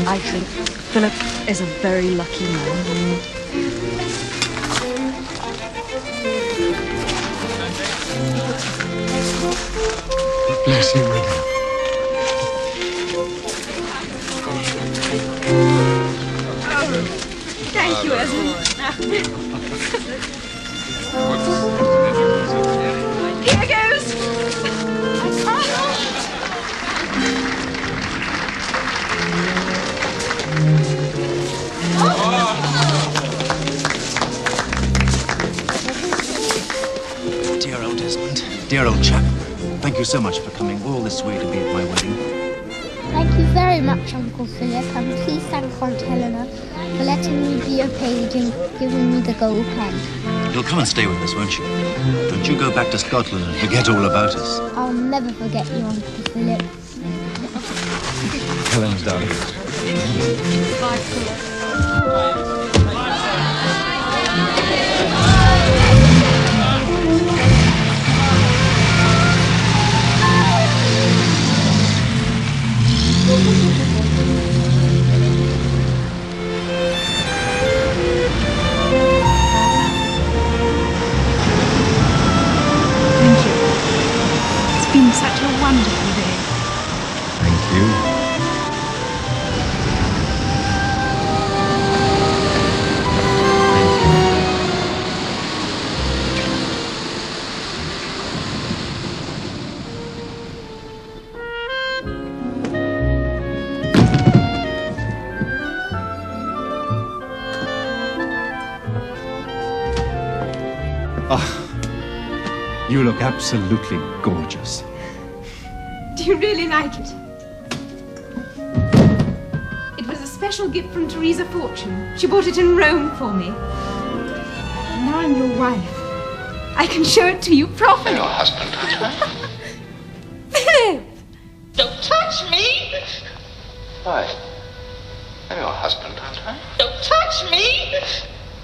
I think Philip is a very lucky man. Bless you, William. Thank you, Esmond. Here goes. Dear old Desmond, dear old chap. Thank you so much for coming all this way to be at my wedding. Thank you very much, Uncle Philip, and please thank Aunt Helena for letting me be a page and giving me the gold pen. You'll come and stay with us, won't you? Don't you go back to Scotland and forget all about us. I'll never forget you, Uncle Philip. Helen's darling. Bye, Philip. Thank you. It's been such a wonderful day. Thank you. You look absolutely gorgeous. Do you really like it? It was a special gift from Teresa Fortune. She bought it in Rome for me. Now I'm your wife. I can show it to you properly. Your husband, Philip! Don't touch me! Why? I'm your husband, aren't I? Don't touch me!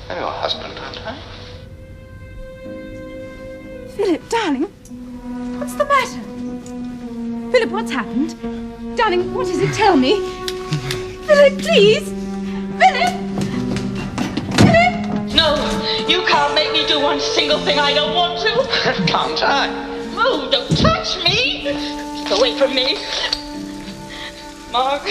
I'm your husband, aren't I? Philip, darling, what's the matter? Philip, what's happened? Darling, what is it? Tell me. Philip, please! Philip! Philip! No, you can't make me do one single thing I don't want to. Can't I? Move, don't touch me! Get away from me. Mark.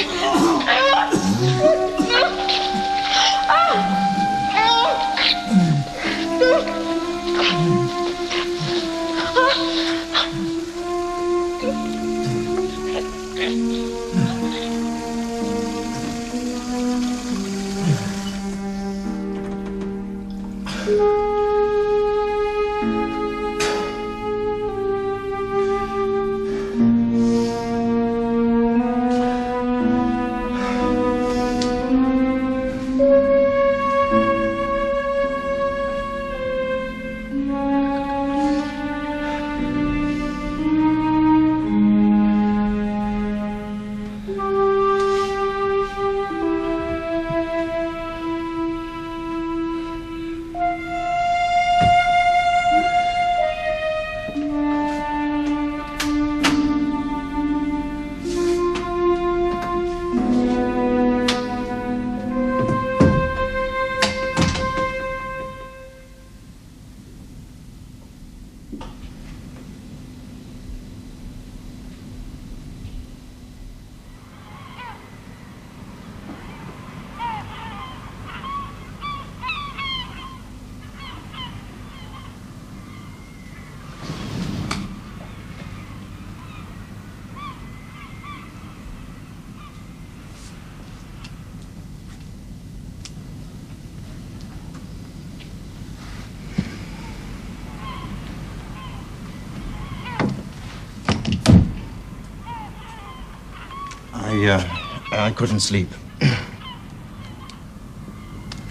I couldn't sleep.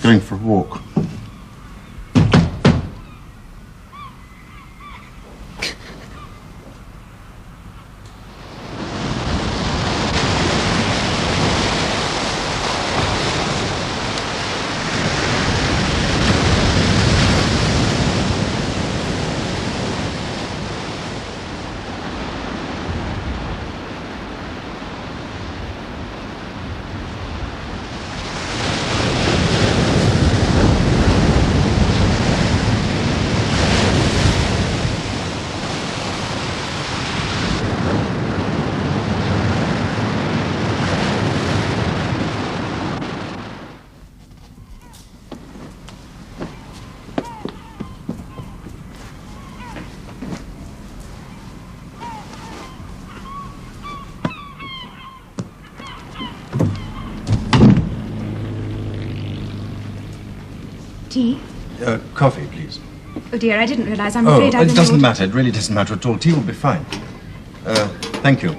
Going for a walk. Tea? Coffee, please. Oh dear, I didn't realise. I'm afraid it doesn't matter. It really doesn't matter at all. Tea will be fine. Thank you.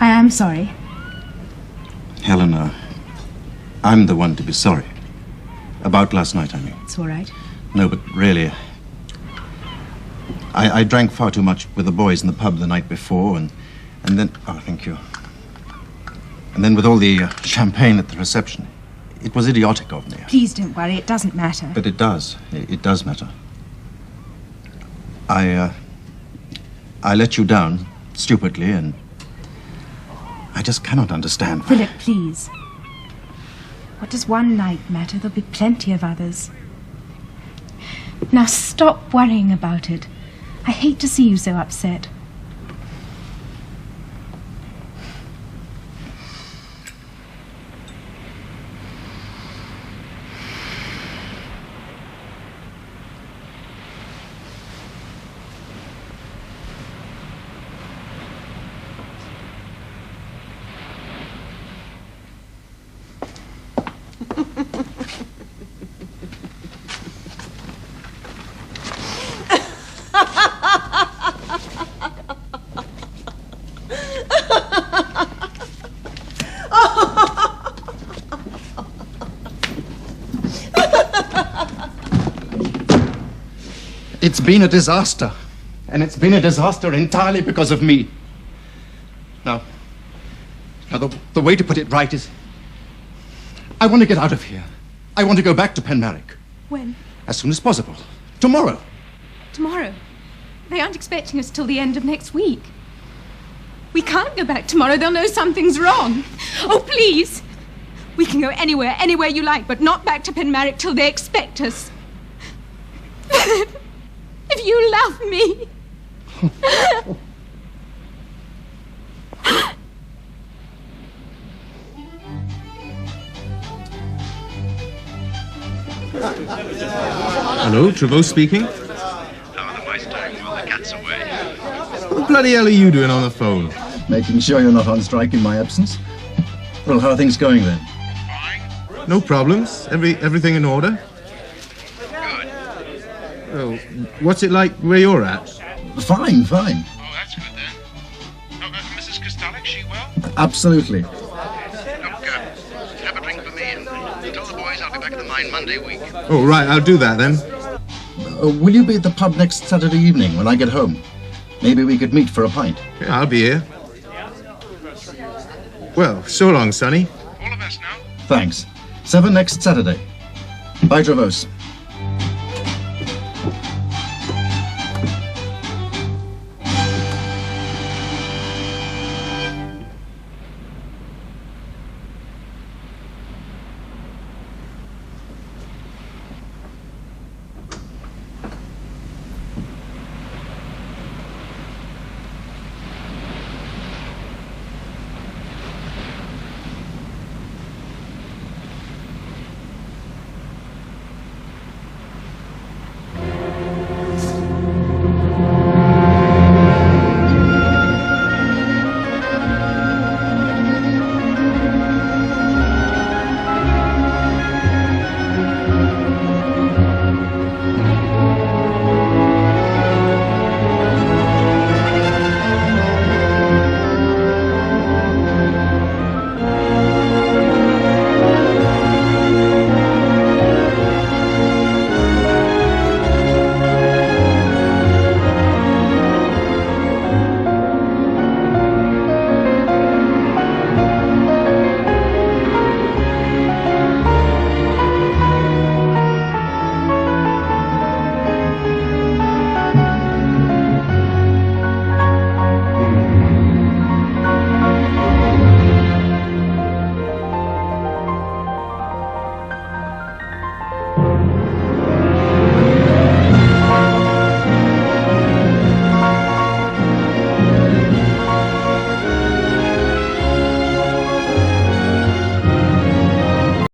I am sorry. Helena, I'm the one to be sorry. About last night, I mean. It's all right. No, but really, I drank far too much with the boys in the pub the night before, and then... Oh, thank you. And then with all the champagne at the reception. It was idiotic of me. Please don't worry, it doesn't matter. But it does. It does matter. I let you down, stupidly, and I just cannot understand. Philip, please. What does one night matter? There'll be plenty of others. Now stop worrying about it. I hate to see you so upset. It's been a disaster. And it's been a disaster entirely because of me. Now the way to put it right is... I want to get out of here. I want to go back to Penmarric. When? As soon as possible. Tomorrow. Tomorrow? They aren't expecting us till the end of next week. We can't go back tomorrow. They'll know something's wrong. Oh, please. We can go anywhere you like, but not back to Penmarric till they expect us. If you love me... Hello, Trevose speaking. How are the mice doing while the cat's away? What the bloody hell are you doing on the phone? Making sure you're not on strike in my absence. Well, how are things going then? No problems. Everything in order. Well, what's it like where you're at? Fine, fine. Oh, that's good then. Mrs. Castallack, she well? Absolutely. Look, have a drink for me and tell the boys I'll be back at the mine Monday week. Oh, right, I'll do that then. Will you be at the pub next Saturday evening when I get home? Maybe we could meet for a pint. Yeah, I'll be here. Well, so long, Sonny. All of us now. Thanks. 7 next Saturday. Bye, Trevose.